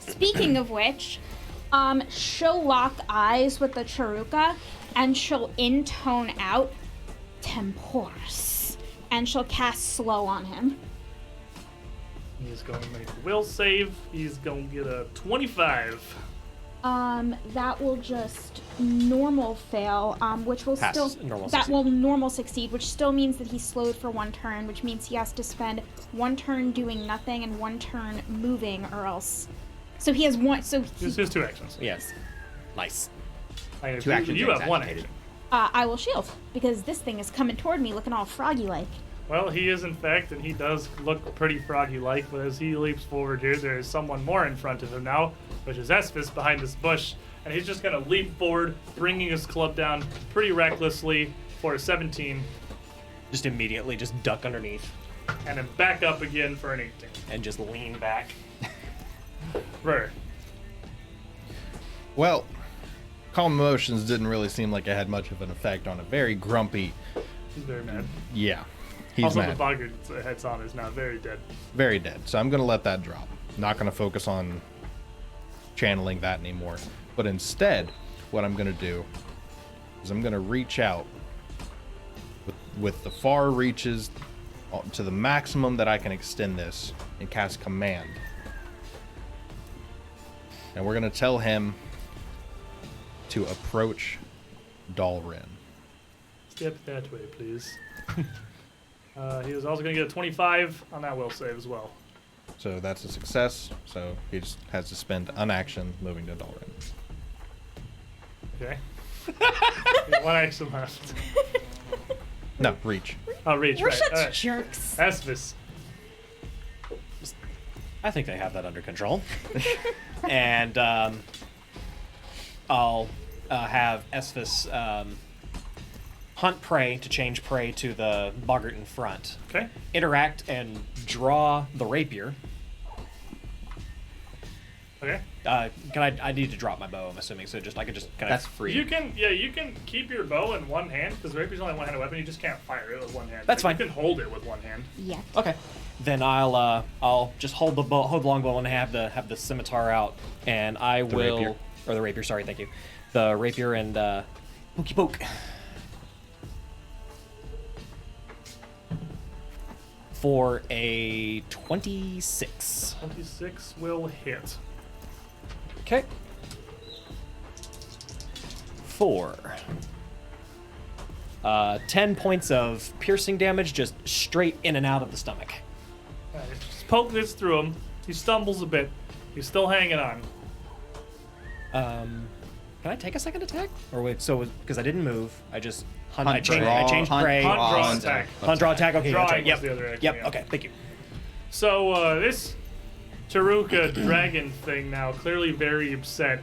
Speaking of which, she'll lock eyes with the Chiruka, and she'll intone out Temporis, and she'll cast slow on him. He's going to make a will save. He's going to get a 25. That will just normal fail, which will Pass. still Normal that succeed. will normal succeed, which still means that he's slowed for 1 turn, which means he has to spend 1 turn doing nothing and 1 turn moving, or else. So he has one. So This is 2 actions. Yes. Nice. Two actions. You have 1 agitated. action. I will shield because this thing is coming toward me, looking all froggy-like. Well, he is in fact, and he does look pretty froggy-like, but as he leaps forward here, there is someone more in front of him now, which is Esphis behind this bush, and he's just going to leap forward, bringing his club down pretty recklessly for a 17, Just immediately just duck underneath and then back up again for an 18. and just lean back. Rare. Well, calm emotions didn't really seem like it had much of an effect on a very grumpy. He's very mad. Yeah, he's Also, mad. the boggart's head's on is now very dead. Very dead. So I'm gonna let that drop. Not gonna focus on channeling that anymore. But instead, what I'm gonna do is I'm gonna reach out with the far reaches to the maximum that I can extend this and cast command. And we're gonna tell him to approach Dalrin. Step that way, please. He was also going to get a 25 on that will save as well. So that's a success. So he just has to spend an action moving to Dalrin. Okay. One action left. No, reach. Oh, reach, We're right. such All right. jerks. Esvis. I think they have that under control. And I'll have Esphus hunt prey to change prey to the boggart in front. Okay. Interact and draw the rapier. Okay. I need to drop my bow, I'm assuming, so I could just kind That's of... free. You can keep your bow in one hand, because the rapier's only a one-handed weapon, you just can't fire it with one hand. That's Like, fine. You can hold it with one hand. Yeah. Okay. Then I'll just hold the longbow and have the scimitar out, and I will rapier. or the rapier. Sorry, thank you. The rapier and pokey poke for a 26. 26 will hit. Okay. 4. 10 points of piercing damage, just straight in and out of the stomach. Alright, just poke this through him. He stumbles a bit. He's still hanging on. Can I take a second attack? Or wait, so because I didn't move, I just Hunt, I changed draw, prey. Hunt, draw, hunt, attack. Hunt, draw, attack. Okay, Drawing that's right. was Yep. the other action, Yep. yeah. Okay. Thank you. So, this Taruka dragon thing now, clearly very upset,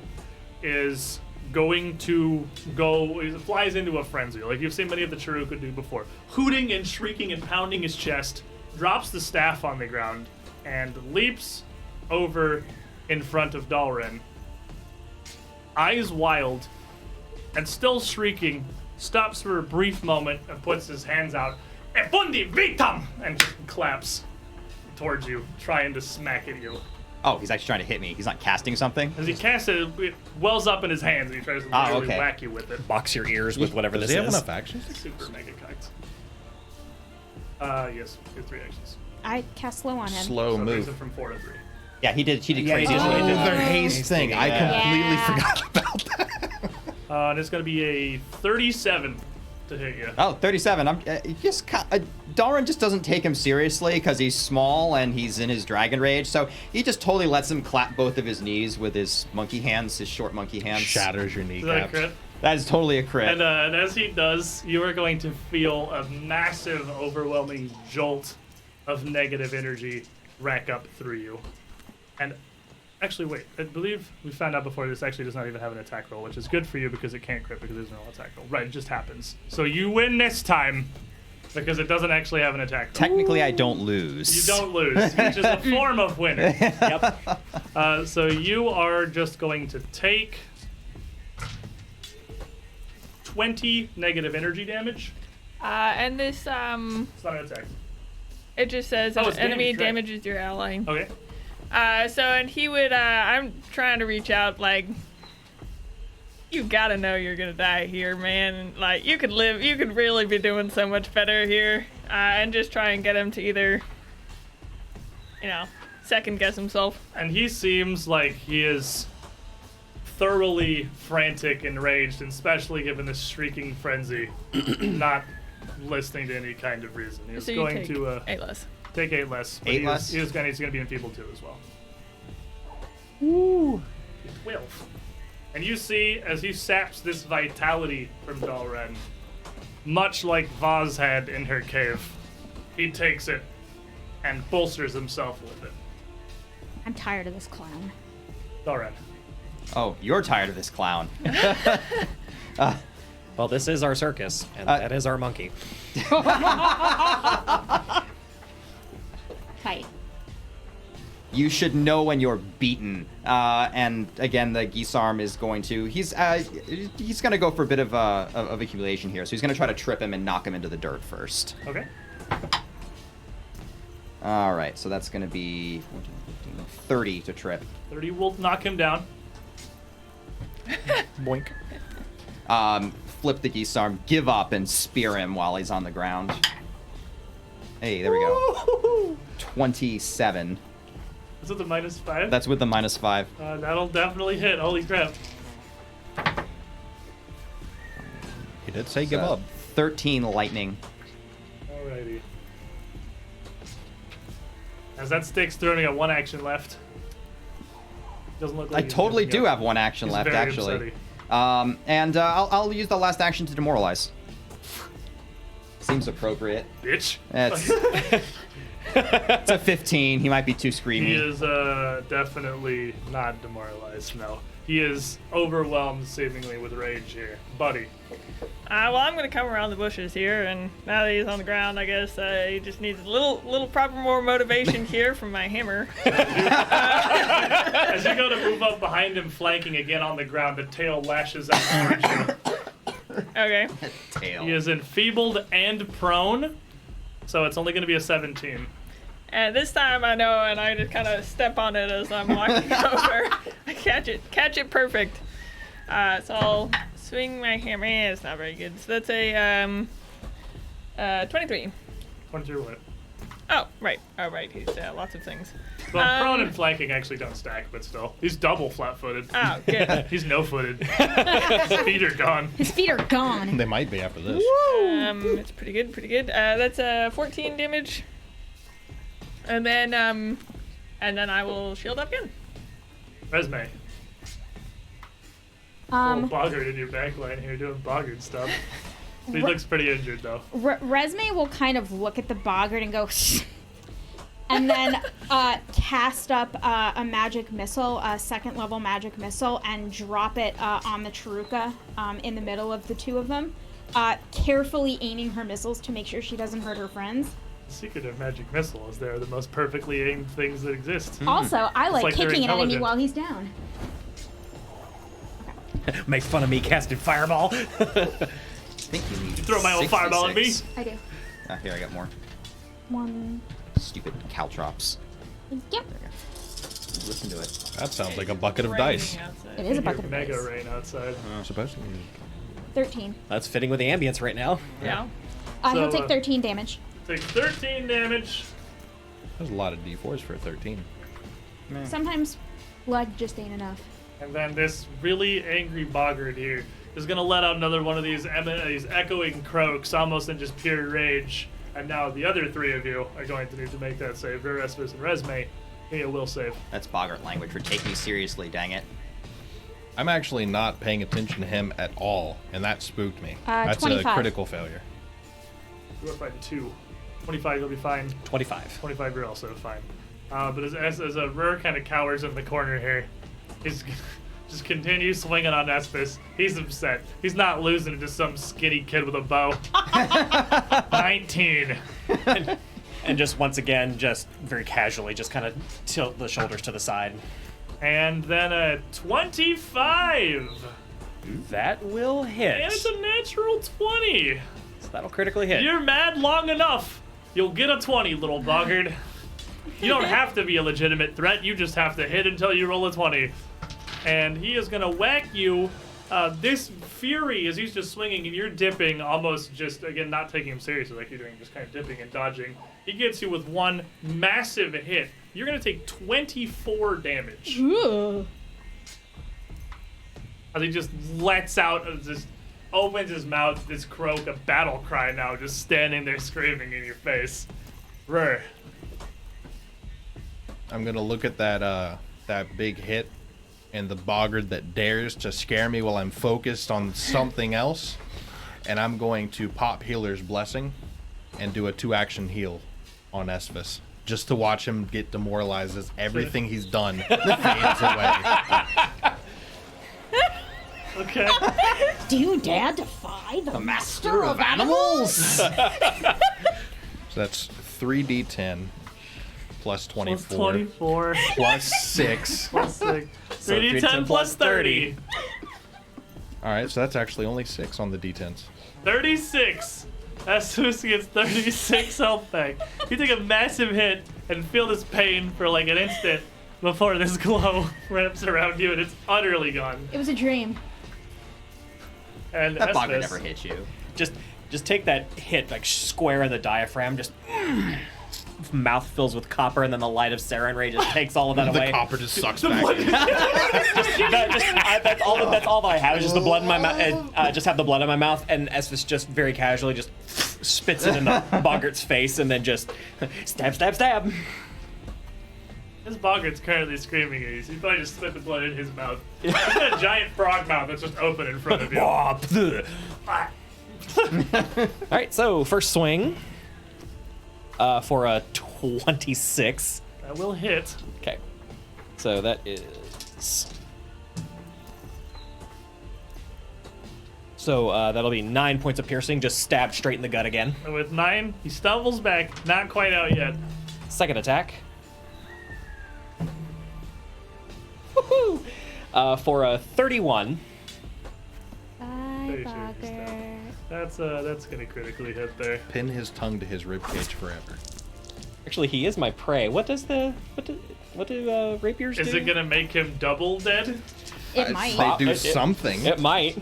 is going to go, it flies into a frenzy, like you've seen many of the Taruka do before. Hooting and shrieking and pounding his chest, drops the staff on the ground, and leaps over in front of Dalren. Eyes wild, and still shrieking, stops for a brief moment and puts his hands out, Efundi Vitam! And claps towards you, trying to smack at you. Oh, he's actually trying to hit me. He's not casting something? As he casts it, it wells up in his hands, and he tries to literally okay. whack you with it. Box your ears with whatever Does this he have is. enough actions? Super mega cocked. Yes, he has 3 actions. I cast slow on him. Slow So it brings move. him from 4 to 3. Yeah, he did Yeah, crazy. he did. as well. Oh, Oh, the the haste thing. I completely Yeah. forgot about that. And it's going to be a 37 to hit you. Oh, 37. Dalren just doesn't take him seriously because he's small and he's in his dragon rage. So he just totally lets him clap both of his knees with his monkey hands, his short monkey hands. Shatters your Is that a kneecaps. crit? That is totally a crit. And as he does, you are going to feel a massive, overwhelming jolt of negative energy rack up through you. And actually, wait, I believe we found out before this actually does not even have an attack roll, which is good for you because it can't crit because there's no attack roll. Right, it just happens. So you win this time because it doesn't actually have an attack roll. Technically, I don't lose. You don't lose, which is a form of winning. Yep. So you are just going to take 20 negative energy damage. And this, It's not an attack. it just says Oh, an it's enemy damage, right. damages your ally. Okay. And he would, I'm trying to reach out, like, you gotta know you're gonna die here, man. Like, you could really be doing so much better here. And just try and get him to either, second guess himself. And he seems like he is thoroughly frantic and enraged, and especially given this shrieking frenzy, not listening to any kind of reason. He's So you going take to 8 less. take 8 less. But 8 less? He's going to be enfeebled too as well. Ooh. 12. And you see, as he saps this vitality from Dalren, much like Vaz had in her cave, he takes it and bolsters himself with it. I'm tired of this clown. Dalren. Oh, you're tired of this clown. Well, this is our circus, and that is our monkey. Fight. You should know when you're beaten. And again, the Gisarm is going to. He's going to go for a bit of a humiliation here. So he's going to try to trip him and knock him into the dirt first. Okay. All right, so that's going to be 14, 15, 30 to trip. 30 will knock him down. Boink. Flip the Gisarm, give up, and spear him while he's on the ground. Hey, there we go. 27. Is it the -5? That's with the -5. That'll definitely hit. Holy crap. He did say give up. 13 lightning. Alrighty. As that stick's through, and I got 1 action left. Doesn't look like I he's totally giving do up. have 1 action He's left, very actually. upsetty. And I'll use the last action to demoralize. Seems appropriate. Bitch. It's a 15. He might be too He screamy. is definitely not demoralized, no. He is overwhelmed seemingly with rage here. Buddy. Well, I'm gonna come around the bushes here, and now that he's on the ground, I guess he just needs a little proper more motivation here from my hammer. As you go to move up behind him, flanking again on the ground, the tail lashes out towards you. Okay. Tail. He is enfeebled and prone, so it's only going to be a 17. And this time I know, and I just kind of step on it as I'm walking over. I catch it perfect. So I'll swing my hammer. It's not very good. So that's a 23. 23 what? Oh, right. Oh, right. He's lots of things. Well, prone and flanking actually don't stack, but still. He's double flat-footed. Oh, good. He's no-footed. His feet are gone. His feet are gone. They might be after this. It's pretty good, pretty good. That's 14 damage. And then I will shield up again. Resume. Boggart in your back line here doing Boggart stuff. He looks pretty injured, though. Resme will kind of look at the boggart and go, and then cast up a magic missile, a second level magic missile, and drop it on the Chiruka in the middle of the two of them, carefully aiming her missiles to make sure she doesn't hurt her friends. The secret of magic missile is they're the most perfectly aimed things that exist. Also, I like like they're kicking an enemy intelligent. while he's down. Make fun of me casting fireball. I think you need Throw my own fireball at me. 66. I do. Here, I got more. 1. Stupid caltrops. Yep. Listen to it. That sounds like a bucket of Raining dice. outside. It is a Your bucket of mega dice. rain outside. Supposed to be. 13. That's fitting with the ambience right now. Yeah. He'll So, take 13 damage. Take 13 damage. There's a lot of D4s for a 13. Sometimes blood just ain't enough. And then this really angry boggart here is going to let out another one of these echoing croaks, almost in just pure rage. And now the other three of you are going to need to make that save. Veresmus and Resme, he will save. That's boggart language for take me seriously, dang it. I'm actually not paying attention to him at all, and that spooked me. That's 25. a critical failure. You're fine, 2. 25, you'll be fine. 25. 25, you're also fine. But as a Rur kind of cowers in the corner here, he's just continues swinging on Espis. He's upset. He's not losing to some skinny kid with a bow. 19. And just once again, just very casually, just kind of tilt the shoulders to the side. And then a 25. That will hit. And it's a natural 20. So that'll critically hit. You're mad long enough. You'll get a 20, little boggard. You don't have to be a legitimate threat. You just have to hit until you roll a 20. And he is going to whack you. This fury, as he's just swinging and you're dipping, almost just, again, not taking him seriously like you're doing, just kind of dipping and dodging. He gets you with one massive hit. You're going to take 24 damage. Ooh. As he just lets out, just opens his mouth, this croak, a battle cry now, just standing there screaming in your face. Rur. I'm gonna look at that big hit and the boggart that dares to scare me while I'm focused on something else, and I'm going to pop Healer's Blessing and do a 2-action heal on Esvis, just to watch him get demoralized as everything he's done fades away. Okay. Do you dare defy the Master of animals! So that's 3d10 plus 24 Plus 24. plus 6. Plus 6. So 3d10 plus 30. All right, so that's actually only 6 on the d10s. 36. Estus gets 36 health back. You take a massive hit and feel this pain for like an instant before this glow wraps around you and it's utterly gone. It was a dream. And That boggart Estus, never hit you. Just take that hit like square in the diaphragm. Just mouth fills with copper, and then the light of Sarin Ray just takes all of that The away. copper just sucks back in. That's all that I have. Is just the blood in my mouth. Just have the blood in my mouth, and Esvis just very casually just spits it in the boggart's face, and then just stab, stab, stab. His boggart's currently screaming at you, so you probably just spit the blood in his mouth. He's got a giant frog mouth that's just open in front of you. Alright, so first swing for a 26. That will hit. Okay. So that is... So that'll be 9 points of piercing, just stabbed straight in the gut again. And with 9, he stumbles back, not quite out yet. Second attack. Woohoo! For a 31. Bye, bogger. That's gonna critically hit there. Pin his tongue to his ribcage forever. Actually, he is my prey. What do rapiers do? Is it gonna make him double dead? It might. They do It- something. It might.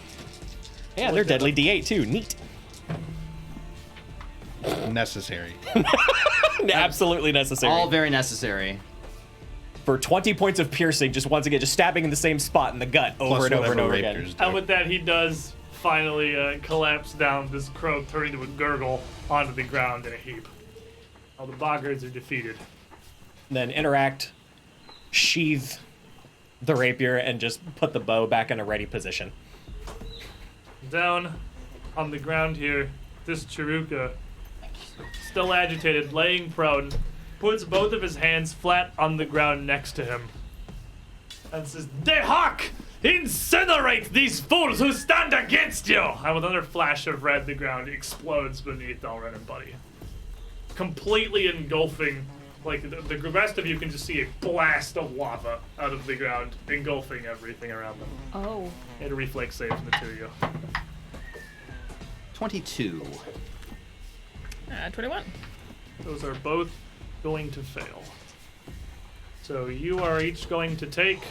Yeah, they're deadly D8 too. Neat. Necessary. Absolutely necessary. All very necessary. For 20 points of piercing, just once again, just stabbing in the same spot in the gut over Plus and over and whatever over again. rapiers do. And with that, he does finally collapse down, this crow turning to a gurgle onto the ground in a heap. All the boggards are defeated. Then interact, sheathe the rapier, and just put the bow back in a ready position. Down on the ground here, this Chiruka, still agitated, laying prone, puts both of his hands flat on the ground next to him and says, "Dehak! Incinerate these fools who stand against you!" And with another flash of red, the ground explodes beneath Dalren and Buddy, completely engulfing. Like, the rest of you can just see a blast of lava out of the ground, engulfing everything around them. Oh. Hit a reflex save from the two of you. 22. 21. Those are both going to fail. So you are each going to take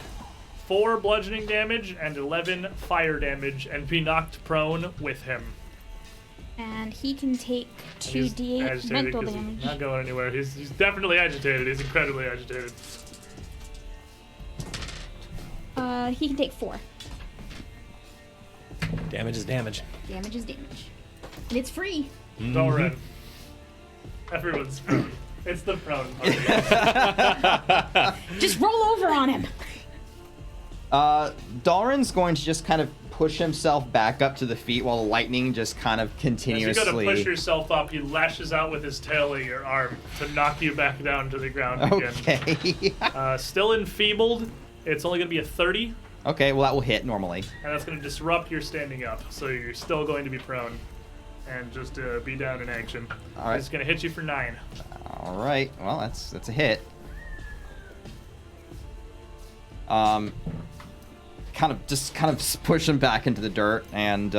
4 bludgeoning damage and 11 fire damage and be knocked prone with him. And he can take And he's 2d8 agitated mental 'cause damage. He's not going anywhere. He's definitely agitated. He's incredibly agitated. He can take 4. Damage is damage. Damage is damage. And it's free. Don't run. Everyone's free. It's the prone party. Just roll over on him. Dalren's going to just kind of push himself back up to the feet while the lightning just kind of As you continuously... go to push yourself up, he lashes out with his tail at your arm to knock you back down to the ground again. Okay. Still enfeebled. It's only going to be a 30, Okay, well that will hit normally. and that's going to disrupt your standing up. So you're still going to be prone and just be down in action. All right. It's going to hit you for 9. All right. Well, that's a hit. Kind of push him back into the dirt, and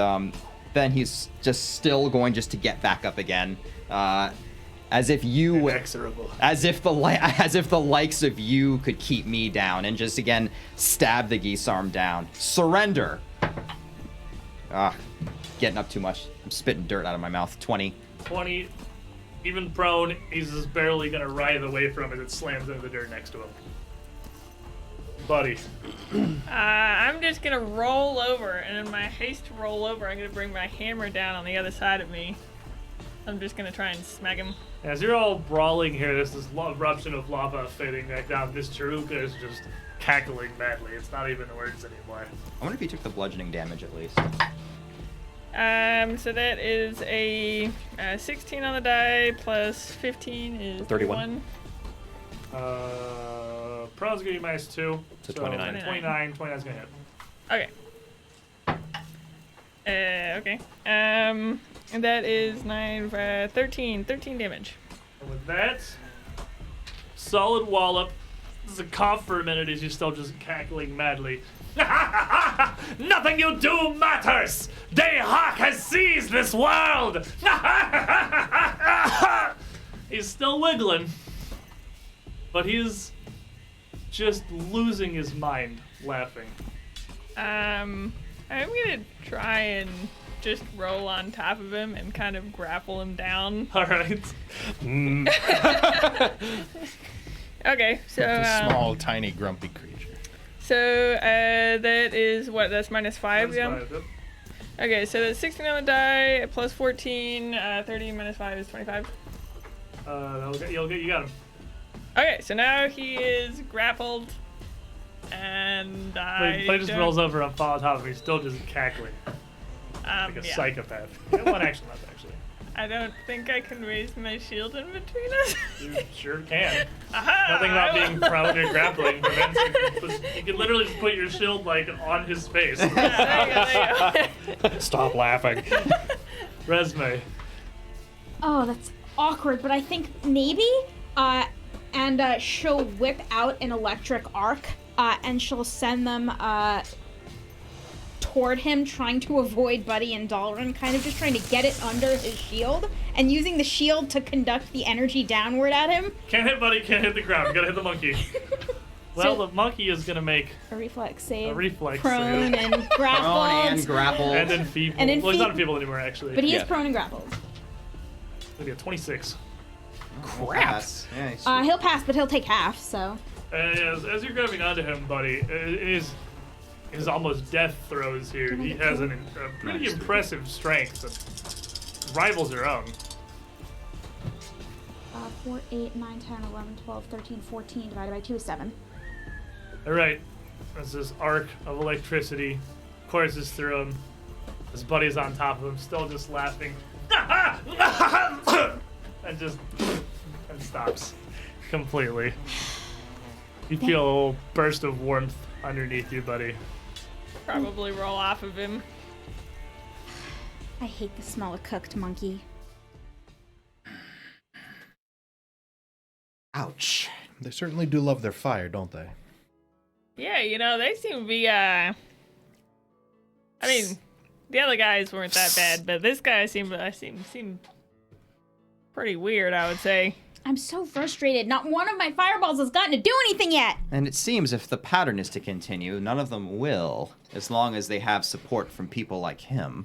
then he's just still going just to get back up again, as if you, Inexorable. as if the likes of you could keep me down, and just again stab the geese arm down. Surrender. Getting up too much. I'm spitting dirt out of my mouth. 20. 20. Even prone, he's just barely going to writhe away from it. It slams into the dirt next to him. Buddy. I'm just gonna roll over, and in my haste to roll over, I'm gonna bring my hammer down on the other side of me. I'm just gonna try and smack him. As you're all brawling here, there's this eruption of lava fading back down. This Chiruka is just cackling madly. It's not even words anymore. I wonder if you took the bludgeoning damage at least. So that is a 16 on the die plus 15 is 31. Prone's gonna be minus 2. So 29. 29's gonna hit. Okay. Okay. And that is 13 damage. And with that, solid wallop. This is a cough for a minute as you're still just cackling madly. Nothing you do matters! Dayhawk has seized this world! He's still wiggling, but he's just losing his mind laughing. I'm gonna try and just roll on top of him and kind of grapple him down. Alright. Okay, so It's a small, tiny, grumpy creature. So that is what? That's minus 5, yeah? Minus 5, yep. Okay, so that's 16 on the die, plus 14, 30 minus 5 is 25. You got him. Okay, so now he is grappled, and Play just rolls over on fall on top of him. He's still just cackling like a yeah. psychopath. You have one action left, actually. I don't think I can raise my shield in between us. You sure can. Aha! Nothing about being prone or grappling prevents you. You can literally just put your shield like on his face. Yeah, there you go. Stop laughing. Resume. Oh, that's awkward, but I think maybe, and she'll whip out an electric arc, and she'll send them, toward him, trying to avoid Buddy and Dalrin, kind of just trying to get it under his shield, and using the shield to conduct the energy downward at him. Can't hit Buddy, can't hit the ground. Gotta hit the monkey. Well, So- the monkey is gonna make A reflex save. a reflex Prone save. and grappled. Prone and grappled. And then feeble. And then Well, he's not feeble. feeble anymore, actually. But he is Yeah. prone and grappled. Maybe a 26. Crap. Yeah, he's- He'll pass, but he'll take half, so. As you're grabbing onto him, Buddy, his almost death throws here. He has a pretty Nice. impressive strength that rivals your own. 4, 8, 9, 10, 11, 12, 13, 14 divided by 2 is 7. All right, as this arc of electricity courses through him, his buddy's on top of him, still just laughing, and stops completely. You feel a little burst of warmth underneath you, buddy. Probably roll off of him. I hate the smell of cooked monkey. Ouch. They certainly do love their fire, don't they? Yeah, you know, they seem to be, I mean, the other guys weren't that bad, but this guy seemed pretty weird, I would say. I'm so frustrated. Not one of my fireballs has gotten to do anything yet. And it seems if the pattern is to continue, none of them will, as long as they have support from people like him.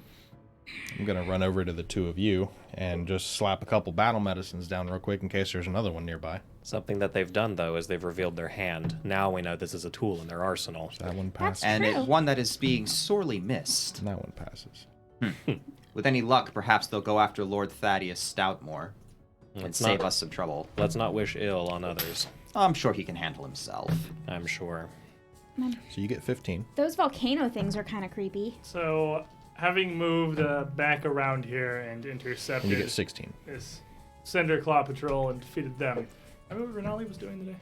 I'm gonna run over to the two of you and just slap a couple battle medicines down real quick in case there's another one nearby. Something that they've done, though, is they've revealed their hand. Now we know this is a tool in their arsenal. That one passes. And True. one that is being sorely missed. That one passes. With any luck, perhaps they'll go after Lord Thaddius Stoutmoore and Let's save not- us some trouble. Let's not wish ill on others. I'm sure he can handle himself. I'm sure. So you get 15. Those volcano things are kind of creepy. So, having moved back around here and And you intercepted get 16. this Cinder Claw Patrol and defeated them. Remember what Renali was doing today?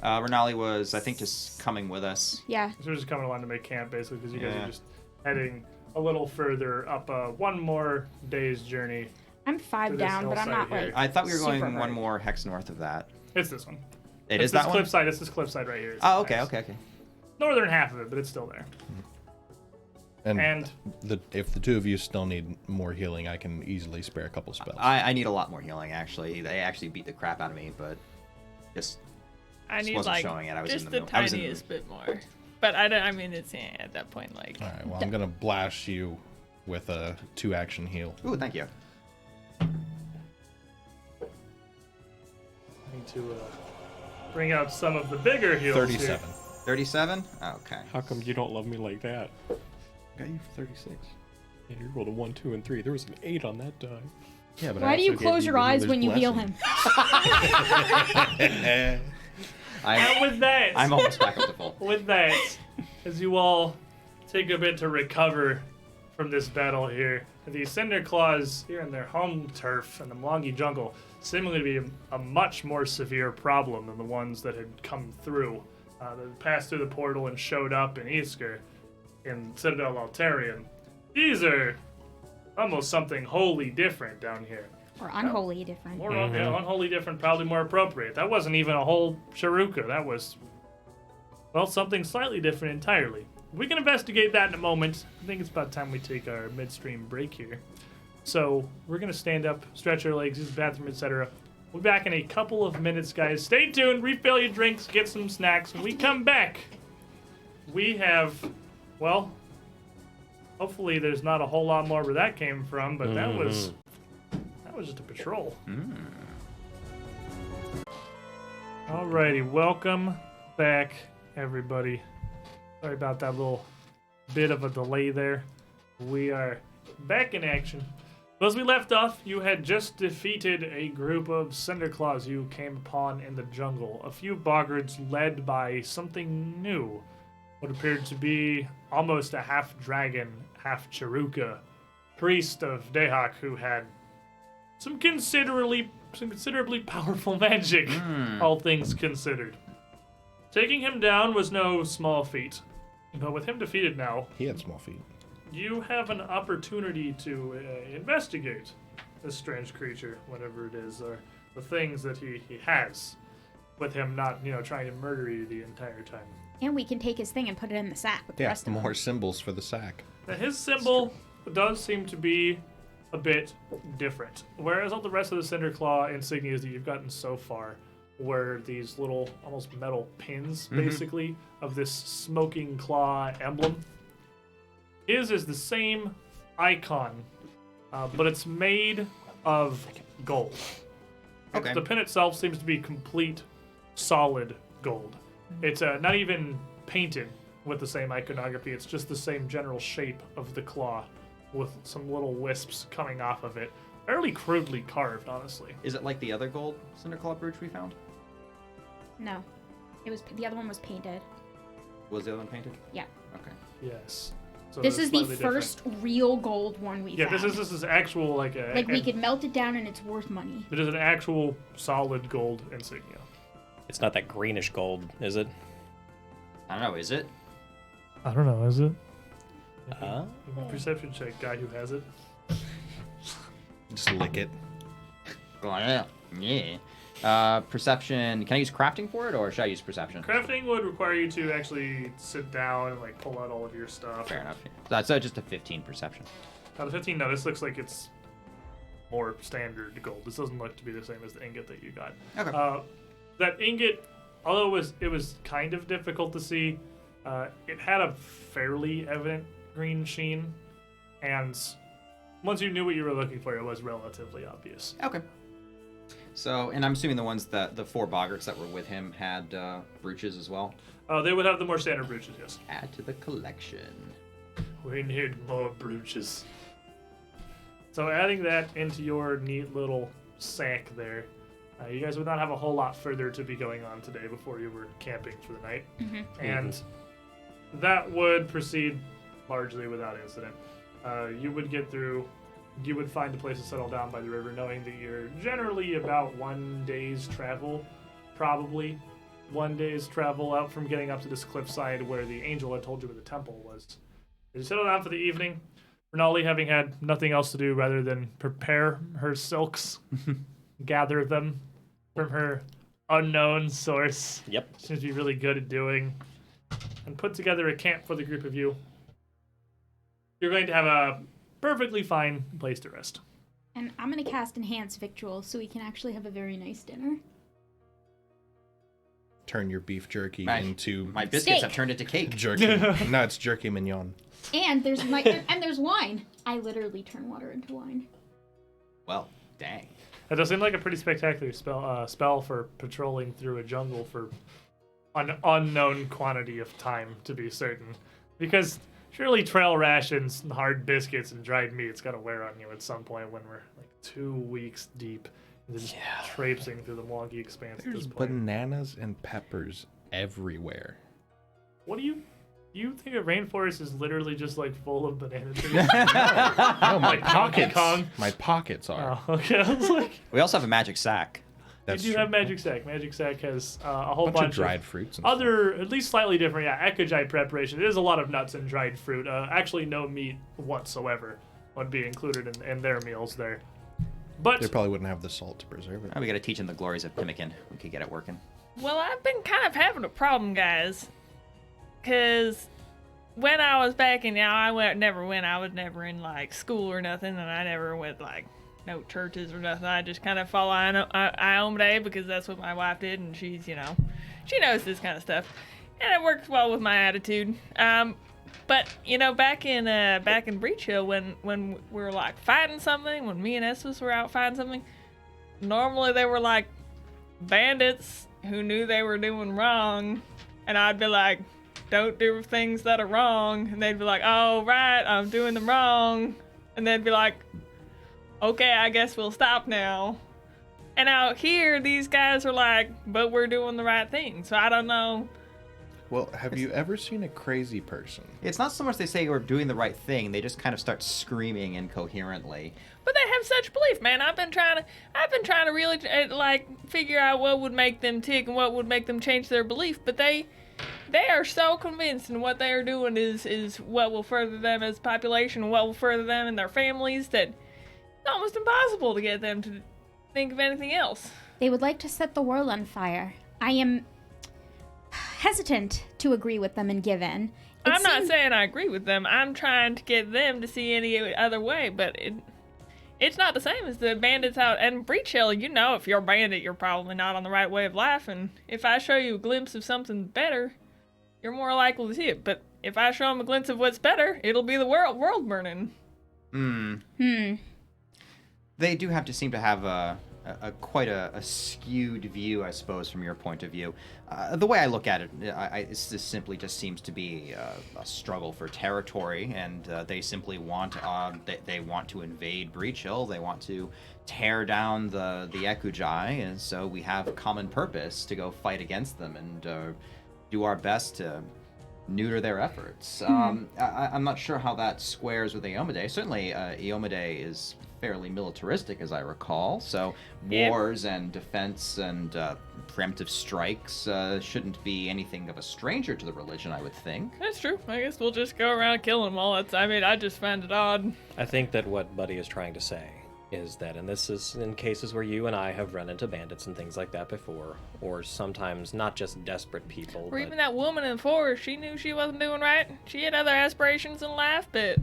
Renali was, I think, just coming with us. Yeah. So we're just coming along to make camp, basically, because you guys Yeah. are just heading a little further up one more day's journey. I'm 5 To this down, but I'm not hillside here. like. I thought we were super going one hurt. more hex north of that. It's this one. It It's is this that one? cliffside. It's this cliffside right here. It's Oh, okay, nice. okay. Northern half of it, but it's still there. And if the two of you still need more healing, I can easily spare a couple spells. I need a lot more healing, actually. They actually beat the crap out of me, but just I Just need wasn't like showing it. I was just in the the middle. I was in the- tiniest bit more. But I don't. I mean, it's at that point like. All right, well, I'm going to blast you with a 2-action heal. Ooh, thank you. I need to bring out some of the bigger heals. 37. 37? Okay. How come you don't love me like that? Got you for 36. Yeah, you rolled a 1, 2, and 3. There was an 8 on that die. Yeah, but Why do you close your eyes when you heal him? And with that, I'm almost back up to full. with that, as you all take a bit to recover from this battle here, the Cinder Claws here in their home turf in the Mlongi jungle seemingly to be a much more severe problem than the ones that had come through, that passed through the portal and showed up in Isker, in Citadel Altarian. These are almost something wholly different down here. Or unholy different. More unholy different, probably more appropriate. That wasn't even a whole Sharuka. That was, well, something slightly different entirely. We can investigate that in a moment. I think it's about time we take our midstream break here. So we're going to stand up, stretch our legs, use the bathroom, etc. We'll be back in a couple of minutes, guys. Stay tuned, refill your drinks, get some snacks. When we come back, we have, well, hopefully there's not a whole lot more where that came from, but that was just a patrol. Alrighty, welcome back, everybody. Sorry about that little bit of a delay there. We are back in action. As we left off, you had just defeated a group of Cinderclaws you came upon in the jungle. A few boggards led by something new. What appeared to be almost a half-dragon, half-Chiruka priest of Dehak who had some considerably powerful magic, all things considered. Taking him down was no small feat, but with him defeated now, He had small feet. you have an opportunity to investigate this strange creature, whatever it is, or the things that he has, with him not, trying to murder you the entire time. And we can take his thing and put it in the sack with the Yeah, rest of them. more symbols for the sack. Now, his symbol does seem to be a bit different, whereas all the rest of the Cinderclaw insignias that you've gotten so far were these little, almost metal pins, basically, of this smoking claw emblem. His is the same icon, but it's made of gold. Okay. The pin itself seems to be complete, solid gold. It's not even painted with the same iconography. It's just the same general shape of the claw, with some little wisps coming off of it. Fairly crudely carved, honestly. Is it like the other gold Cinderclaw brooch we found? No. The other one was painted. Was the other one painted? Yeah. Okay. Yes. So This it's is the slightly different. first real gold one we Yeah, found. this is actual Like we could melt it down and it's worth money. It is an actual solid gold insignia. It's not that greenish gold, is it? I don't know, is it? I don't know, is it? Perception check, guy who has it. Just lick it. Oh, yeah. Yeah. Perception. Can I use crafting for it, or should I use perception? Crafting would require you to actually sit down and pull out all of your stuff. Fair enough. That's just a 15 perception. Out of 15, no, this looks like it's more standard gold. This doesn't look to be the same as the ingot that you got. Okay. That ingot, although it was kind of difficult to see, it had a fairly evident green sheen, and once you knew what you were looking for, it was relatively obvious. Okay. So, and I'm assuming the 4 boggarts that were with him had brooches as well. They would have the more standard brooches, yes. Add to the collection. We need more brooches. So adding that into your neat little sack there, you guys would not have a whole lot further to be going on today before you were camping for the night. And that would proceed largely without incident. You would get through, you would find a place to settle down by the river, knowing that you're generally about 1 day's travel, probably 1 day's travel out from getting up to this cliffside where the angel had told you where the temple was. You settle down for the evening, Renali having had nothing else to do rather than prepare her silks, gather them from her unknown source. Yep. Seems to be really good at doing, and put together a camp for the group of you. You're going to have a perfectly fine place to rest. And I'm going to cast Enhance Victual so we can actually have a very nice dinner. Turn your beef jerky My into biscuits Steak. have turned into cake. jerky. No, it's jerky mignon. And there's and there's wine. I literally turn water into wine. Well, dang. That does seem like a pretty spectacular spell for patrolling through a jungle for an unknown quantity of time, to be certain. Because surely trail rations, and hard biscuits, and dried meat's got to wear on you at some point when we're 2 weeks deep into just traipsing through the wonky expanse at There's this point. bananas and peppers everywhere. What do you think a rainforest is literally just full of banana trees? No, my Donkey pockets. Kong? My pockets are. Oh, okay. I was like, We also have a magic sack. That's you do true. have Magic Sack. Magic Sack has a whole bunch bunch of dried fruits and other, at least slightly different, ekajai preparation. It is a lot of nuts and dried fruit. Actually, no meat whatsoever would be included in their meals there. But They probably wouldn't have the salt to preserve it. Oh, we got to teach him the glories of pemmican. We could get it working. Well, I've been kind of having a problem, guys. Because when I was back in, I was never in school or nothing, and I never went no churches or nothing. I just kind of follow Iomade because that's what my wife did, and she's, she knows this kind of stuff. And it works well with my attitude. But, back in Breach Hill, when we were fighting something, when me and Estes were out fighting something, normally they were bandits who knew they were doing wrong, and I'd be like, don't do things that are wrong, and they'd be like, oh right, I'm doing them wrong, and they'd be like, okay, I guess we'll stop now. And out here, these guys are like, but we're doing the right thing. So I don't know. Well, have you ever seen a crazy person? It's not so much they say we're doing the right thing, they just kind of start screaming incoherently. But they have such belief, man. I've been trying to really like figure out what would make them tick and what would make them change their belief. But they are so convinced in what they are doing is what will further them as a population, what will further them and their families, that it's almost impossible to get them to think of anything else. They would like to set the world on fire. I am hesitant to agree with them and give in. I'm not saying I agree with them. I'm trying to get them to see any other way, but it's not the same as the bandits out in Breach Hill. You know, if you're a bandit, you're probably not on the right way of life, and if I show you a glimpse of something better, you're more likely to see it. But if I show them a glimpse of what's better, it'll be the world burning. They do have to seem to have quite a skewed view, I suppose, from your point of view. The way I look at it, this simply just seems to be a struggle for territory, and they simply want they want to invade Breach Hill. They want to tear down the Ekujai, and so we have common purpose to go fight against them and do our best to neuter their efforts. I'm not sure how that squares with Iomade. Certainly, Iomade is fairly militaristic, as I recall, so wars and defense and preemptive strikes shouldn't be anything of a stranger to the religion, I would think. That's true. I guess we'll just go around killing them all. I just find it odd. I think that what Buddy is trying to say is that, and this is in cases where you and I have run into bandits and things like that before, or sometimes not just desperate people, Or but even that woman in the forest, she knew she wasn't doing right. She had other aspirations in life, but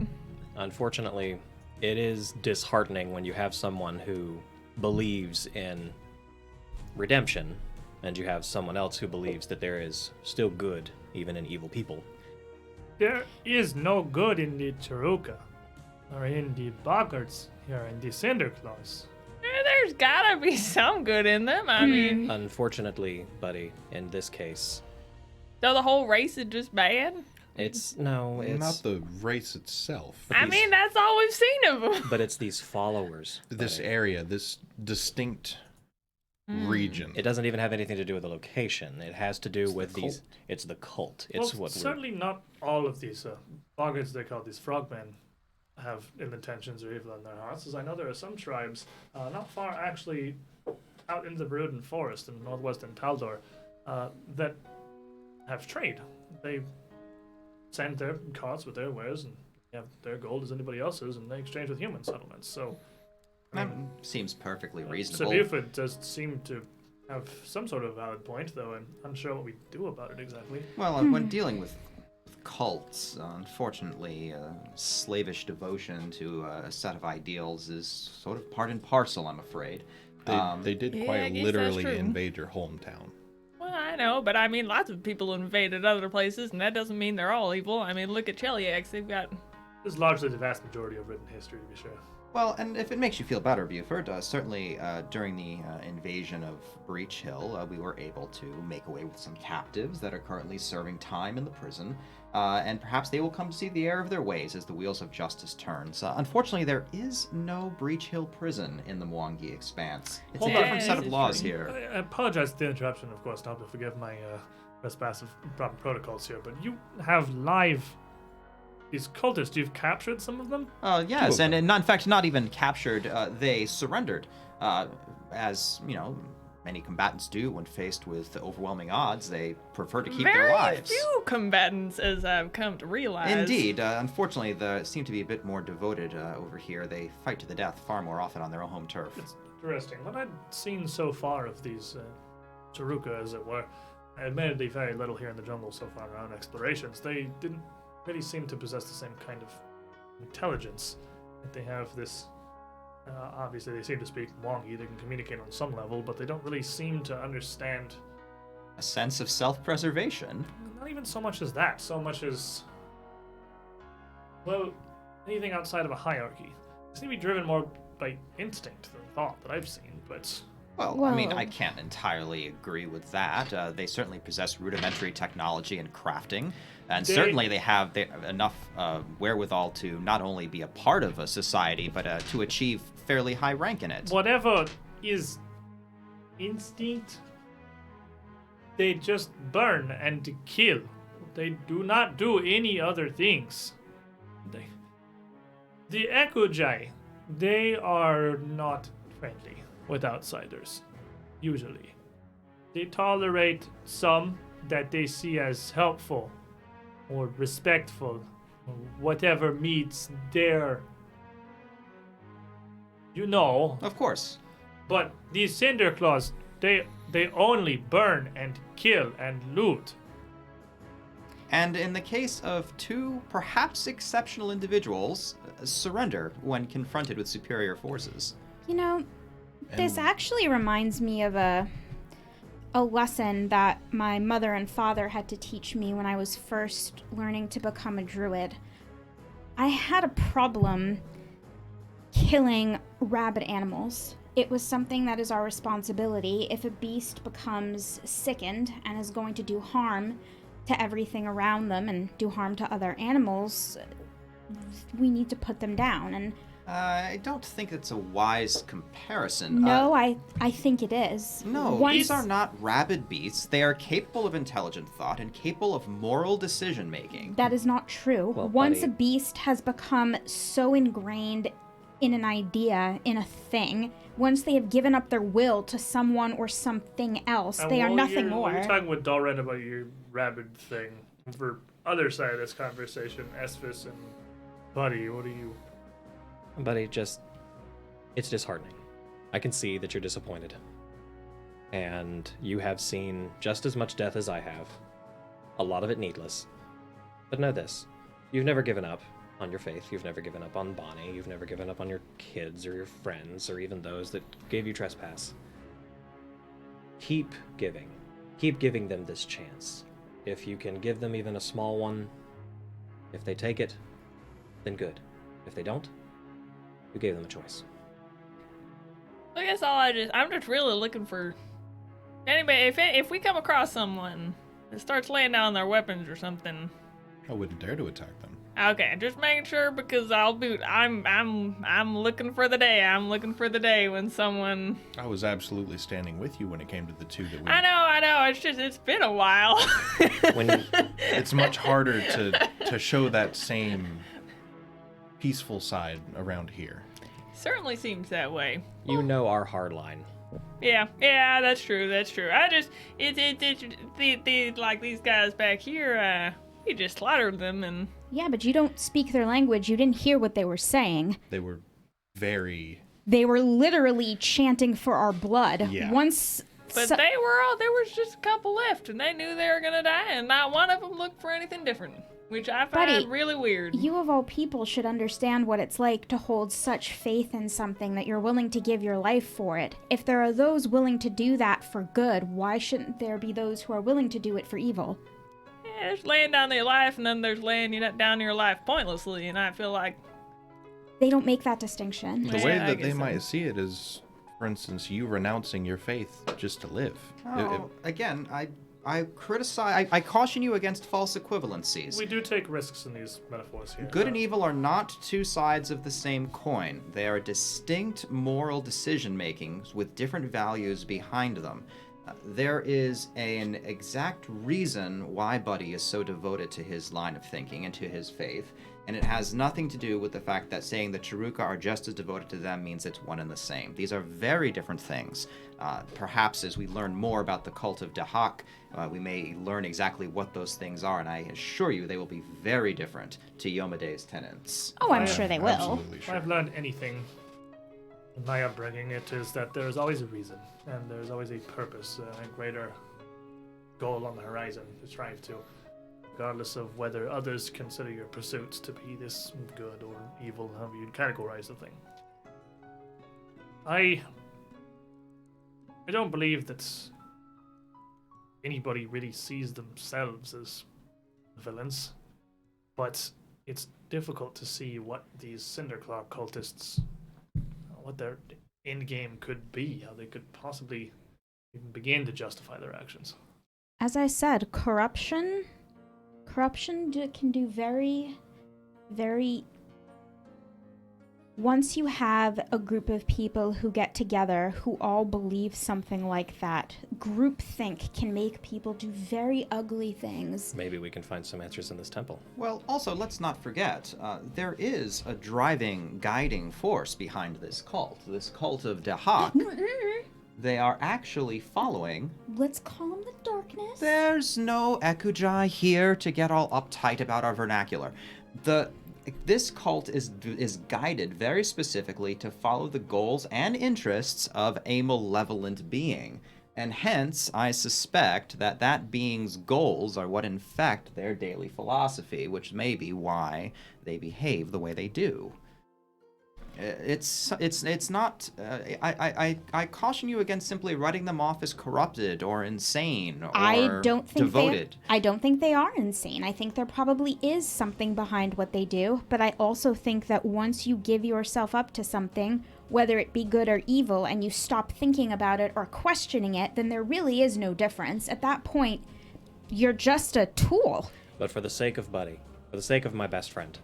unfortunately, it is disheartening when you have someone who believes in redemption, and you have someone else who believes that there is still good even in evil people. There is no good in the Chiruka, or in the Boggarts, or in the Cinderclaws. there's gotta be some good in them. I mean, Unfortunately, Buddy, in this case, so the whole race is just bad? it's Not the race itself. I mean, that's all we've seen of them. but it's these followers. This Buddy. area, this distinct region. It doesn't even have anything to do with the location. It has to do with the these. cult. It's the cult. It's Well, what certainly not all of these Boggarts, they call these frogmen, have ill intentions or evil in their hearts, as I know there are some tribes not far actually out in the Veruden Forest in northwestern Taldor that have trade. They send their carts with their wares and have their gold as anybody else's, and they exchange with human settlements. So That seems perfectly reasonable. Sir Buford does seem to have some sort of valid point, though I'm unsure what we do about it exactly. Well, when dealing with cults, unfortunately, slavish devotion to a set of ideals is sort of part and parcel, I'm afraid. They did Yeah, I quite guess that's literally true. invade your hometown. Well, I know, but I mean, lots of people invaded other places, and that doesn't mean they're all evil. I mean, look at Cheliax. They've got... It's largely the vast majority of written history, to be sure. Well, and if it makes you feel better, Buford, certainly during the invasion of Breach Hill, we were able to make away with some captives that are currently serving time in the prison, and perhaps they will come to see the error of their ways as the wheels of justice turns. Unfortunately, there is no Breach Hill prison in the Mwangi Expanse. It's Hold a on. different set of This is laws true. here. I apologize for the interruption, of course, now to forgive my trespass of proper protocols here, but you have live these cultists. You've captured some of them? Yes, Two of and in fact, not even captured, they surrendered. As, you know, many combatants do when faced with overwhelming odds, they prefer to keep their Very lives. few combatants, as I've come to realize. Indeed. Unfortunately, they seem to be a bit more devoted over here. They fight to the death far more often on their own home turf. It's interesting. What I'd seen so far of these Chiruka, as it were, admittedly very little here in the jungle so far around explorations, they didn't really seem to possess the same kind of intelligence that they have this. Obviously, they seem to speak Mwangi. They can communicate on some level, but they don't really seem to understand. A sense of self-preservation. Not even so much as that, so much as, well, anything outside of a hierarchy. They seem to be driven more by instinct than thought that I've seen, but Well, I mean, Whoa. I can't entirely agree with that. They certainly possess rudimentary technology and crafting. And certainly they have enough wherewithal to not only be a part of a society, but to achieve fairly high rank in it. Whatever is instinct, they just burn and kill. They do not do any other things. The Ekujai, they are not friendly with outsiders, usually. They tolerate some that they see as helpful or respectful, or whatever meets their, Of course. But these Cinder Claws, they only burn and kill and loot. And in the case of two perhaps exceptional individuals, surrender when confronted with superior forces. This actually reminds me of a lesson that my mother and father had to teach me when I was first learning to become a druid. I had a problem killing rabid animals. It was something that is our responsibility. If a beast becomes sickened and is going to do harm to everything around them and do harm to other animals, we need to put them down. And I don't think it's a wise comparison. no, I think it is. No, these are not rabid beasts. They are capable of intelligent thought and capable of moral decision-making. That is not true. Well, Once buddy. a beast has become so ingrained in an idea, in a thing, once they have given up their will to someone or something else, And they are while nothing you're- more. While you're talking with Dalren about your rabid thing, for other side of this conversation, Esphus and Buddy, what do you... Buddy, it's disheartening. I can see that you're disappointed. And you have seen just as much death as I have. A lot of it needless. But know this, you've never given up on your faith. You've never given up on Bonnie. You've never given up on your kids or your friends or even those that gave you trespass. Keep giving. Keep giving them this chance. If you can give them even a small one, if they take it, then good. If they don't, you gave them a choice. I guess I'm just really looking for anybody. If we come across someone that starts laying down their weapons or something, I wouldn't dare to attack them. okay, just making sure because I'm looking for the day. I'm looking for the day when someone. I was absolutely standing with you when it came to the two that we. I know. It's been a while. When It's much harder to show that same peaceful side around here. Certainly seems that way. you know our hard line. Yeah, that's true. I just like these guys back here. We just slaughtered them and. Yeah, but you don't speak their language. You didn't hear what they were saying. They were very. They were literally chanting for our blood. Yeah. But there was just a couple left, and they knew they were gonna die, and not one of them looked for anything different, which I find Buddy, really weird. You of all people should understand what it's like to hold such faith in something that you're willing to give your life for it. If there are those willing to do that for good, why shouldn't there be those who are willing to do it for evil? Yeah, there's laying down their life, and then there's laying down your life pointlessly, and I feel like They don't make that distinction. The Yeah, way I that guess they so. might see it is, for instance, you renouncing your faith just to live. Again, I criticize. I caution you against false equivalencies. We do take risks in these metaphors here. Good and evil are not two sides of the same coin. They are distinct moral decision makings with different values behind them. There is an exact reason why Buddy is so devoted to his line of thinking and to his faith, and it has nothing to do with the fact that saying the Chiruka are just as devoted to them means it's one and the same. These are very different things. Perhaps as we learn more about the cult of Dahak, we may learn exactly what those things are, and I assure you they will be very different to Yomade's tenants. Oh, I'm sure they will. Absolutely If sure. I've learned anything in my upbringing, it is that there is always a reason, and there's always a purpose, a greater goal on the horizon to strive to, regardless of whether others consider your pursuits to be this good or evil, however you categorize the thing. I don't believe that anybody really sees themselves as villains, but it's difficult to see what these Cinderclaw cultists, what their end game could be, how they could possibly even begin to justify their actions. As I said, corruption Corruption can do very, very... Once you have a group of people who get together who all believe something like that, groupthink can make people do very ugly things. Maybe we can find some answers in this temple. Well, also, let's not forget, there is a driving, guiding force behind this cult of Dahak. They are actually following... Let's call them the darkness. There's no Ekujai here to get all uptight about our vernacular. This cult is guided very specifically to follow the goals and interests of a malevolent being. And hence, I suspect that being's goals are what infect their daily philosophy, which may be why they behave the way they do. It's not. I caution you against simply writing them off as corrupted or insane or devoted. I don't think they are insane. I think there probably is something behind what they do, but I also think that once you give yourself up to something, whether it be good or evil, and you stop thinking about it or questioning it, then there really is no difference. At that point, you're just a tool. But for the sake of Buddy, for the sake of my best friend,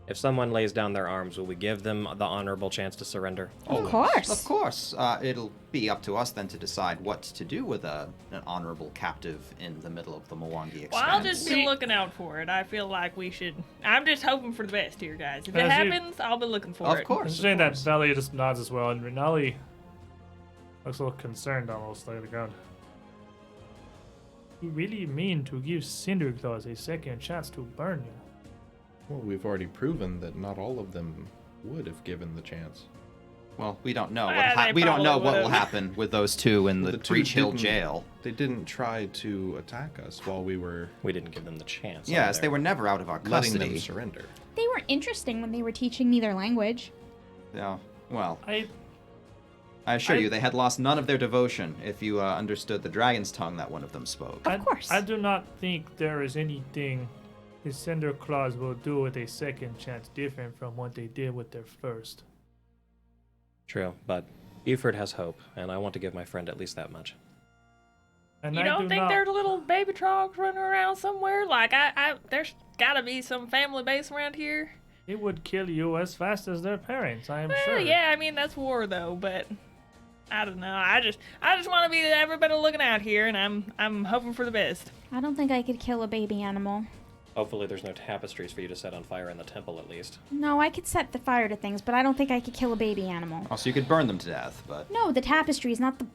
if someone lays down their arms, will we give them the honorable chance to surrender? Of course. Of course. It'll be up to us then to decide what to do with an honorable captive in the middle of the Mwangi expanse. Well, I'll just be looking out for it. I feel like we should... I'm just hoping for the best here, guys. If it happens, I'll be looking for it. Of course. I'm saying that Valia just nods as well, and Renali looks a little concerned almost like the ground. You really mean to give Cinderclaws a second chance to burn you? Well, we've already proven that not all of them would have given the chance. Well, we don't know. We don't know what will happen with those two in the two Breach Hill didn't- jail. They didn't try to attack us while we were We didn't give them the chance. Yes, either. they were never out of our letting custody. them surrender. They were interesting when they were teaching me their language. Yeah. Well, I I assure you, they had lost none of their devotion if you understood the dragon's tongue that one of them spoke. Of course. I do not think there is anything the Cinderclaws will do with a second chance different from what they did with their first. True, but Buford has hope, and I want to give my friend at least that much. And You I don't do think not, there's little baby trogs running around somewhere? Like, there's gotta be some family base around here. It would kill you as fast as their parents, I am Well, sure. yeah, I mean, that's war, though, but... I don't know. I just want to be everybody looking out here, and I'm hoping for the best. I don't think I could kill a baby animal. Hopefully there's no tapestries for you to set on fire in the temple, at least. No, I could set the fire to things, but I don't think I could kill a baby animal. Also, you could burn them to death, but... No, the tapestries, not the...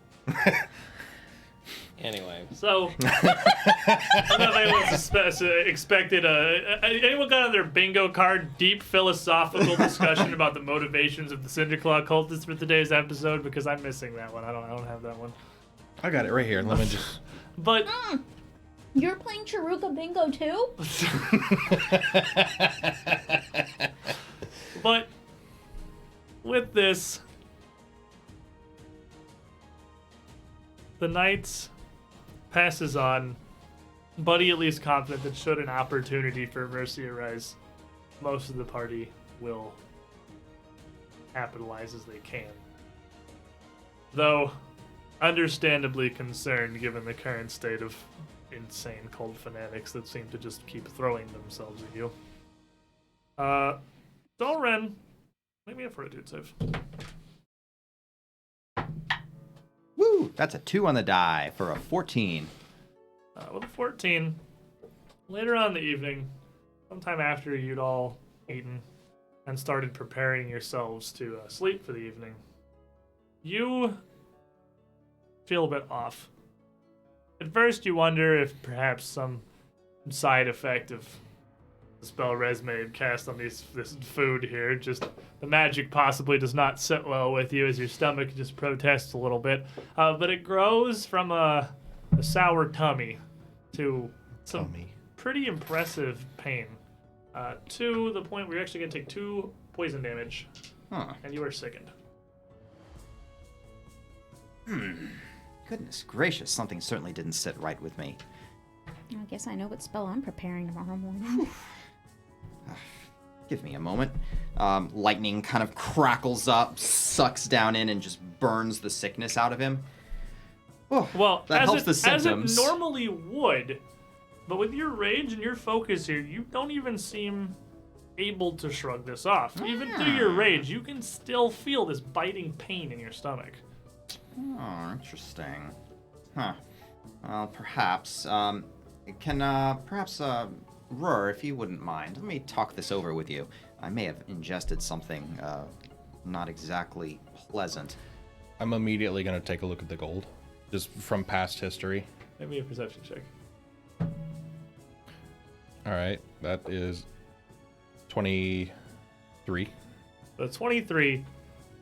Anyway, So, I don't know if anyone expected anyone got on their bingo card deep philosophical discussion about the motivations of the Cinderclaw cultists for today's episode, because I'm missing that one. I don't have that one. I got it right here. Let me just... But You're playing Chiruka Bingo too? But with this, the night passes on. Buddy at least confident that should an opportunity for mercy arise, most of the party will capitalize as they can. Though understandably concerned given the current state of insane cult fanatics that seem to just keep throwing themselves at you. Dolren, make me a fortitude save. Woo! That's a 2 on the die for a 14. With a 14, later on in the evening, sometime after you'd all eaten and started preparing yourselves to sleep for the evening, you feel a bit off. At first, you wonder if perhaps some side effect of the spell Resme had cast on this food here, just the magic possibly does not sit well with you as your stomach just protests a little bit. But it grows from a sour tummy to some pretty impressive pain, to the point where you're actually going to take 2 poison damage, and you are sickened. Goodness gracious, something certainly didn't sit right with me. I guess I know what spell I'm preparing tomorrow morning. Give me a moment. Lightning kind of crackles up, sucks down in, and just burns the sickness out of him. Oh, Well, that as helps it, the symptoms. as it normally would, But with your rage and your focus here, you don't even seem able to shrug this off. Even through your rage, you can still feel this biting pain in your stomach. Oh, interesting. Huh. Well, perhaps, Rur, if you wouldn't mind, let me talk this over with you. I may have ingested something, not exactly pleasant. I'm immediately going to take a look at the gold, just from past history. Make me a perception check. All right, that is 23. The 23,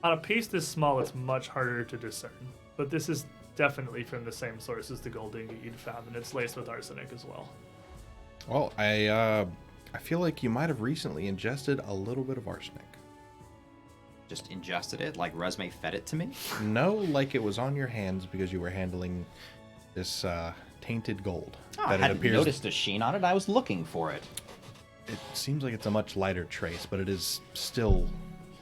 on a piece this small, it's much harder to discern. But this is definitely from the same source as the gold ingot you'd found, and it's laced with arsenic as well. Well, I feel like you might have recently ingested a little bit of arsenic. Just ingested it, like Resme fed it to me? No, like it was on your hands because you were handling this tainted gold. Oh, I hadn't noticed a sheen on it. I was looking for it. It seems like it's a much lighter trace, but it is still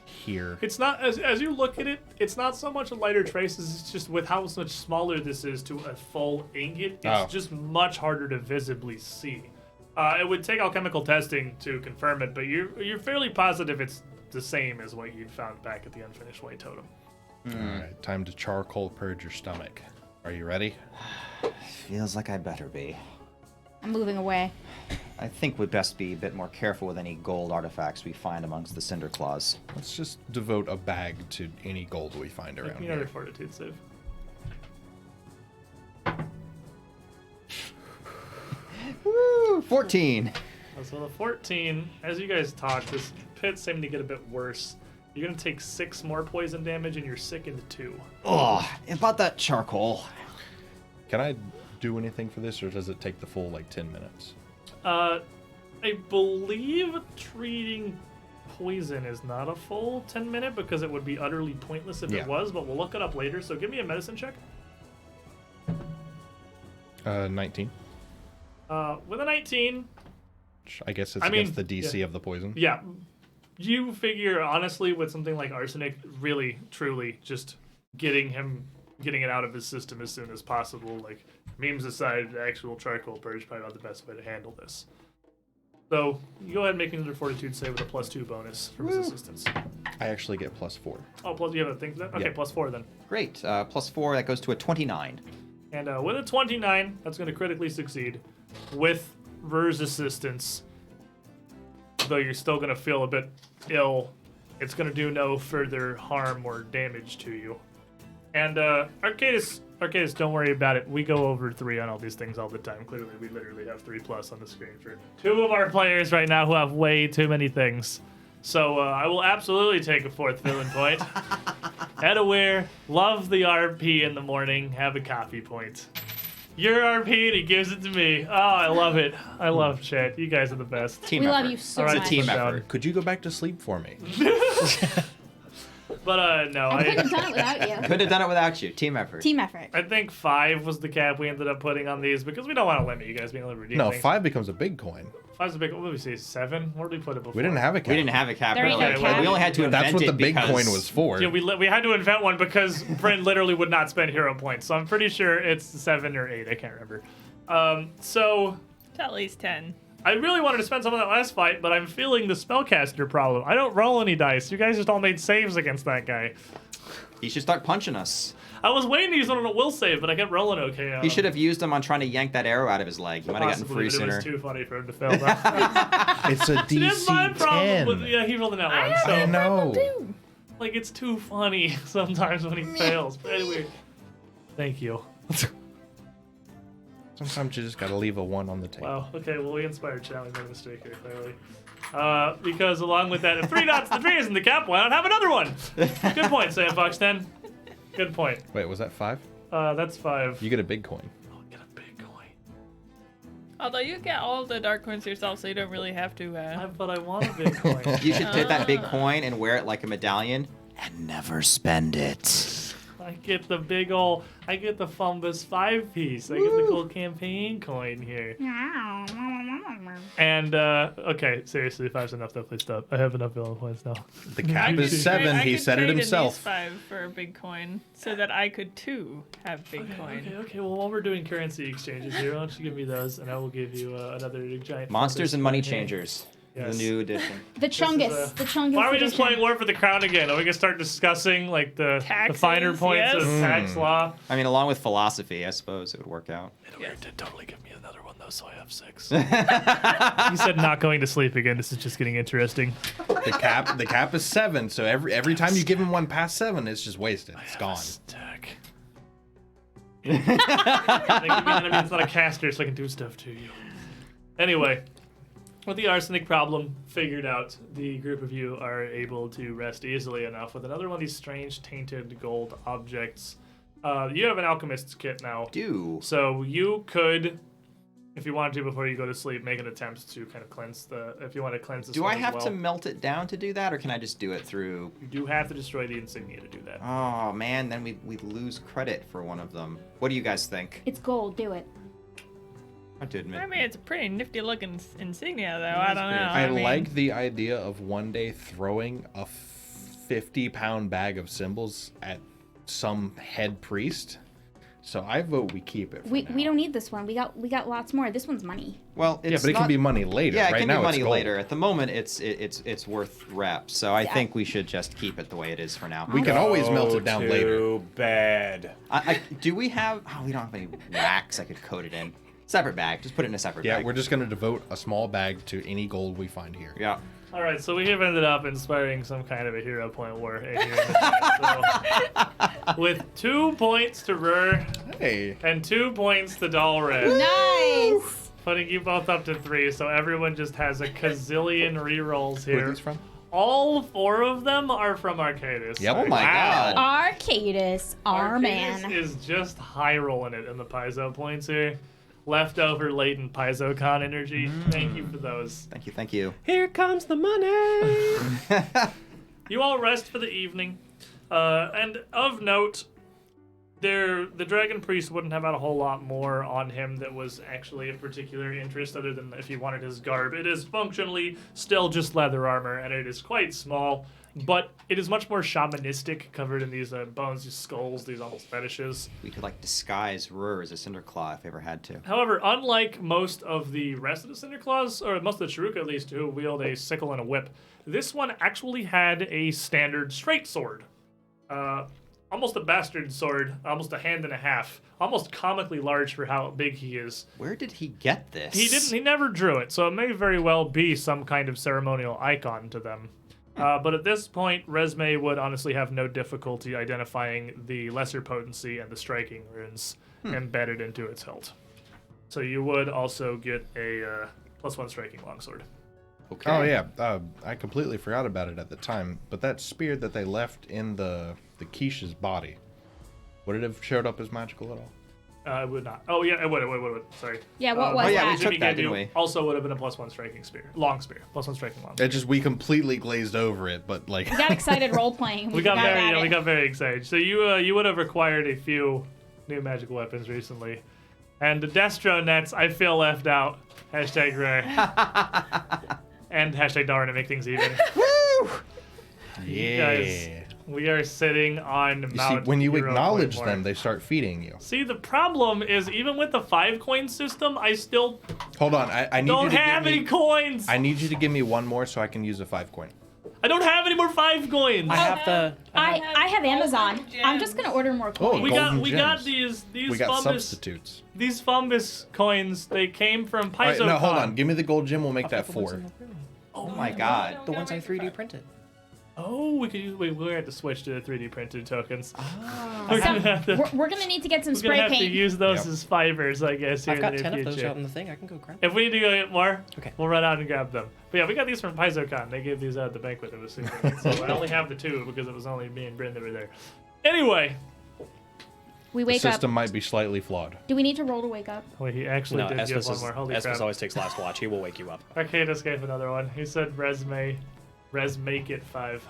here. It's not, as you look at it, it's not so much a lighter trace as it's just with how much smaller this is to a full ingot, it's just much harder to visibly see. It would take alchemical testing to confirm it, but you're fairly positive it's the same as what you'd found back at the Unfinished Way totem. All right, time to charcoal purge your stomach. Are you ready? Feels like I better be. I'm moving away. I think we'd best be a bit more careful with any gold artifacts we find amongst the cinder claws. Let's just devote a bag to any gold we find Make around me here. another fortitude save. Woo! 14. So the 14, as you guys talk, this pit's seeming to get a bit worse. You're going to take 6 more poison damage, and you're sickened 2. Oh, about that charcoal. Can I do anything for this, or does it take the full, 10 minutes? I believe treating poison is not a full 10-minute because it would be utterly pointless if it was, but we'll look it up later. So give me a medicine check. 19. With a 19... I guess it's against the DC of the poison. Yeah. You figure, honestly, with something like arsenic, really, truly, just getting it out of his system as soon as possible. Memes aside, the actual charcoal purge is probably not the best way to handle this. So, you go ahead and make another fortitude save with a +2 bonus from his assistance. I actually get +4. Oh, plus you have a thing for that? Okay, Yeah. +4 then. Great. +4, that goes to a 29. And with a 29, that's going to critically succeed. With Rur's assistance, though you're still going to feel a bit ill, it's going to do no further harm or damage to you. And Arcadis, don't worry about it. We go over 3 on all these things all the time. Clearly, we literally have 3+ on the screen for 2 of our players right now who have way too many things. So I will absolutely take a 4th villain point. Head aware, love the RP in the morning, have a coffee point. Your RP and he gives it to me. Oh, I love it. I love chat. You guys are the best. Team We effort. love you so All right, much. team down. effort. Could you go back to sleep for me? But no, I couldn't have done it without you. Could have done it without you. Team effort. Team effort. I think 5 was the cap we ended up putting on these because we don't want to limit you guys being able to redeem No, things. 5 becomes a big coin. 5's a big. What did we say? 7? Where did we put it before? We didn't have a cap. We didn't have a cap There you earlier. go, Cap. We only had to invent That's what it the big because coin was for. Yeah, we had to invent one because Brent literally would not spend hero points. So I'm pretty sure it's 7 or 8. I can't remember. So It's at least 10. I really wanted to spend some of that last fight, but I'm feeling the spellcaster problem. I don't roll any dice. You guys just all made saves against that guy. He should start punching us. I was waiting to use one on a will save, but I kept rolling okay. On He him. should have used him on trying to yank that arrow out of his leg. He might have gotten Possibly, free but it sooner. was too funny for him to fail. That. It's a That's my DC problem 10. with he rolled in that one. I So know. like it's too funny sometimes when he fails. But anyway, thank you. Sometimes you just gotta leave a 1 on the table. Wow. Okay. Well, we inspired Chow. We made a mistake here, clearly. Because along with that, if 3 dots the 3 isn't the cap, why not have another one? Good point, Sam Fox 10. Good point. Wait, was that 5? That's 5. You get a big coin. Oh, get a big coin. Although you get all the dark coins yourself, so you don't really have to. But I want a big coin. You should take that big coin and wear it like a medallion and never spend it. I get the big ol', I get the Fumbus 5-piece. I get the gold campaign coin here. And, okay, seriously, 5's enough though, please stop. I have enough villain points now. The cap is 7. He said it himself. 5 for a big coin so that I could too have big coin. Okay, well, while we're doing currency exchanges here, why don't you give me those, and I will give you another giant... Monsters Fumbus and Money coin here. Changers. Yes. The new edition. The Chungus. The Chungus. Why are we just edition. playing War for the Crown again? Are we gonna start discussing like the Taxes, finer points yes. of tax law? I mean, along with philosophy, I suppose it would work out. Did totally give me another one though, so I have 6. You said not going to sleep again. This is just getting interesting. The cap is 7, so every time you give him one past 7, it's just wasted. It's gone. Stack. That means it's not a caster, so I can do stuff to you. Anyway. With the arsenic problem figured out, the group of you are able to rest easily enough with another one of these strange tainted gold objects. You have an alchemist's kit now. So you could, if you wanted to before you go to sleep, make an attempt to kind of cleanse if you want to cleanse this Do one I have as to well. melt it down to do that, or can I just do it through... You do have to destroy the insignia to do that. Oh, man, then we lose credit for one of them. What do you guys think? It's gold. Do it. I have to admit. I mean, it's a pretty nifty looking insignia, though. I don't know. I mean, like the idea of one day throwing a 50-pound bag of symbols at some head priest. So I vote we keep it. We don't need this one. We got lots more. This one's money. Well, it's but it can be money later. Yeah, it right can now be money it's gold. later. At the moment, it's worth reps. So I think we should just keep it the way it is for now. We can always melt it down later. Too bad. Do we have... Oh, we don't have any wax I could coat it in. Separate bag. Just put it in a separate bag. Yeah, we're just going to devote a small bag to any gold we find here. Yeah. All right, so we have ended up inspiring some kind of a hero point war here. So, with 2 points to Rur Hey. and 2 points to Dalred. Nice. Putting you both up to 3, so everyone just has a gazillion rerolls Where are here. these from? All 4 of them are from Arcadis. Yep. Oh my god. Arcadis, our man. Is just high rolling it in the Paizo points here. Leftover latent PaizoCon energy. Thank you for those. Thank you. Here comes the money. You all rest for the evening. And of note, the Dragon Priest wouldn't have had a whole lot more on him that was actually of particular interest other than if you wanted his garb. It is functionally still just leather armor, and it is quite small, but it is much more shamanistic, covered in these bones, these skulls, these almost fetishes. We could disguise Rur as a Cinderclaw if we ever had to. However, unlike most of the rest of the Cinderclaws, or most of the Chiruka at least, who wield a sickle and a whip, this one actually had a standard straight sword. Almost a bastard sword, almost a hand and a half, almost comically large for how big he is. Where did he get this? He never drew it, so it may very well be some kind of ceremonial icon to them. But at this point, Resme would honestly have no difficulty identifying the lesser potency and the striking runes embedded into its hilt. So you would also get a +1 striking longsword. Okay. Oh yeah, I completely forgot about it at the time. But that spear that they left in the Quiche's body, would it have showed up as magical at all? It would not. Oh yeah, it would. Sorry. Yeah, what was oh, yeah, that? we took Jimmy that, gave you didn't we? also would have been a +1 striking spear, long spear, +1 striking long. It just we completely glazed over it, but We got excited role playing. We got very excited. So you would have required a few new magical weapons recently, and the Destro nets. I feel left out. #Rare. And #Darn to make things even. Woo! Guys, we are sitting on You see, Mount when you Hero acknowledge Point them, Mark. they start feeding you. See, the problem is even with the 5-coin system, I still Hold on, I need you don't to have give any me. coins. I need you to give me one more so I can use a 5 coin. I don't have any more 5 coins. I have the. I have Amazon. Golden I'm just gonna order more Oh, coins. we golden got gems. these We got Fumbus substitutes. these Fumbus coins. They came from All right, PaizoCon. no, hold on. Give me the gold gem. We'll make that 4. Oh my god. The ones I 3D printed. Oh, we could use. We're gonna have to switch to the 3D printed tokens. Ah. We're gonna have to. We're gonna need to get some We're gonna spray have to paint. use those Yep. as fibers, I guess. Here I've got in the 10 near of those future. out in the thing. I can go grab. If we need to go get more, Okay. we'll run out and grab them. But yeah, we got these from PaizoCon. They gave these out at the banquet. It was super neat. So I only have the 2 because it was only me and Bryn that were there. Anyway, We The wake system up. might be slightly flawed. Do we need to roll to wake up? wait, he actually No, did give Esmus, one more. Holy crap. always takes last watch. He will wake you up. Arcadis gave another one. He said Resmake it 5.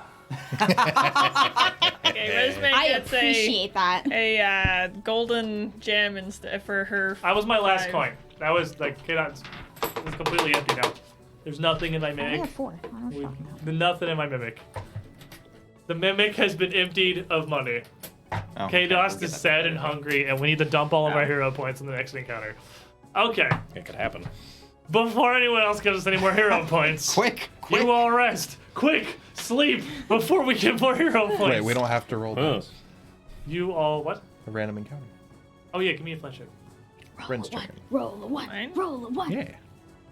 Okay, Resme I gets appreciate that. a golden gem for her. That was my last 5. coin. That was like, it's completely empty now. There's nothing in my I only mimic. have 4. I don't know what you're talking about. Nothing in my mimic. The mimic has been emptied of money. Oh, Kados we'll get is that sad later. and hungry, and we need to dump all of our hero points in the next encounter. Okay. It could happen. Before anyone else gives us any more hero points, Quick! you all rest. Quick, sleep before we get more hero points. Wait, we don't have to roll Huh. those. You all what? A random encounter. Oh yeah, give me a flash hit. Brent's turn. Roll a 1. Mine? Roll a 1. Yeah.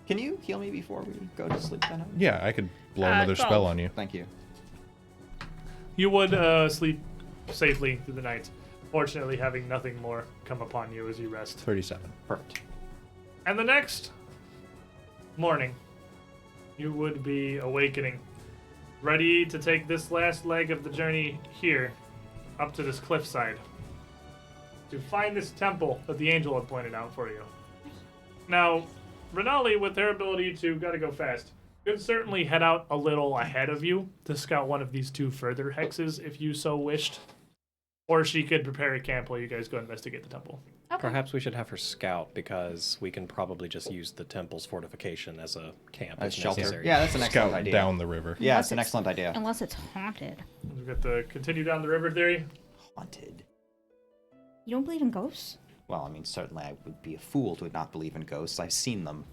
Can you heal me before we go to sleep then? Yeah, I could blow another 12. spell on you. Thank you. You would sleep safely through the night. Fortunately, having nothing more come upon you as you rest. 37. Perfect. And the next morning, you would be awakening, ready to take this last leg of the journey here, up to this cliffside, to find this temple that the angel had pointed out for you. Now, Renali, with her ability to gotta go fast, could certainly head out a little ahead of you to scout one of these 2 further hexes if you so wished. Or she could prepare a camp while you guys go investigate the temple. Perhaps we should have her scout because we can probably just use the temple's fortification as a camp As if shelter. necessary. Yeah, that's an excellent Scout idea. down the river. Yeah, Unless it's an it's- excellent idea. Unless it's haunted. We've got the continue down the river theory. Haunted. You don't believe in ghosts? Well, I mean, certainly I would be a fool to not believe in ghosts. I've seen them.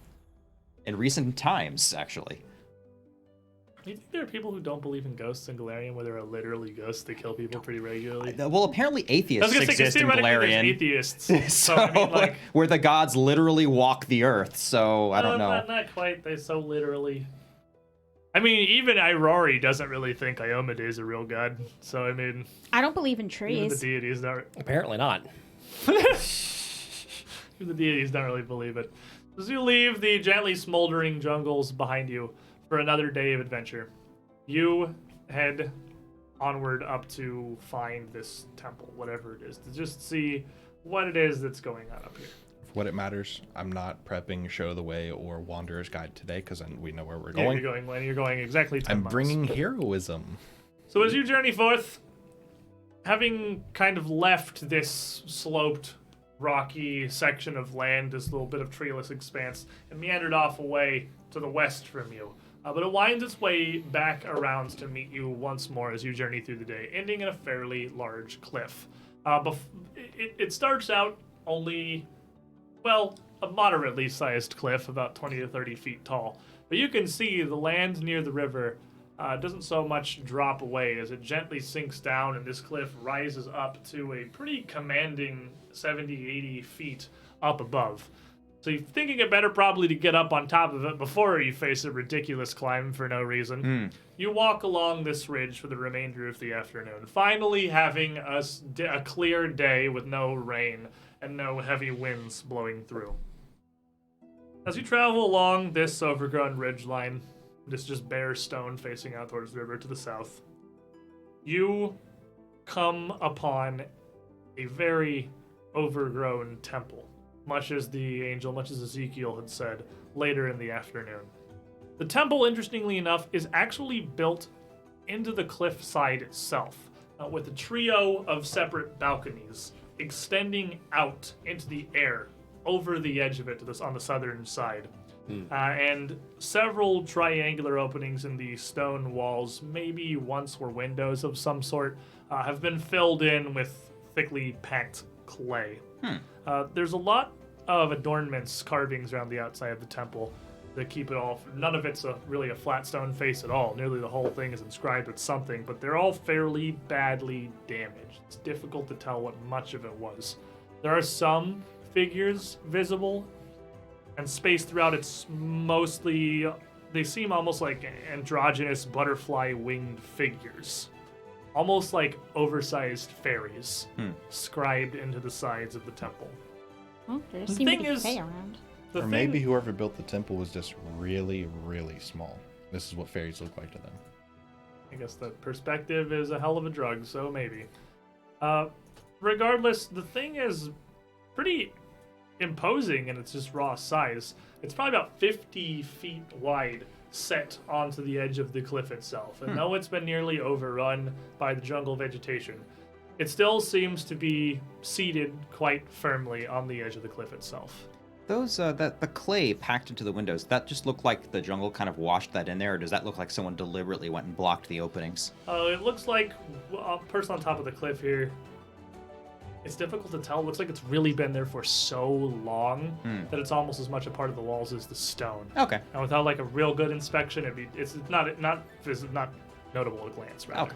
In recent times, actually. Do you think there are people who don't believe in ghosts in Galarian, where there are literally ghosts that kill people pretty regularly? Well, apparently I was atheists gonna say, 'cause exist in theoretically there's Galarian. atheists. So, I mean, like, where the gods literally walk the earth, so I don't know. Not quite. They so literally. I mean, even Irori doesn't really think Iomade is a real god. So I mean, I don't believe in even the trees. deities don't. Apparently not. Even the deities don't really believe it. As you leave the gently smoldering jungles behind you for another day of adventure, you head onward up to find this temple, whatever it is, to just see what it is that's going on up here. For what it matters, I'm not prepping Show the Way or Wanderer's Guide today because we know where we're Yeah, going. you're going exactly 10 I'm months. bringing heroism. So as you journey forth, having kind of left this sloped, rocky section of land, this little bit of treeless expanse, and meandered off away to the west from you. But it winds its way back around to meet you once more as you journey through the day, ending in a fairly large cliff. It starts out only, well, a moderately sized cliff, about 20 to 30 feet tall. But you can see the land near the river doesn't so much drop away as it gently sinks down, and this cliff rises up to a pretty commanding 70, 80 feet up above. So you're thinking it better probably to get up on top of it before you face a ridiculous climb for no reason. You walk along this ridge for the remainder of the afternoon, finally having a clear day with no rain and no heavy winds blowing through. As you travel along this overgrown ridgeline, this just bare stone facing out towards the river to the south, you come upon a very overgrown temple, much as Ezekiel had said later in the afternoon. The temple, interestingly enough, is actually built into the cliffside itself, with a trio of separate balconies extending out into the air over the edge of it on the southern side. And several triangular openings in the stone walls, maybe once were windows of some sort, have been filled in with thickly packed clay. There's a lot of adornments, carvings around the outside of the temple that keep it all. None of it's really a flat stone face at all. Nearly the whole thing is inscribed with something, but they're all fairly badly damaged. It's difficult to tell what much of it was. There are some figures visible, and spaced throughout it's mostly, they seem almost like androgynous butterfly winged figures. Almost like oversized fairies scribed into the sides of the temple. Well, there The seem thing to be is- fae around. The Or thing, maybe whoever built the temple was just really, really small. This is what fairies look like to them. I guess the perspective is a hell of a drug, so maybe. Regardless, the thing is pretty imposing in its just raw size. It's probably about 50 feet wide set onto the edge of the cliff itself. And though it's been nearly overrun by the jungle vegetation, it still seems to be seated quite firmly on the edge of the cliff itself. Those the clay packed into the windows, that just looked like the jungle kind of washed that in there, or does that look like someone deliberately went and blocked the openings? It looks like a person on top of the cliff here. It's difficult to tell. It looks like it's really been there for so long that it's almost as much a part of the walls as the stone. Okay. And without like a real good inspection, it's not notable at a glance. Rather.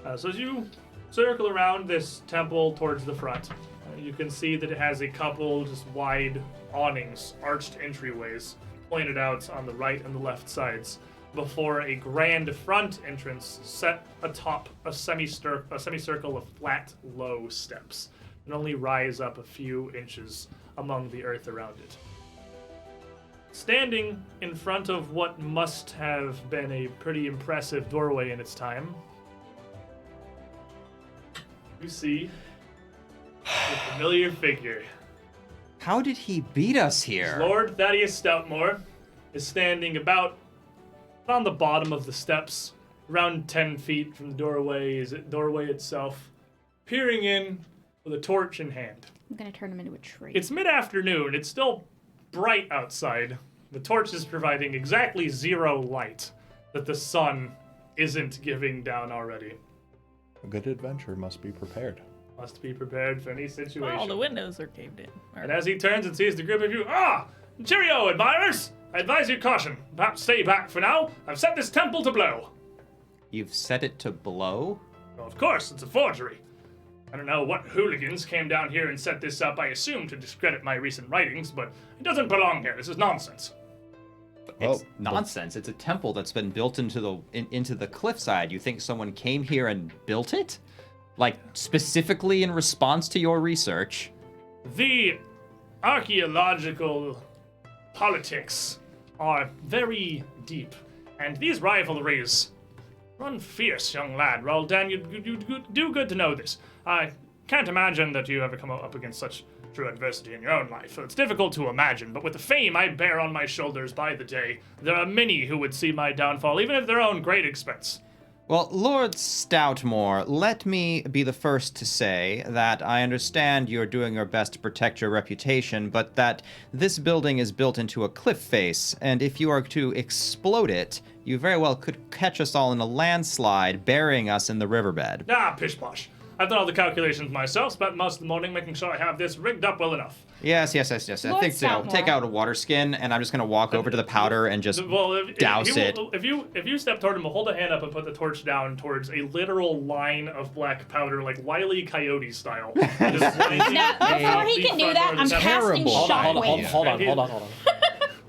Okay. So as you circle around this temple towards the front, you can see that it has a couple just wide awnings, arched entryways pointed out on the right and the left sides, before a grand front entrance set atop a semicircle of flat, low steps, and only rise up a few inches among the earth around it. Standing in front of what must have been a pretty impressive doorway in its time, you see a familiar figure. How did he beat us here? Lord Thaddius Stoutmoore is standing about on the bottom of the steps, around 10 feet from the doorway itself, peering in with a torch in hand. I'm gonna turn him into a tree. It's mid-afternoon. It's still bright outside. The torch is providing exactly 0 light that the sun isn't giving down already. A good adventure must be prepared. Must be prepared for any situation. All the windows are caved in. And as he turns and sees the group of you, cheerio, admirers! I advise you caution. Perhaps stay back for now. I've set this temple to blow. You've set it to blow? Well, of course, it's a forgery. I don't know what hooligans came down here and set this up, I assume, to discredit my recent writings, but it doesn't belong here. This is nonsense. It's nonsense. It's a temple that's been built into the cliffside. You think someone came here and built it? Like, specifically in response to your research? The archaeological politics are very deep, and these rivalries run fierce, young lad. Roldan, you do good to know this. I can't imagine that you ever come up against such true adversity in your own life. So it's difficult to imagine, but with the fame I bear on my shoulders by the day, there are many who would see my downfall, even at their own great expense. Well, Lord Stoutmore, let me be the first to say that I understand you're doing your best to protect your reputation, but that this building is built into a cliff face, and if you are to explode it, you very well could catch us all in a landslide, burying us in the riverbed. Pish-posh. I've done all the calculations myself, spent most of the morning making sure I have this rigged up well enough. Yes. I think so. Stoutmore. Take out a water skin, and I'm just going to walk over to the powder and just douse it. If you step toward him, we'll hold a hand up and put the torch down towards a literal line of black powder, like Wile E. Coyote style. Now, before he can do that, I'm casting Terrible. shockwave. Hold on.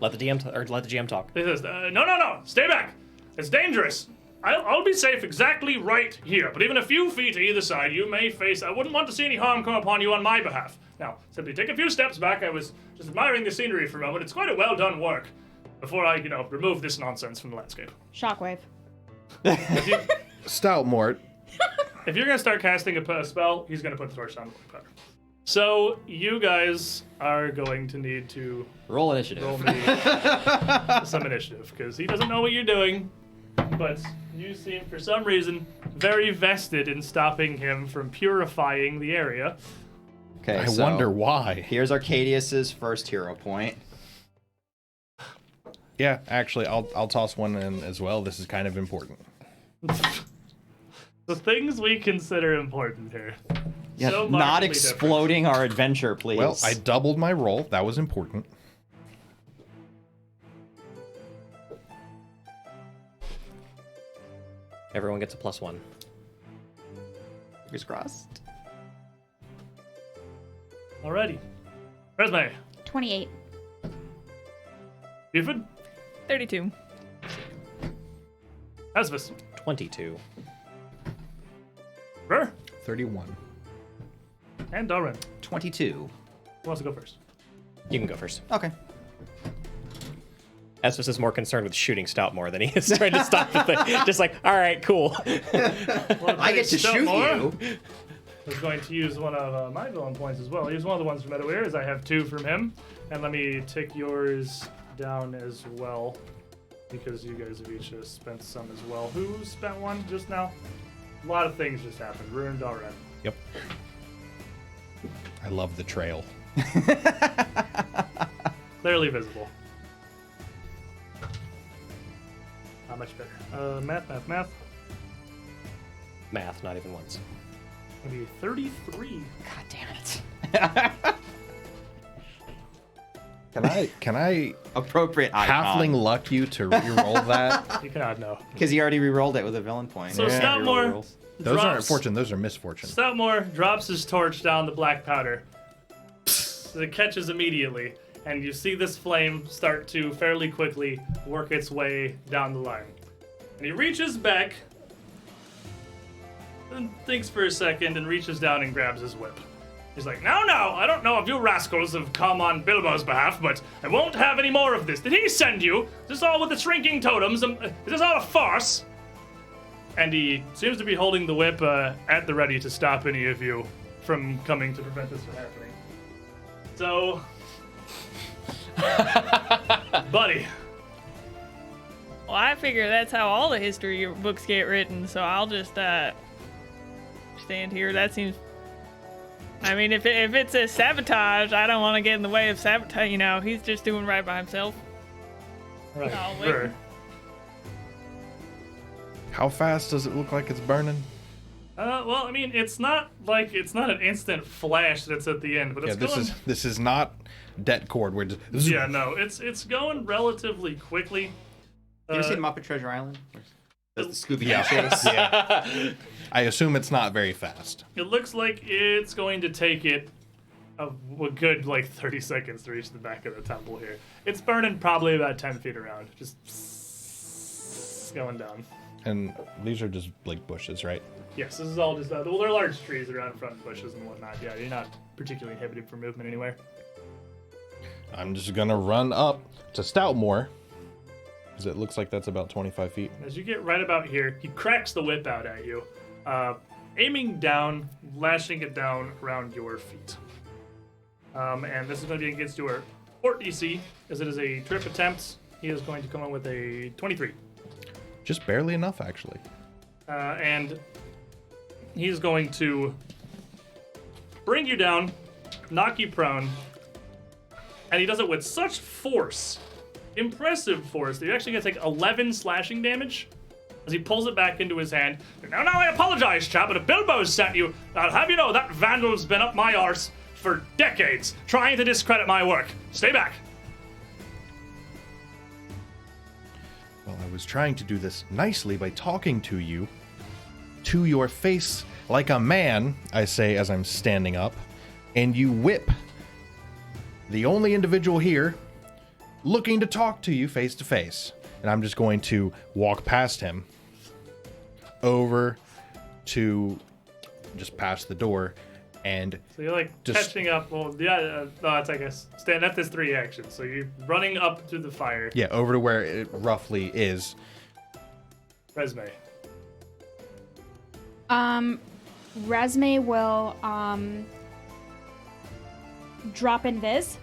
Let the GM talk. He says, no, stay back. It's dangerous. I'll be safe exactly right here, but even a few feet to either side, you may face... I wouldn't want to see any harm come upon you on my behalf. Now, simply take a few steps back. I was just admiring the scenery for a moment. It's quite a well-done work before I, remove this nonsense from the landscape. Shockwave. Stoutmore. If you're going to start casting a spell, he's going to put the torch down. So, you guys are going to need to Roll initiative. roll me some initiative, because he doesn't know what you're doing, but you seem, for some reason, very vested in stopping him from purifying the area. I wonder why. Here's Arcadius's first hero point. Yeah, actually, I'll toss one in as well. This is kind of important. The things we consider important here. Yeah, So not markedly exploding our adventure, please. Well, I doubled my roll. That was important. Everyone gets a +1. Fingers crossed. Alrighty. Resume. 28. Buford. 32. Asvis. 22. Burr. 31. And Dalren. 22. Who wants to go first? You can go first. Okay. Esvis is more concerned with shooting Stoutmore than he is trying to stop the thing. Just like, all right, cool. I get to shoot you. I was going to use one of my villain points as well. I'll use one of the ones from Edawir, as I have 2 from him. And let me tick yours down as well. because you guys have each spent some as well. Who spent one just now? A lot of things just happened. Ruined already. Yep. I love the trail. Clearly visible. Not much better. Math. Math, not even once. Maybe 33. God damn it. Can I Appropriate halfling luck you to re-roll that? You cannot know. Because he already re-rolled it with a villain point. So Yeah. Stoutmore Those aren't drops- fortune, those are misfortune. Stoutmore drops his torch down the black powder. It catches immediately, and you see this flame start to fairly quickly work its way down the line. And he reaches back, and thinks for a second, and reaches down and grabs his whip. He's like, "No, I don't know if you rascals have come on Bilbo's behalf, but I won't have any more of this. Did he send you? Is this all with the shrinking totems? Is this all a farce?" And he seems to be holding the whip at the ready to stop any of you from coming to prevent this from happening. So, buddy. Well, I figure that's how all the history books get written, so I'll just stand here. That seems. I mean, if it's a sabotage, I don't want to get in the way of sabotage. You know, he's just doing right by himself. Right. Oh, wait. Sure. How fast does it look like it's burning? Well, I mean, it's not an instant flash that's at the end, but it's going. This is not debt cord. We're just, Yeah, no, it's going relatively quickly. You ever seen Muppet Treasure Island? Does the Scooby-Doo chase? Yeah. I assume it's not very fast. It looks like it's going to take it a good 30 seconds to reach the back of the temple here. It's burning probably about 10 feet around, just going down. And these are just like bushes, right? Yes, this is all just well, there are large trees around in front of bushes and whatnot. Yeah, you're not particularly inhibited from movement anywhere. I'm just gonna run up to Stoutmore, because it looks like that's about 25 feet. As you get right about here, he cracks the whip out at you, aiming down, lashing it down around your feet. And this is going to be against your fort DC, as it is a trip attempt. He is going to come in with a 23. Just barely enough, actually. And he's going to bring you down, knock you prone, and he does it with such force, impressive force, that you're actually going to take 11 slashing damage as he pulls it back into his hand. Now, I apologize, chap, but if Bilbo's sent you, I'll have you know that vandal's been up my arse for decades, trying to discredit my work. Stay back. Well, I was trying to do this nicely by talking to you, to your face like a man, I say as I'm standing up, and you whip the only individual here looking to talk to you face to face. And I'm just going to walk past him over to just past the door and So you're just catching up. Well, yeah, that's, I guess, stand at this 3 actions. So you're running up to the fire. yeah, over to where it roughly is. Resume. Resme will drop invis,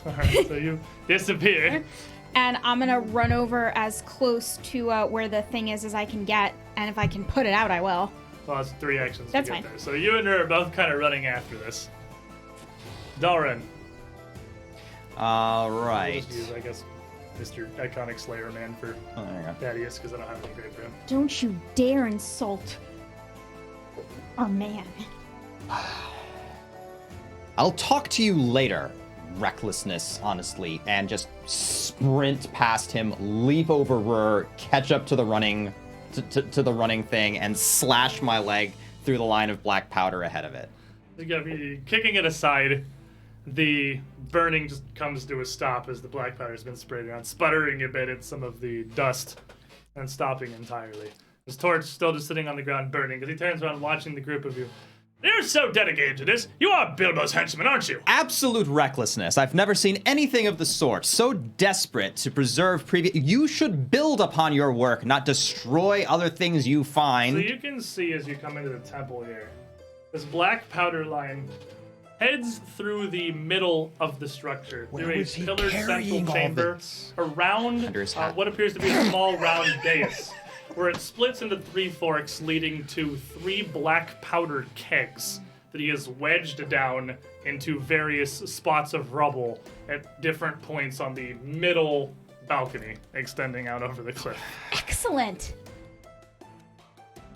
Alright, so you disappear. and I'm gonna run over as close to where the thing is as I can get, and if I can put it out, I will. Well, that's 3 actions That's to get fine. there. So you and her are both kind of running after this. Dalren. All We'll right. just use, I guess, Mr. Iconic Slayer Man for Oh, there you go. Thaddius, because I don't have any grade for him. Don't you dare insult our man. I'll talk to you later. Recklessness, honestly, and just sprint past him, leap over Rur, catch up to the running, to the running thing, and slash my leg through the line of black powder ahead of it. You got me kicking it aside. The burning just comes to a stop as the black powder's been sprayed around, sputtering a bit at some of the dust, and stopping entirely. His torch still just sitting on the ground burning as he turns around watching the group of you. You're so dedicated to this. You are Bilbo's henchman, aren't you? Absolute recklessness. I've never seen anything of the sort. So desperate to preserve previous. You should build upon your work, not destroy other things you find. So you can see as you come into the temple here, this black powder line heads through the middle of the structure, Where through a was he pillared carrying central all chamber, this? around Under his hat. what appears to be a small round dais, where it splits into 3 forks, leading to 3 black powdered kegs that he has wedged down into various spots of rubble at different points on the middle balcony, extending out over the cliff. Excellent.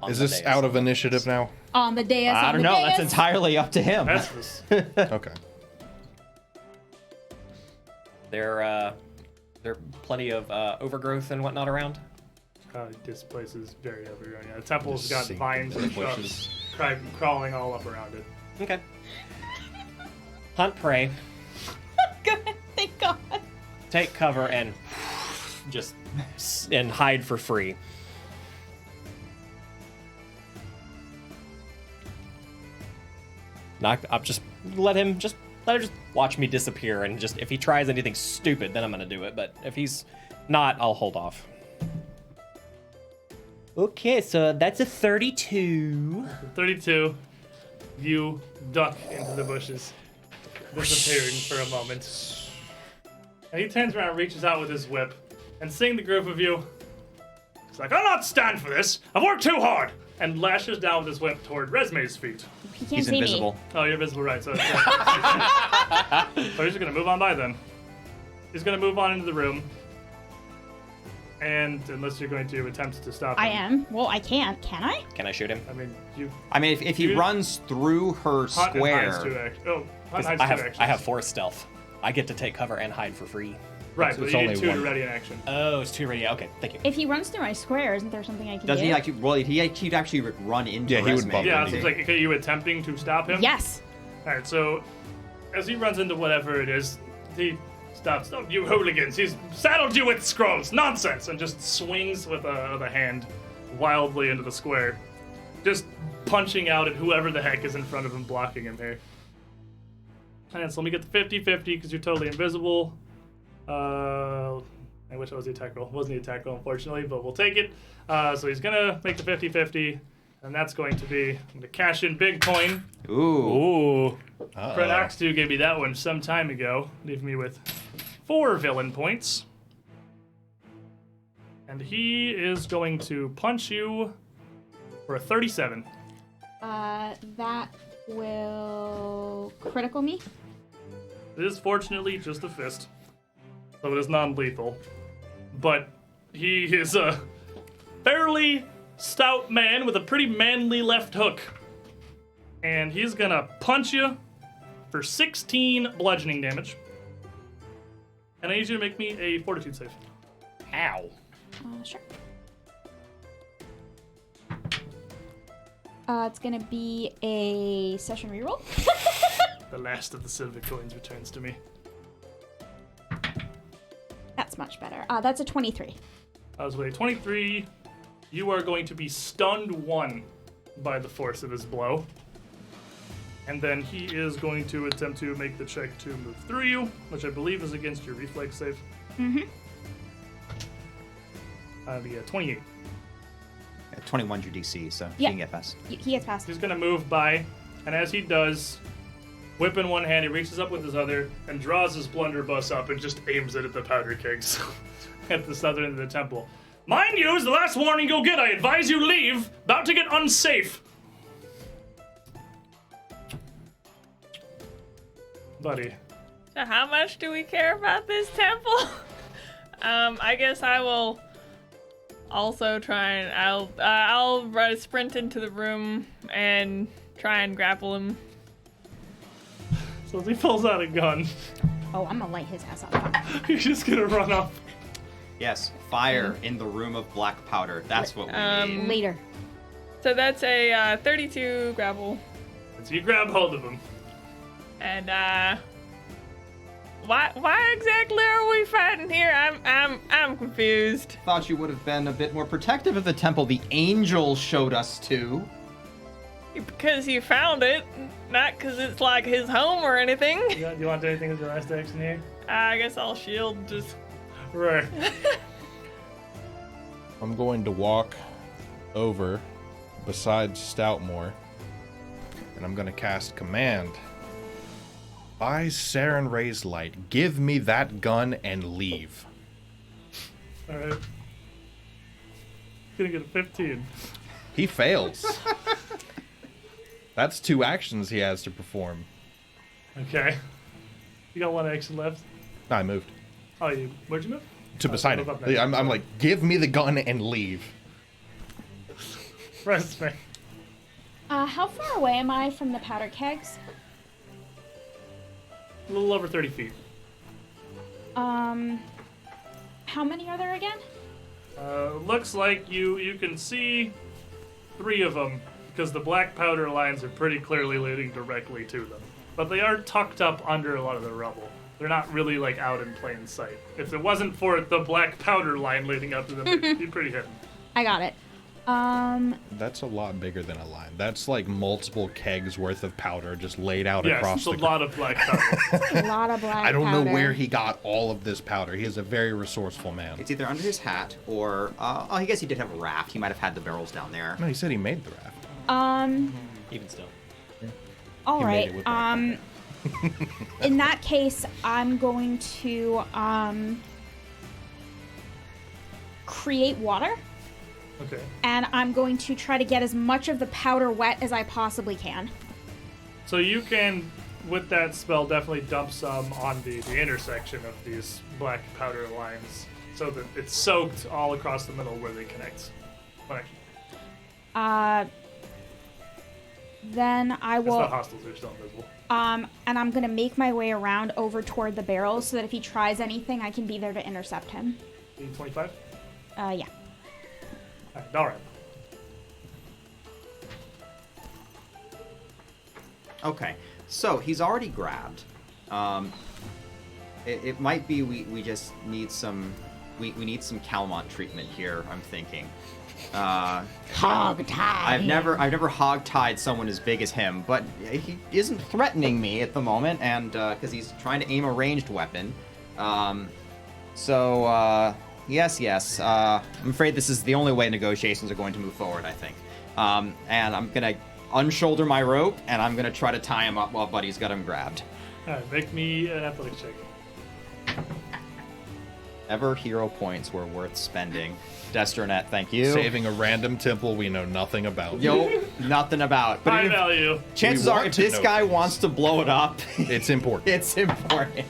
On Is the this dais. out of initiative now? On the dais. I on don't the know. dais. That's entirely up to him. That's Okay. There are plenty of overgrowth and whatnot around. this place is very overgrown. Yeah, the temple's Just got sink vines into and the shrubs bushes. crawling all up around it. Okay. Hunt prey. Good. Thank God. Take cover and just and hide for free. Not up. Just let him just watch me disappear, and just if he tries anything stupid, then I'm gonna do it. But if he's not, I'll hold off. Okay, so that's a 32. 32, you duck into the bushes, disappearing for a moment. And he turns around, reaches out with his whip, and seeing the group of you, he's like, "I'll not stand for this! I've worked too hard!" And lashes down with his whip toward Resume's feet. He can't He's see invisible. Oh, you're visible, right? So, so he's just gonna move on by then. He's gonna move on into the room, and unless you're going to attempt to stop him, I am. Well, I can't. Can I? Can I shoot him? I mean, you. I mean, if he You- runs through her Hunt and hides two square, act- Oh, hunt 'Cause hides I two have actions. I have 4 stealth. I get to take cover and hide for free. Right, but it's you only need 2 to one. ready in action. Oh, it's 2 ready. Okay, thank you. If he runs through my square, isn't there something I can doesn't do? he like? Well, he'd actually run into Yeah, he would Resume. bump Yeah, into so it's like, okay, you attempting to stop him? Yes. Alright, so as he runs into whatever it is, he stops. "Oh, you hooligans! He's saddled you with scrolls! Nonsense!" And just swings with a hand wildly into the square. Just punching out at whoever the heck is in front of him, blocking him here. And so let me get the 50-50 because you're totally invisible. I wish I was the attack roll. Wasn't the attack roll, unfortunately, but we'll take it. So he's gonna make the 50-50, and that's going to be, I'm gonna cash in big coin. Ooh. Ooh. Fred Oxtew gave me that one some time ago, leaving me with 4 villain points. And he is going to punch you for a 37. That will critical me. It is fortunately just a fist, so it is non-lethal. But he is a fairly stout man with a pretty manly left hook. And he's gonna punch you for 16 bludgeoning damage. And I need you to make me a fortitude save. Ow. Sure. It's gonna be a session reroll. The last of the silver coins returns to me. That's much better. That's a 23. I was with a 23. You are going to be stunned 1 by the force of his blow. And then he is going to attempt to make the check to move through you, which I believe is against your reflex save. Mm-hmm. Yeah, 28. 21's your DC, so Yeah. you can get past. He gets past. He's going to move by, and as he does, whip in one hand, he reaches up with his other and draws his blunderbuss up and just aims it at the powder kegs at the southern end of the temple. "Mind you, is the last warning you'll get. I advise you leave. About to get unsafe." Buddy. So how much do we care about this temple? I guess I will also try and I'll run sprint into the room and try and grapple him. So as he pulls out a gun, Oh, I'm gonna light his ass up. he's just gonna run up. Yes, fire in the room of black powder. That's what we need. Later. So that's a 32 grapple. And so you grab hold of him. And why exactly are we fighting here? I'm confused. Thought you would have been a bit more protective of the temple the angel showed us to. Because you found it, not because it's like his home or anything. Do you want to do anything as your last action here? I guess I'll shield just. Right. I'm going to walk over beside Stoutmore, and I'm going to cast Command By Saren Ray's light, give me that gun and leave. All right. Gonna get a 15. He fails. That's 2 actions he has to perform. Okay. You got 1 action left. No, I moved. Oh, where'd you move? To beside move him. up next. I'm like, give me the gun and leave. Rest me. How far away am I from the powder kegs? A little over 30 feet. How many are there again? Looks like you can see 3 of them because the black powder lines are pretty clearly leading directly to them. But they are tucked up under a lot of the rubble. They're not really like out in plain sight. If it wasn't for the black powder line leading up to them, they'd be pretty hidden. I got it. That's a lot bigger than a line. That's like multiple kegs worth of powder just laid out Yes, across it's the a lot of black powder. A lot of black I don't powder. know where he got all of this powder. He is a very resourceful man. It's either under his hat or, I guess he did have a raft. He might have had the barrels down there. No, he said he made the raft. Even still. All He made right. it with black In that case, I'm going to create water, Okay. and I'm going to try to get as much of the powder wet as I possibly can. So you can, with that spell, definitely dump some on the intersection of these black powder lines so that it's soaked all across the middle where they connect. One action. Then I It's will, not hostiles, they're still invisible. and I'm gonna make my way around over toward the barrels so that if he tries anything, I can be there to intercept him. 25? Yeah. Alright, Dalrymple. Okay, so he's already grabbed. It might be we just need some we need some Calmont treatment here. I'm thinking. Hogtied. I've never hogtied someone as big as him, but he isn't threatening me at the moment, and because he's trying to aim a ranged weapon. Yes. I'm afraid this is the only way negotiations are going to move forward. I think, and I'm gonna unshoulder my rope, and I'm gonna try to tie him up while Buddy's got him grabbed. Alright, make me an athletics check. Ever hero points were worth spending. Destronet, thank you. Saving a random temple we know nothing about. Yo, nothing about. High if- value. chances We are, want if to this know guy things. wants to blow it up, It's important. it's important.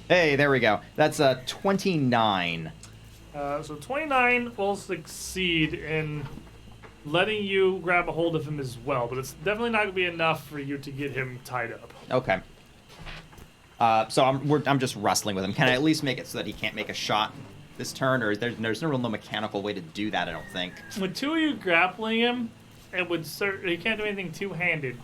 Hey, there we go. That's a 29. So 29 will succeed in letting you grab a hold of him as well, but it's definitely not going to be enough for you to get him tied up. Okay. So I'm just wrestling with him. Can I at least make it so that he can't make a shot this turn, or there's no mechanical way to do that? I don't think. With 2 of you grappling him, it would he can't do anything two-handed,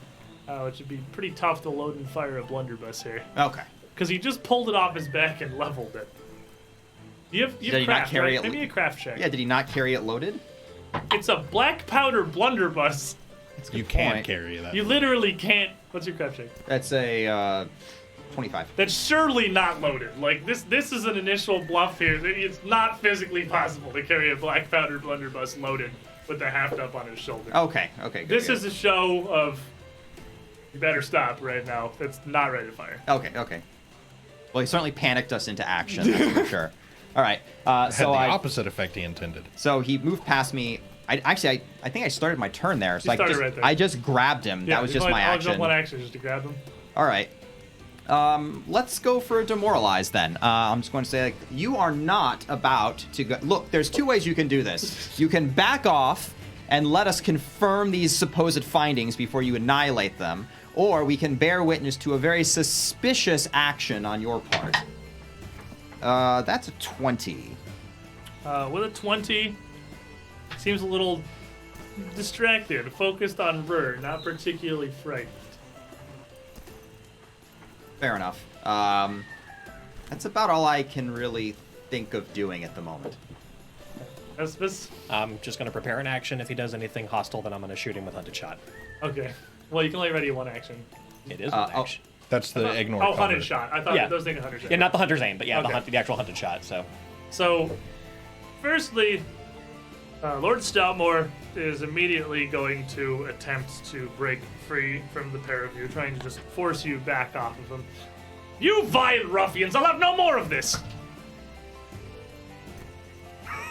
which would be pretty tough to load and fire a blunderbuss here. Okay. Because he just pulled it off his back and leveled it. You have Did he not craft, carry right? it- Give me a craft check. Yeah. Did he not carry it loaded? It's a black powder blunderbuss. You can't point. carry that. You literally can't. What's your craft check? That's a 25. That's surely not loaded. Like this is an initial bluff here. It's not physically possible to carry a black powder blunderbuss loaded with the haft up on his shoulder. Okay. Good, This good. is a show of you better stop right now. It's not ready to fire. Okay. Well, he certainly panicked us into action, that's for sure. All right. Had So the I opposite effect he intended. So he moved past me. I think I started my turn there. So You started right there. I just grabbed him. Yeah, That was you just only- my I'll jump action. one action just to grab him. All right. Let's go for a demoralize then. I'm just going to say, like, you are not about to go. Look, there's 2 ways you can do this. You can back off and let us confirm these supposed findings before you annihilate them, or we can bear witness to a very suspicious action on your part. That's a 20. With a 20, seems a little distracted, focused on Rur, not particularly frightened. Fair enough. That's about all I can really think of doing at the moment. Espis? I'm just going to prepare an action. If he does anything hostile, then I'm going to shoot him with hunted shot. Okay. Well, you can only ready one action. It is one oh. action. That's the ignore Oh, cover. hunted shot. I thought Yeah. those things hunted shot. Yeah, not the hunter's aim, but yeah, Okay. the actual hunted shot. So, firstly, Lord Stoutmore is immediately going to attempt to break free from the pair of you, trying to just force you back off of him. You vile ruffians! I'll have no more of this!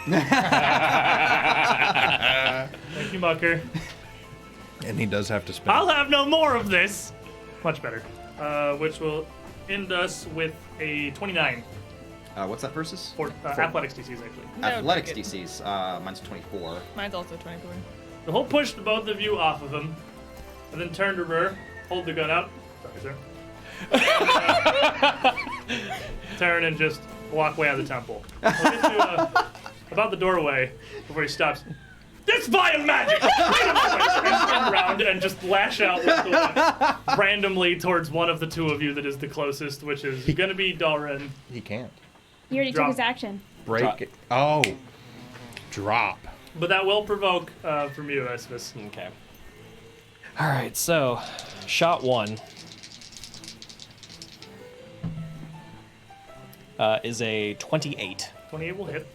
Thank you, Mucker. And he does have to spend. I'll have no more of this! Much better. Which will end us with a 29 What's that versus? for athletics DCs, actually. No, Athletics break it. DCs. Mine's 24. Mine's also 24. The whole pushed both of you off of him, and then turned to her, hold the gun up. Sorry, sir. Turn and just walk away out of the temple. We'll get to about the doorway before he stops. This vile magic! And turn around and just lash out with the whip randomly towards one of the two of you that is the closest, which is going to be Dalren. He can't. He already Drop. took his action. Break Drop. it. Oh. Drop. But that will provoke from you, Esvis. Okay. All right, so shot 1 is a 28. 28 will hit.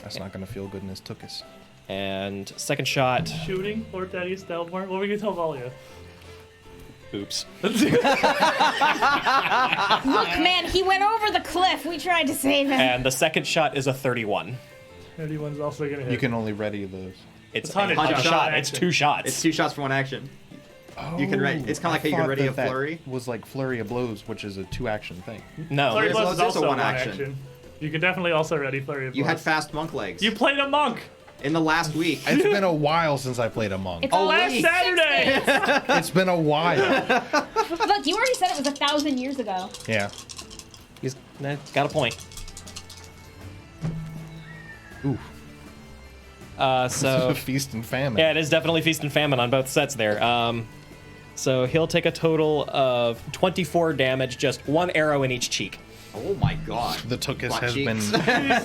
That's not going to feel good in his tuchus. And second shot, Shooting for Thaddius Stoutmoore. What were you going to tell Valia? oops. Look, man, he went over the cliff. We tried to save him. And the second shot is a 31. 31's also going to hit. You can only ready those. It's It's 100 100 shot shot. It's action. 2 shots. It's 2 shots for 1 action. You can ready. It's kind of like how you can ready a flurry. Was like flurry of blows, which is a 2-action thing. No. Flurry of Well, Blows it's is also also one one action. action. You can definitely also ready Flurry of You had Blows. fast monk legs. You played a monk! in the last week. It's been a while since I played a monk. It's Last week. Saturday! It's been a while. Look, you already said it was 1,000 years ago. Yeah. He's got a point. Ooh. So Feast and famine. yeah, it is definitely feast and famine on both sets there. So he'll take a total of 24 damage, just 1 arrow in each cheek. Oh my god. The tuchus Butt has been cheeks.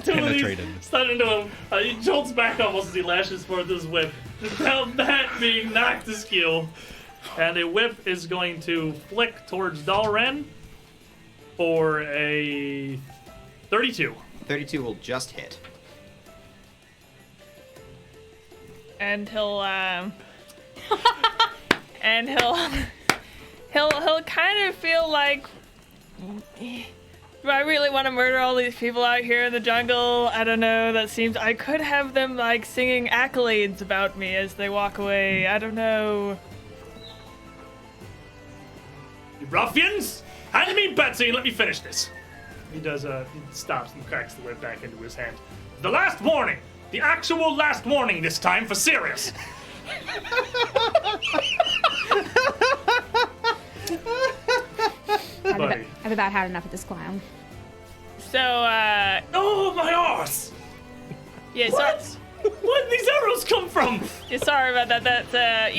penetrated. Stun into him. He jolts back almost as he lashes forth his whip. Without that being knocked askew. And a whip is going to flick towards Dalren for a 32. 32 will just hit. And he'll and he'll kind of feel like, do I really want to murder all these people out here in the jungle? I don't know. That seems I could have them like singing accolades about me as they walk away. I don't know. You ruffians! Hand me Betsy and let me finish this. He does, he stops and cracks the whip back into his hand. The last warning! The actual last warning this time, for serious! Buddy. I've about had enough of this clown. So Oh, my arse! yeah. What? Where did these arrows come from? Yeah, sorry about that. That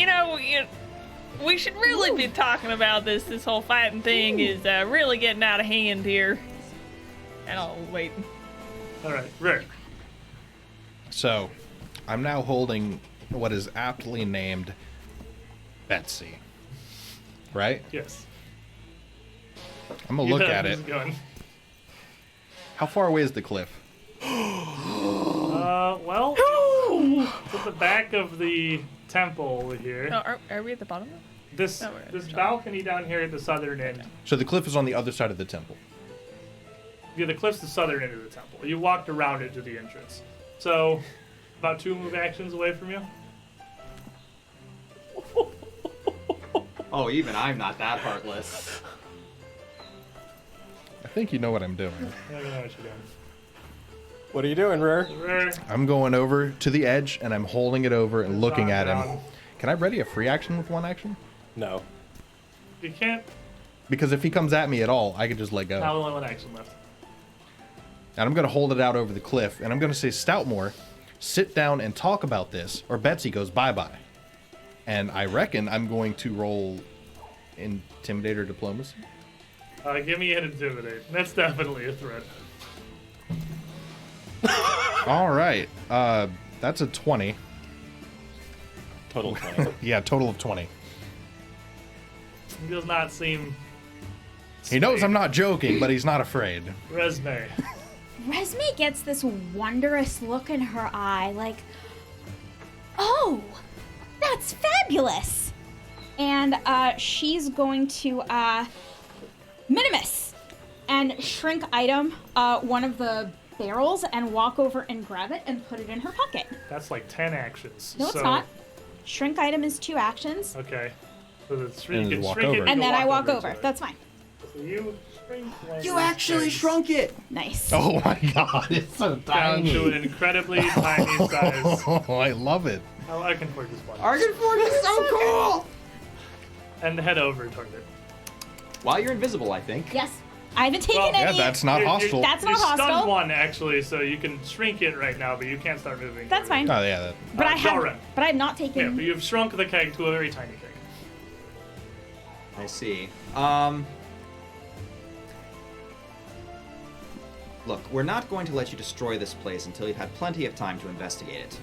we should really be talking about this. This whole fighting thing is really getting out of hand here. And I'll wait. Alright, Rick. So, I'm now holding what is aptly named Betsy. Right? Yes. I'm gonna look You have at his it. gun. How far away is the cliff? Well, it's at the back of the temple over here. Oh, are we at the bottom? This No, we're at this the top. balcony down here at the southern end. So the cliff is on the other side of the temple. Yeah, the cliff's the southern end of the temple. You walked around it to the entrance. So, about 2 move actions away from you. Oh, even I'm not that heartless. I think you know what I'm doing. I don't know what you're doing. What are you doing, Rur? Rare. I'm going over to the edge and I'm holding it over and looking at him. Down. Can I ready a free action with 1 action? No. You can't. Because if he comes at me at all, I could just let go. Now only 1 action left. And I'm going to hold it out over the cliff, and I'm going to say, Stoutmore, sit down and talk about this, or Betsy goes bye-bye. And I reckon I'm going to roll Intimidate or Diplomacy. Give me an intimidate. That's definitely a threat. All right. That's a 20. Total 20. Yeah, total of 20. He does not seem. He knows I'm not joking, but he's not afraid. Resme. Resme gets this wondrous look in her eye, like, oh, that's fabulous. And she's going to Minimus! And shrink item one of the barrels and walk over and grab it and put it in her pocket. That's like 10 actions. No, it's not. Shrink item is 2 actions. Okay. So the And you can walk shrink over. it. And you then I walk to over. it. That's fine. So you shrink one You of these actually things shrunk it. Nice. Oh my god, it's so down tiny. to an incredibly tiny size. Oh, I love it. Oh, I can work this one. Argonforge is so cool. And head over toward it. While you're invisible, I think. Yes. I haven't taken Well, Yeah, any. that's not hostile. That's You not hostile. stunned one actually, so you can shrink it right now, but you can't start moving. That's fine. Oh yeah, that, But I have. Dalren. But I have not Yeah, taken. but you've shrunk the keg to a very tiny keg. I see. Look, we're not going to let you destroy this place until you've had plenty of time to investigate it.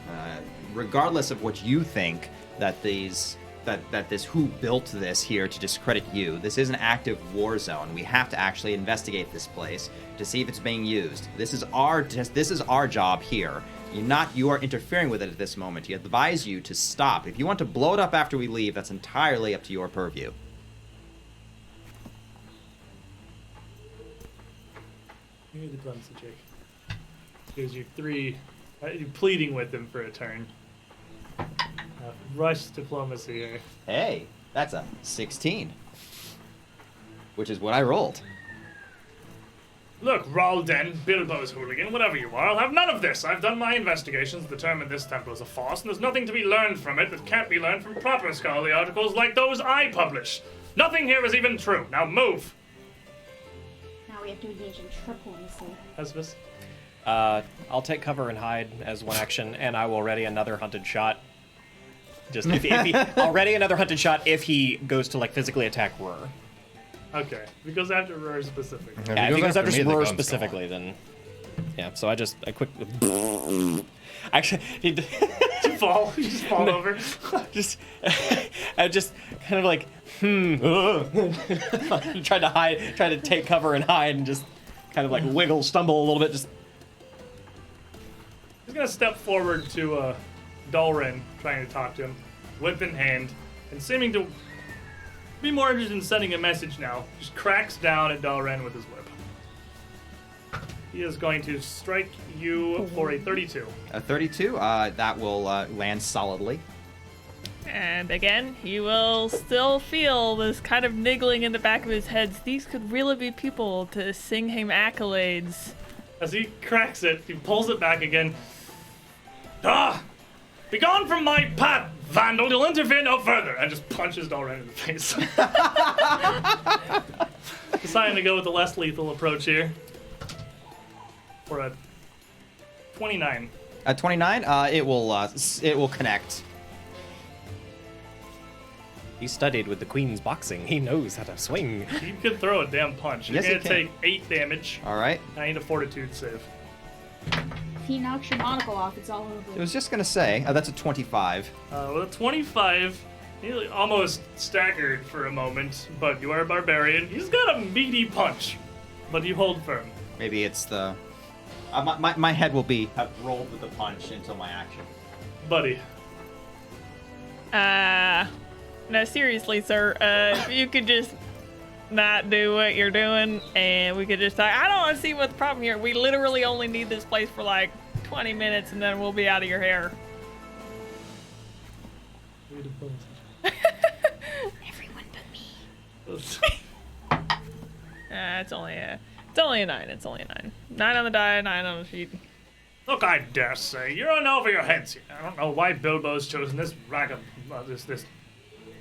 Regardless of what you think that this who built this here to discredit you, this is an active war zone. We have to actually investigate this place to see if it's being used. This is our job here. You are interfering with it at this moment. We advise you to stop. If you want to blow it up after we leave, that's entirely up to your purview. Give me the diplomacy check. Gives you 3. You're pleading with him for a turn. Rush diplomacy here. Hey, that's a 16. Which is what I rolled. Look, Ralden, Bilbo's hooligan, whatever you are, I'll have none of this. I've done my investigations, determined this temple is a farce, and there's nothing to be learned from it that can't be learned from proper scholarly articles like those I publish. Nothing here is even true. Now move. Now we have to engage in diplomacy. Hesvis. I'll take cover and hide as one action, and I will ready another hunted shot. Just if he, I'll ready another hunted shot if he goes to like physically attack Roar. Okay, because after Roar specific. Yeah, if he goes after me, the Roar gun's specifically, then yeah. So I quick. Actually, You fall. You just fall over. I just kind of like tried to take cover and hide, and just kind of like wiggle, stumble a little bit, just. He's gonna step forward to Dalren, trying to talk to him, whip in hand, and seeming to be more interested in sending a message now. Just cracks down at Dalren with his whip. He is going to strike you for a 32. A 32, that will land solidly. And again, he will still feel this kind of niggling in the back of his head. These could really be people to sing him accolades. As he cracks it, he pulls it back again. Ah! Begone from my path, vandal! You'll interfere no further! And just punches Dalren in the face. Deciding to go with the less lethal approach here. For a 29. At 29, it will connect. He studied with the Queen's boxing. He knows how to swing. He could throw a damn punch. You're Yes, he gonna can. take 8 damage. All right. I need a fortitude save. If he knocks your monocle off, it's all over. I was just gonna say, that's a 25. With a 25, he almost staggered for a moment, but you are a barbarian. He's got a meaty punch, but you hold firm. Maybe it's the... my head will have rolled with the punch until my action. Buddy. No, seriously, sir. If you could just not do what you're doing, and we could just talk. I don't want to see what the problem here. We literally only need this place for like 20 minutes, and then we'll be out of your hair. Everyone but me. It's only a 9. It's only a 9. 9 on the die, 9 on the sheet. Look, I dare say, you're in over your heads here. I don't know why Bilbo's chosen this this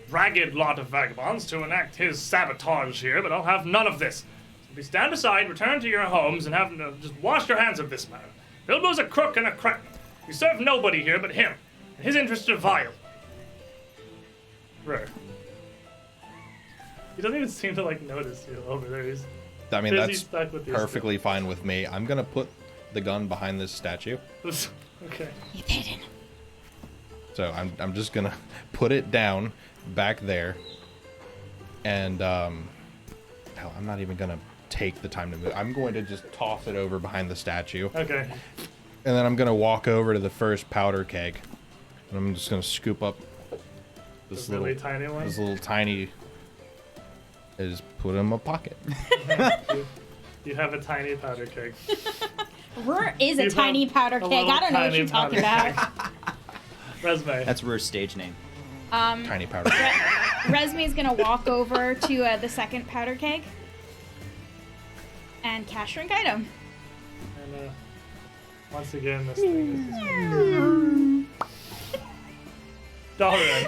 ragged lot of vagabonds to enact his sabotage here, but I'll have none of this. Simply stand aside, return to your homes, and have just wash your hands of this matter. Bilbo's a crook and a crack. You serve nobody here but him, and his interests are vile. Rare. He doesn't even seem to notice you over there. He's I mean, busy that's stuck with this perfectly fine with me. I'm gonna put the gun behind this statue. Okay. You've hidden. So I'm just gonna put it down back there, and hell, I'm not even gonna take the time to move. I'm going to just toss it over behind the statue, Okay. and then I'm gonna walk over to the first powder keg, and I'm just gonna scoop up this The really tiny one. this little tiny is put it in my pocket. You have a tiny powder keg. Rur is a You tiny have powder a keg. little I don't know what tiny you're talking powder about. Resume. That's Rur's stage name. Tiny powder. Resme's gonna walk over to the second powder keg and cast shrink item. And once again, this thing is Dalren.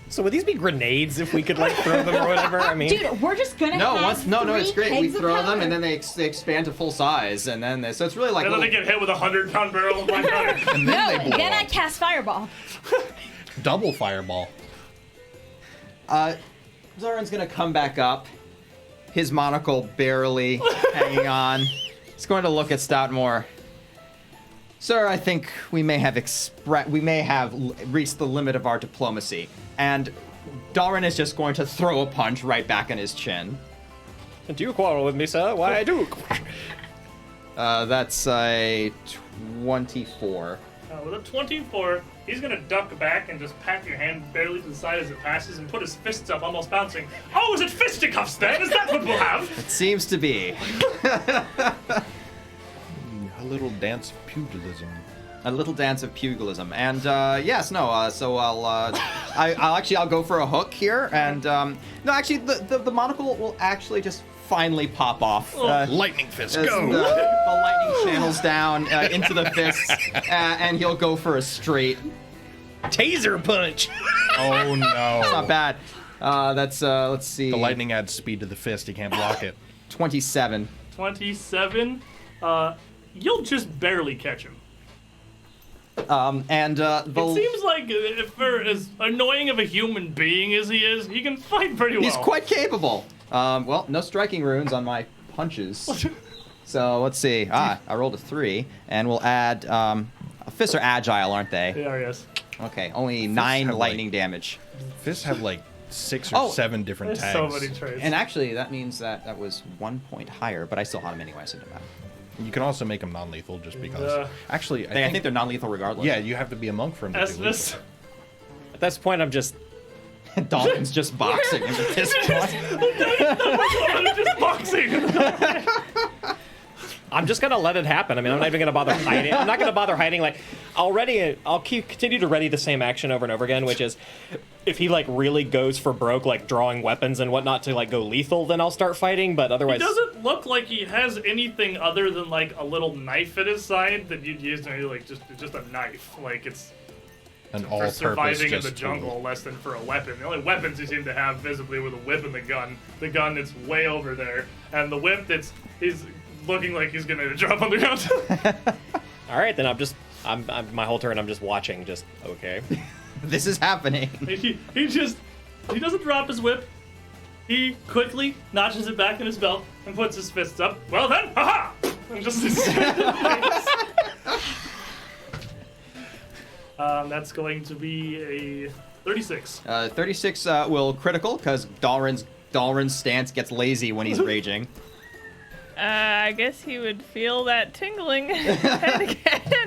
So would these be grenades if we could like throw them or whatever? I mean, Dude, we're just gonna have It's three great. We kegs of throw them powder. and then they expand to full size, and then so it's really like And then they little- get hit with a 100-pound barrel of black powder. And then No, they blow then I up. cast fireball. Double fireball. Zoran's gonna come back up, his monocle barely hanging on. He's going to look at Stoutmore. Sir, I think we may have reached the limit of our diplomacy, and Dalren is just going to throw a punch right back in his chin. do you quarrel with me, sir? Why I do? That's a 24. With a 24, he's gonna duck back and just pat your hand barely to the side as it passes and put his fists up, almost bouncing. Oh, is it fisticuffs then? Is that what we'll have? It seems to be. A little dance of pugilism. A little dance of pugilism, and so I'll go for a hook here, and no, actually the monocle will actually just finally pop off. Lightning fist, As go! the lightning channels down into the fists, and he'll go for a straight. Taser punch. Oh no! Not bad. That's let's see. The lightning adds speed to the fist. He can't block it. 27. 27. You'll just barely catch him. And It seems like for as annoying of a human being as he is, he can fight pretty well. he's quite capable. Well, no striking runes on my punches. So let's see. I rolled a 3, and we'll add. Fists are agile, aren't they? They are, yes. Okay, only 9 have, lightning damage. Fists have like 6 or 7 different There's tags. so many traits. And actually, that means that was 1 point higher, but I still had him anyway, so it didn't matter. You can also make them non-lethal just because. Actually, I think they're non-lethal regardless. Yeah, you have to be a monk for them to be Esmus. lethal. At this point, I'm just Dalton's just boxing him at this point. just boxing. I'm just gonna let it happen. I mean, I'm not even gonna bother hiding. I'm not gonna bother hiding. Like, I'll continue to ready the same action over and over again, which is, if he like really goes for broke, like drawing weapons and whatnot to like go lethal, then I'll start fighting. But He otherwise, doesn't look like he has anything other than like a little knife at his side that you'd use to like just a knife. Like it's An for all-purpose surviving in just the jungle tool. less than for a weapon. The only weapons you seem to have visibly were the whip and the gun. The gun that's way over there, and the whip he's looking like he's gonna drop on the ground. all right, then I'm my whole turn. I'm just watching. Just okay. This is happening. he doesn't drop his whip. He quickly notches it back in his belt and puts his fists up. Well then, haha! And just that's going to be a 36. 36 will critical because Dalren's stance gets lazy when he's raging. I guess he would feel that tingling again.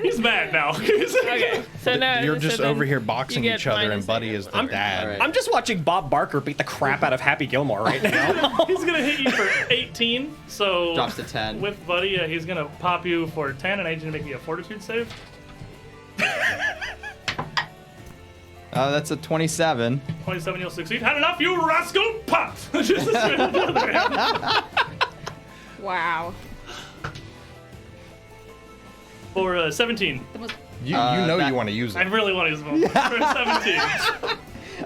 He's mad now. Okay, so now You're just then over here you boxing get each other, and minus Buddy eight. is the dad. Alright. I'm just watching Bob Barker beat the crap out of Happy Gilmore right now. He's gonna hit you for 18. So Drops to 10. with Buddy, he's gonna pop you for 10, and I need you to make me a Fortitude save. That's a 27. 27, you'll succeed. Had enough, you rascal! Pop! Just as soon as the other hand. Wow. For 17. You know that- you want to use I it. really want to use them for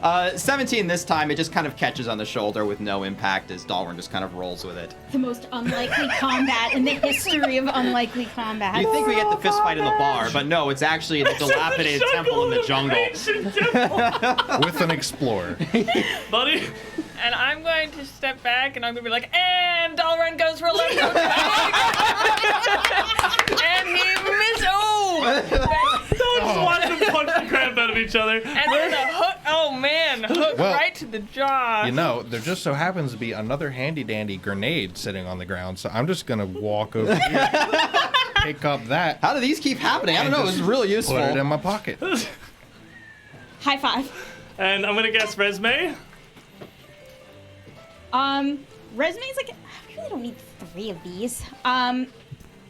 17. 17 this time, it just kind of catches on the shoulder with no impact as Dalren just kind of rolls with it. The most unlikely combat in the history of unlikely combat. You think we get the fist fight in the bar, but no, it's actually the dilapidated temple in the jungle. Ancient temple. With an explorer. Buddy, And I'm going to step back and I'm going to be like, and Dalren goes for a left hook. And he missed. Oh! don't just watch them punch the crap out of each other. And then a hook. Oh man, hook Well, right to the jaw. You know, there just so happens to be another handy-dandy grenade sitting on the ground, so I'm just gonna walk over here, pick up that, How do these keep happening? I don't and know. just It's really useful. put it in my pocket. High five. And I'm gonna guess Resme. Resume's like, I really don't need 3 of these.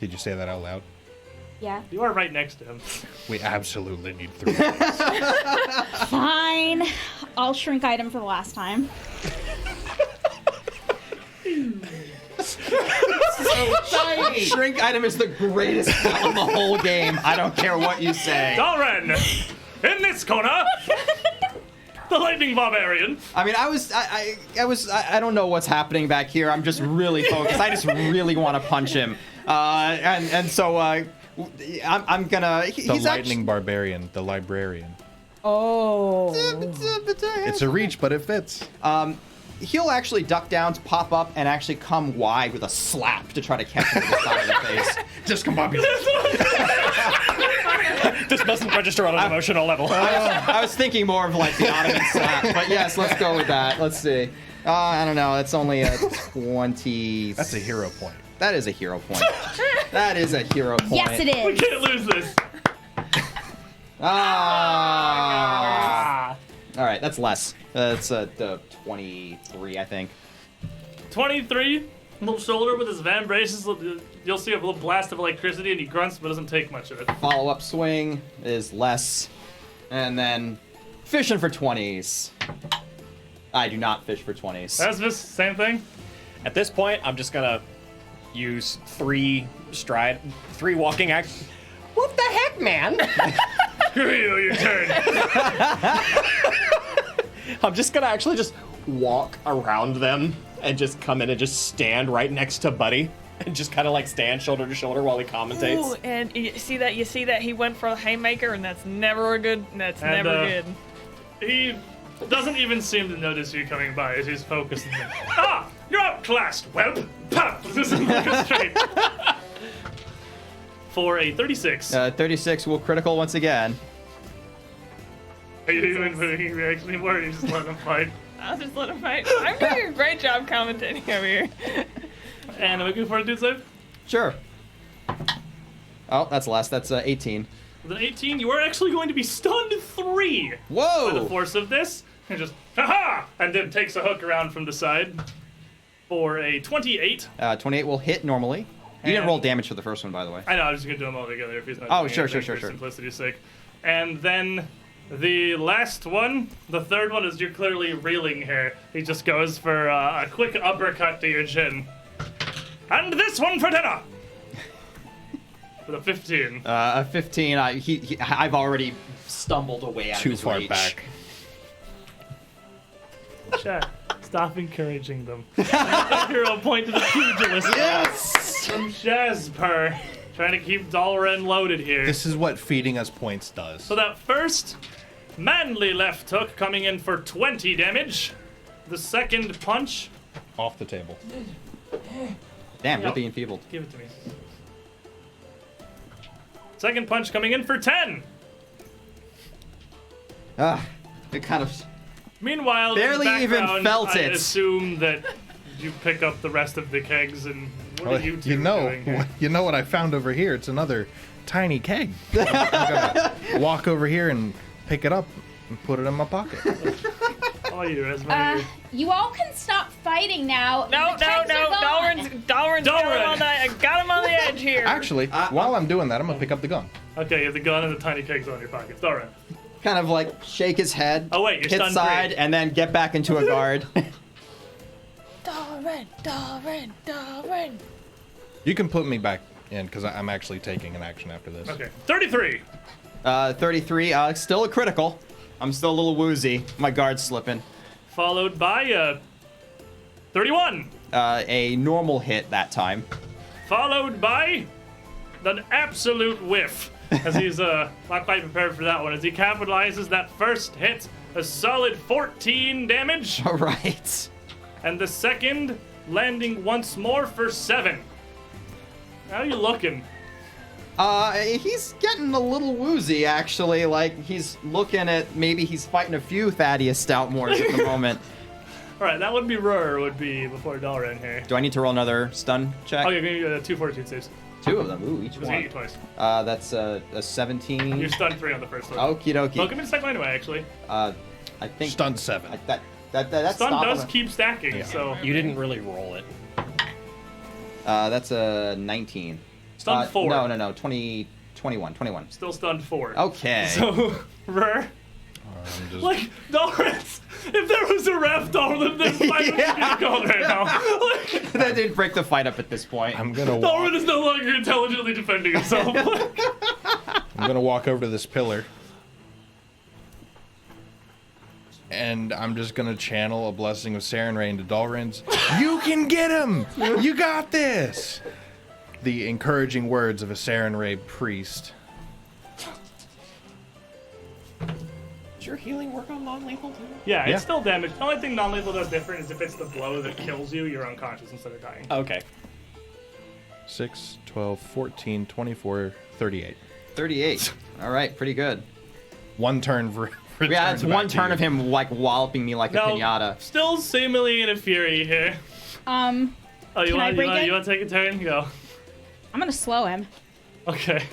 Did you say that out loud? Yeah. You are right next to him. We absolutely need 3. Fine. I'll shrink item for the last time. Shrink item is the greatest spell in the whole game. I don't care what you say. Dalren, in this corner, the lightning barbarian. I mean, I don't know what's happening back here. I'm just really focused. I just really want to punch him. So I'm gonna. The lightning barbarian, the librarian. Oh. It's a reach, but it fits. He'll actually duck down to pop up and actually come wide with a slap to try to catch him to the side of the face. Discombobulated. This doesn't register on an emotional level. I was thinking more of like the Ottoman slap, but yes, let's go with that. Let's see. I don't know. It's only a 20. That's a hero point. That is a hero point. That is a hero point. Yes, it We is. can't lose this. Ah. All right, that's less. That's the 23, I think. 23, little shoulder with his van braces. You'll see a little blast of electricity, and he grunts, but doesn't take much of it. Follow-up swing is less. And then fishing for 20s. I do not fish for 20s. That's just same thing. At this point, I'm just gonna use 3 walking acts. What the heck, man? Screw you, your turn. I'm just gonna actually just walk around them and just come in and just stand right next to Buddy and just kind of like stand shoulder to shoulder while he commentates. Ooh, and you see that he went for a haymaker, and that's never good. He doesn't even seem to notice you coming by as he's focused on them. Ah! You're outclassed, whelp! Pop! This is straight. For a 36. 36 will critical once again. Are you even putting any reaction anymore, or you just let him fight? I'll just let him fight. I'm doing a great job commentating over here. And I'm looking for a dude save. Sure. Oh, that's less. That's 18. With an 18, you are actually going to be stunned 3 Whoa! by the force of this. And just, haha! And then takes a hook around from the side for a 28. 28 will hit normally. You didn't And- roll damage for the first one, by the way. I know, I was just going to do them all together if he's not Oh, doing sure, anything sure, for sure. simplicity's sake. And then the last one, the third one, is you're clearly reeling here. He just goes for a quick uppercut to your chin. And this one for dinner! With a 15. A 15. I've already stumbled away out of Too his far reach. back. Chat, stop encouraging them. Hero point to the pugilist. Yes! From Shazper. Trying to keep Dalren loaded here. This is what feeding us points does. So that first manly left hook coming in for 20 damage. The second punch, Off the table. Damn, Yep. you're being enfeebled. give it to me. Second punch coming in for 10. It kind of... Meanwhile, Barely in the even background, felt I it. assume that you pick up the rest of the kegs and what are you two doing here? You know what I found over here? It's another tiny keg. I'm gonna walk over here and pick it up and put it in my pocket. All you, Esme. You all can stop fighting now. No. The kegs are gone. Dalren's got him on the edge here. Actually, while I'm doing that, I'm gonna pick up the gun. Okay, you have the gun and the tiny kegs on your pockets. Dalren. Kind of like shake his head, Oh, wait, you're hit stunned side, three. and then get back into a guard. Dalren. You can put me back in because I'm actually taking an action after this. Okay, 33. 33, still a critical. I'm still a little woozy. My guard's slipping. Followed by 31. A normal hit that time. Followed by an absolute whiff. As he's not quite prepared for that one. As he capitalizes that first hit, a solid 14 damage. All right. And the second landing once more for 7. How are you looking? He's getting a little woozy, actually. Like, he's looking at, maybe he's fighting a few Thaddius Stoutmores at the moment. Alright, that would be Rur, would be before Dalren here. Do I need to roll another stun check? Oh, you're going to get 2 fortitude saves. 2 of them. Ooh, each Because you hit you one. twice. That's a 17. You're stunned 3 on the first one. Okie dokie. Well, give me the second one anyway, actually. I think... Stunned 7. That That's Stun stop does him. keep stacking, so You didn't really roll it. That's a 19. Stun 4. No. 21. Still stunned 4. Okay. So, Rur, I'm just... like, Dalrins, if there was a ref, Dalrins, then fight Yeah. would be gone right now. Like, That didn't break the fight up at this point. I'm gonna Dalrins is no longer intelligently defending himself. I'm gonna walk over to this pillar. And I'm just gonna channel a blessing of Saren Rain to Dalrins. You can get him! You got this! The encouraging words of a Saren Ray priest. Does your healing work on non-lethal too? Yeah, Yeah. it's still damage. The only thing non-lethal does different is if it's the blow that kills you, you're unconscious instead of dying. Okay. 6, 12, 14, 24, 38. 38. All right, pretty good. One turn for Yeah, it's one turn of him like walloping me like a pinata. Still seemingly in a fury here. Oh, you Can I want break it? you want to take a turn? Go. I'm gonna slow him. Okay.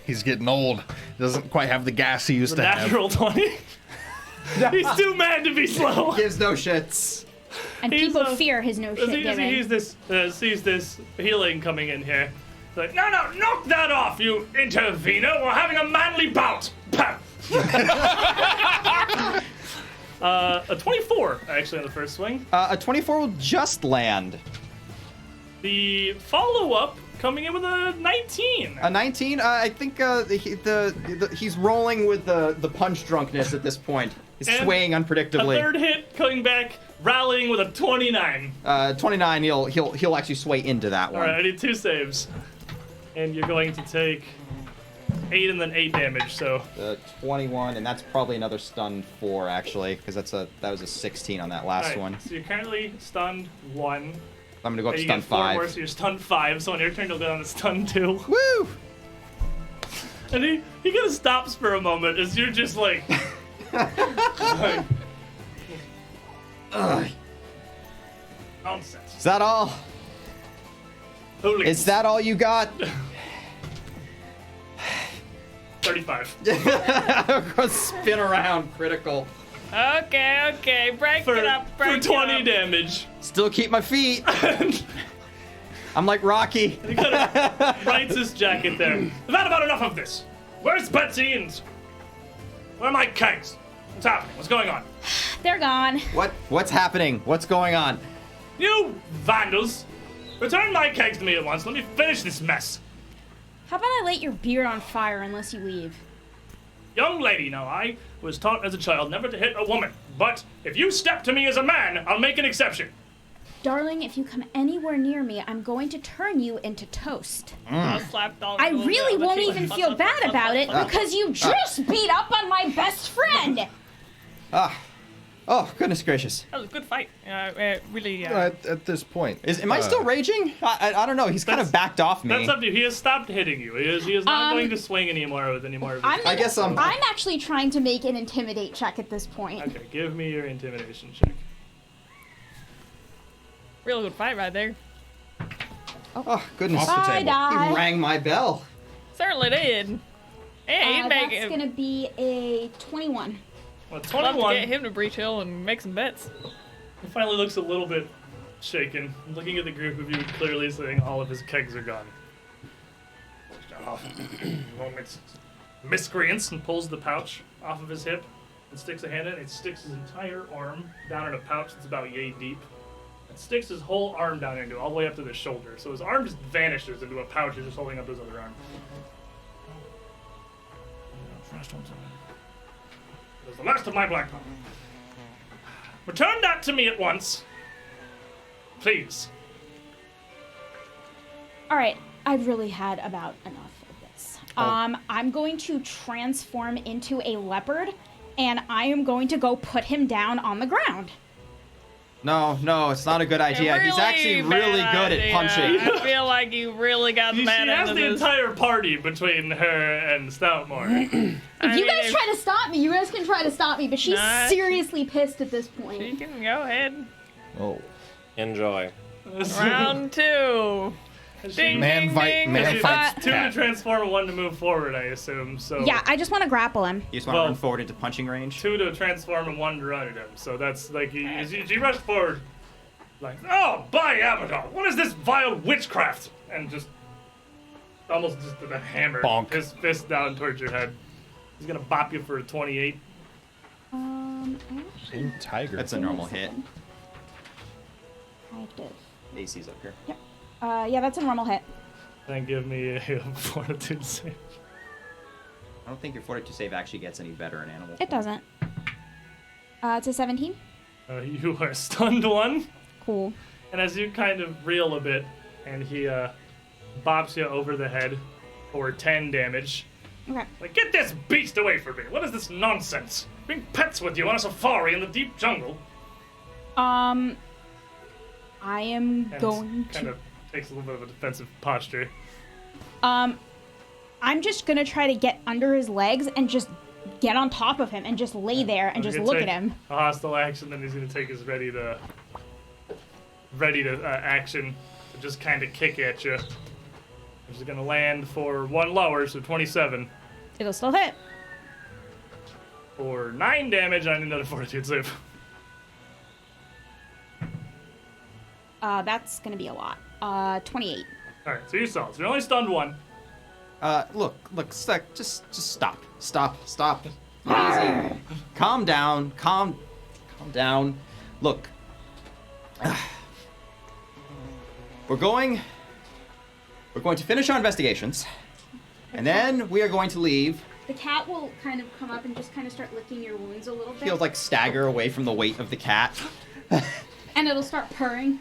He's getting old. Doesn't quite have the gas he used The to have. natural 20. He's too mad to be slow. Gives no shits. And He's, people fear his no shit giving. Sees this healing coming in here. He's like, no, knock that off, you intervener. We're having a manly bout. Pow. A 24, actually, on the first swing. A 24 will just land. The follow-up coming in with a 19. A 19. I think he's rolling with the punch drunkenness at this point. He's And swaying unpredictably. A third hit coming back, rallying with a 29. 29. He'll actually sway into that one. All right, I need 2 saves, and you're going to take 8 and then 8 damage. So 21, and that's probably another stun 4 actually, because that was a 16 on that last all right, one. So you're currently stunned 1. I'm gonna go up And to you stun get 4 5. more, so you're stunned 5. So on your turn, you'll go down to stun 2. Woo! And he kind of stops for a moment as you're just like. like Ugh. nonsense. Is that all? Holy Is that all you got? 35. Spin around, critical. Okay, break For, it up, for break 20 it up. damage. Still keep my feet. I'm like Rocky. He kind of writes his jacket there. We've had about enough of this. Where's Betsy and where are my kegs? What's happening? What's going on? They're gone. What's happening? What's going on? You vandals! Return my kegs to me at once. Let me finish this mess. How about I light your beard on fire unless you leave? Young lady, now I was taught as a child never to hit a woman. But if you step to me as a man, I'll make an exception. Darling, if you come anywhere near me, I'm going to turn you into toast. I'll slap Dolly I a little really bit on the won't cheek. even feel bad about it because you just beat up on my best friend. Oh, goodness gracious. That was a good fight. Really. At this point. Am I still raging? I don't know. He's kind of backed off me. That's up to you. He has stopped hitting you. He is not going to swing anymore with any more of his. I guess I'm actually trying to make an intimidate check at this point. Okay, give me your intimidation check. Real good fight right there. Oh, goodness. Off the I table. die. He rang my bell. Certainly did. Hey, he'd make That's it. gonna be a 21. Well, Love to 21. get him to Breach Hill and make some bets. He finally looks a little bit shaken, looking at the group of you, clearly saying all of his kegs are gone. Moments. Miscreants, and pulls the pouch off of his hip and sticks a hand in it. It sticks his entire arm down in a pouch that's about yay deep. And sticks his whole arm down into it, all the way up to the shoulder. So his arm just vanishes into a pouch. He's just holding up his other arm. It was the last of my black powder. Return that to me at once. Please. All right, I've really had about enough of this. I'm going to transform into a leopard, and I am going to go put him down on the ground. No, it's not a good idea. He's actually really good at punching. I feel like you really got the She bad end has of the this. entire party between her and Stoutmore. If you guys try to stop me, you guys can try to stop me, but she's Nah, seriously pissed at this point. You can go ahead. Oh. Enjoy. Round 2. Ding, Man ding, fight- ding. man fights Two to cat. transform, one to move forward, I assume. So Yeah, I just want to grapple him. You just want to Well- run forward into punching range? two to transform and one to run at him. So that's like he rushed forward, like, oh, by Abaddon, what is this vile witchcraft? And just almost just with a hammer, Bonk. his fist down towards your head. He's gonna bop you for a 28. I actually Tiger. That's a normal hit. active. AC's up here. Yep. Yeah, that's a normal hit. Then give me a fortitude save. I don't think your fortitude save actually gets any better in animal It form. doesn't. It's a 17. You are stunned one, Cool. and as you kind of reel a bit, and he bops you over the head for 10 damage. Okay. Like, get this beast away from me! What is this nonsense? Bring pets with you on a safari in the deep jungle. I am And going kind to. of takes a little bit of a defensive posture. I'm just gonna try to get under his legs and just get on top of him and just lay there and He's just gonna look take at him. A hostile action, then he's gonna take his ready to action to just kind of kick at you. Which is gonna land for one lower, so 27. It'll still hit. For 9 damage, I need another fortitude save. That's gonna be a lot. 28. Alright, so you saw. So you're only stunned one. Look, just stop. Easy. Calm down. Look. We're going to finish our investigations, and then we are going to leave. The cat will kind of come up and just kind of start licking your wounds a little bit. He'll like stagger away from the weight of the cat. And it'll start purring.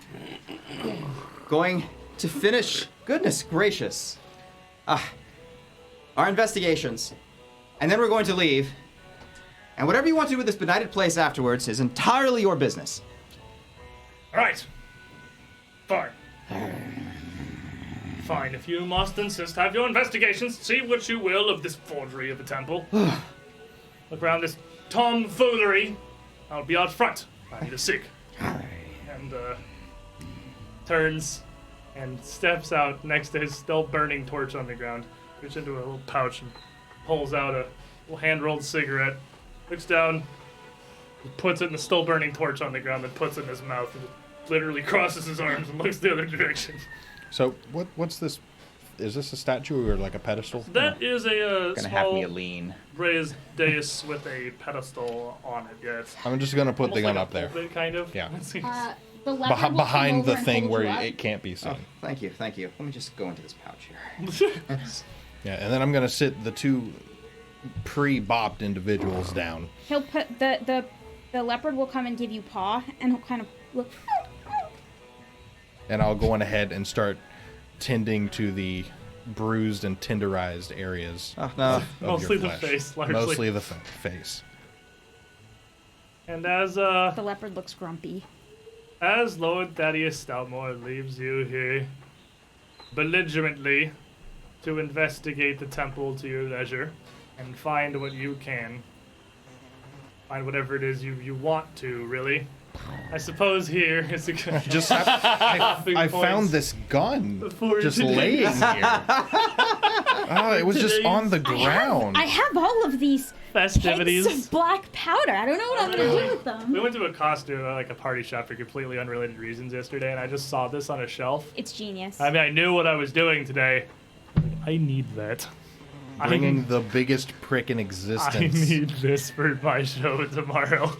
Going to finish. Goodness gracious. Our investigations, and then we're going to leave. And whatever you want to do with this benighted place afterwards is entirely your business. Alright. Fine. Fine, if you must insist, have your investigations. See what you will of this forgery of a temple. Look around this tomfoolery. I'll be out front. I need a seek. And, turns and steps out next to his still burning torch on the ground. Reaches into a little pouch and pulls out a little hand-rolled cigarette. Looks down, puts it in the still burning torch on the ground, then puts it in his mouth and literally crosses his arms and looks the other direction. So what's this? Is this a statue or like a pedestal? That is a Gonna have me small a lean. raised dais with a pedestal on it. Yeah, it's I'm just gonna put the almost gun like a up there, pulpit, kind of. Yeah. Let's see. The leopard will come behind the over and thing hold where you up. it can't be seen. Thank you. Let me just go into this pouch here. Yeah, and then I'm gonna sit the two pre-bopped individuals down. He'll put the leopard will come and give you paw, and he'll kind of look. And I'll go on ahead and start tending to the bruised and tenderized areas Oh, no. of Mostly your the flesh. face, largely. Mostly the face. And as The leopard looks grumpy. Lord Thaddius Stoutmore leaves you here belligerently to investigate the temple to your leisure and find what you can. Find whatever it is you want to, really. I suppose here is a good Just I found this gun Before just today. laying here. Oh, it was just on the ground. I have all of these festivities. cakes of black powder. I don't know what I'm gonna do with them. We went to a costume, like a party shop for completely unrelated reasons yesterday, and I just saw this on a shelf. It's genius. I mean, I knew what I was doing today. I need that. Bringing the biggest prick in I existence. need this for my show tomorrow.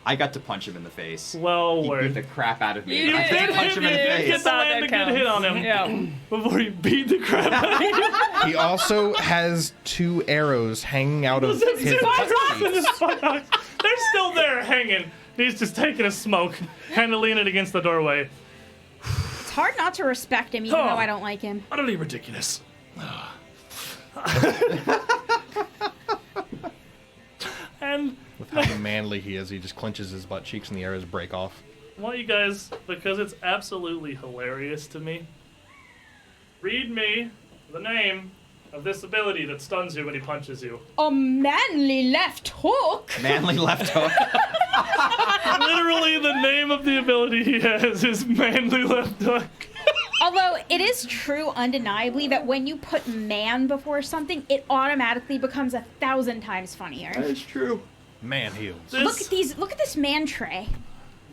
I got to punch him in the face. Well He beat worth. the crap out of me. You I did, did punch him in the you did. face. Get to land a good hit on him Yeah. before he beat the crap out of you. He also has 2 arrows hanging out of his butt cheeks. They're still there hanging. He's just taking a smoke, kind of leaning against the doorway. It's hard not to respect him, even Oh. though I don't like him. Utterly ridiculous. And With how manly he is, he just clenches his butt cheeks and the arrows break off. I want you guys, because it's absolutely hilarious to me, read me the name of this ability that stuns you when he punches you. A manly left hook. Manly left hook. Literally, the name of the ability he has is Manly Left Hook. Although it is true, undeniably, that when you put man before something, it automatically becomes 1,000 times funnier. That is true. Man heals. Look at this man tray.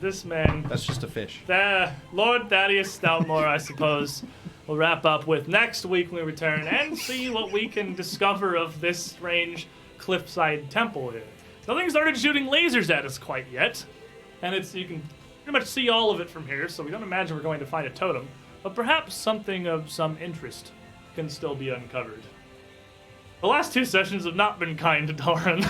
This man. That's just a fish. Lord Thaddius Stoutmore, I suppose, we'll wrap up with next week when we return and see what we can discover of this strange cliffside temple here. Nothing started shooting lasers at us quite yet, and you can pretty much see all of it from here, so we don't imagine we're going to find a totem, but perhaps something of some interest can still be uncovered. The last 2 sessions have not been kind to Doran.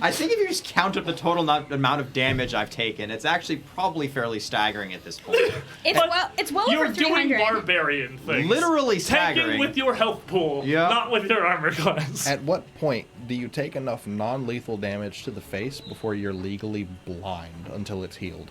I think if you just count up the total amount of damage I've taken, it's actually probably fairly staggering at this point. It's well You're over 300. doing barbarian things. Literally Tanking staggering. with your health pool, Yeah. not with your armor class. At what point do you take enough non-lethal damage to the face before you're legally blind until it's healed?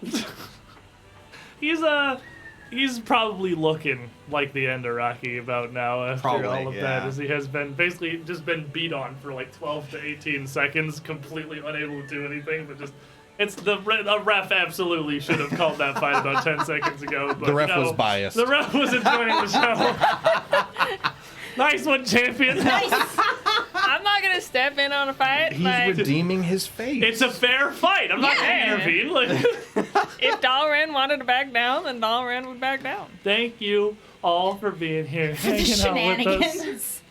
He's probably looking like the Enderaki about now after all of that, as he has been basically just been beat on for like 12 to 18 seconds, completely unable to do anything, but just... The ref absolutely should have called that fight about 10 seconds ago. But, The ref was biased. The ref was enjoying the show. Nice one, champion. I'm not gonna step in on a fight. He's like, redeeming his face. It's a fair fight. I'm not going to intervene. Like, if Dalren wanted to back down, then Dalren would back down. thank you all for being here, For the hanging out with us. shenanigans.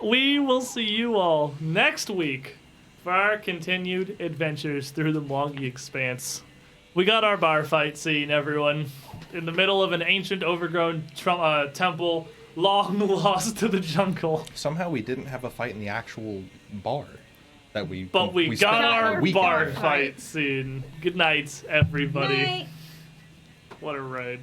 We will see you all next week for our continued adventures through the Mwangi Expanse. We got our bar fight scene, everyone, in the middle of an ancient, overgrown temple, long lost to the jungle. Somehow we didn't have a fight in the actual bar that we. But we spent got a our week bar on. fight scene. Good night, everybody. Night. What a ride.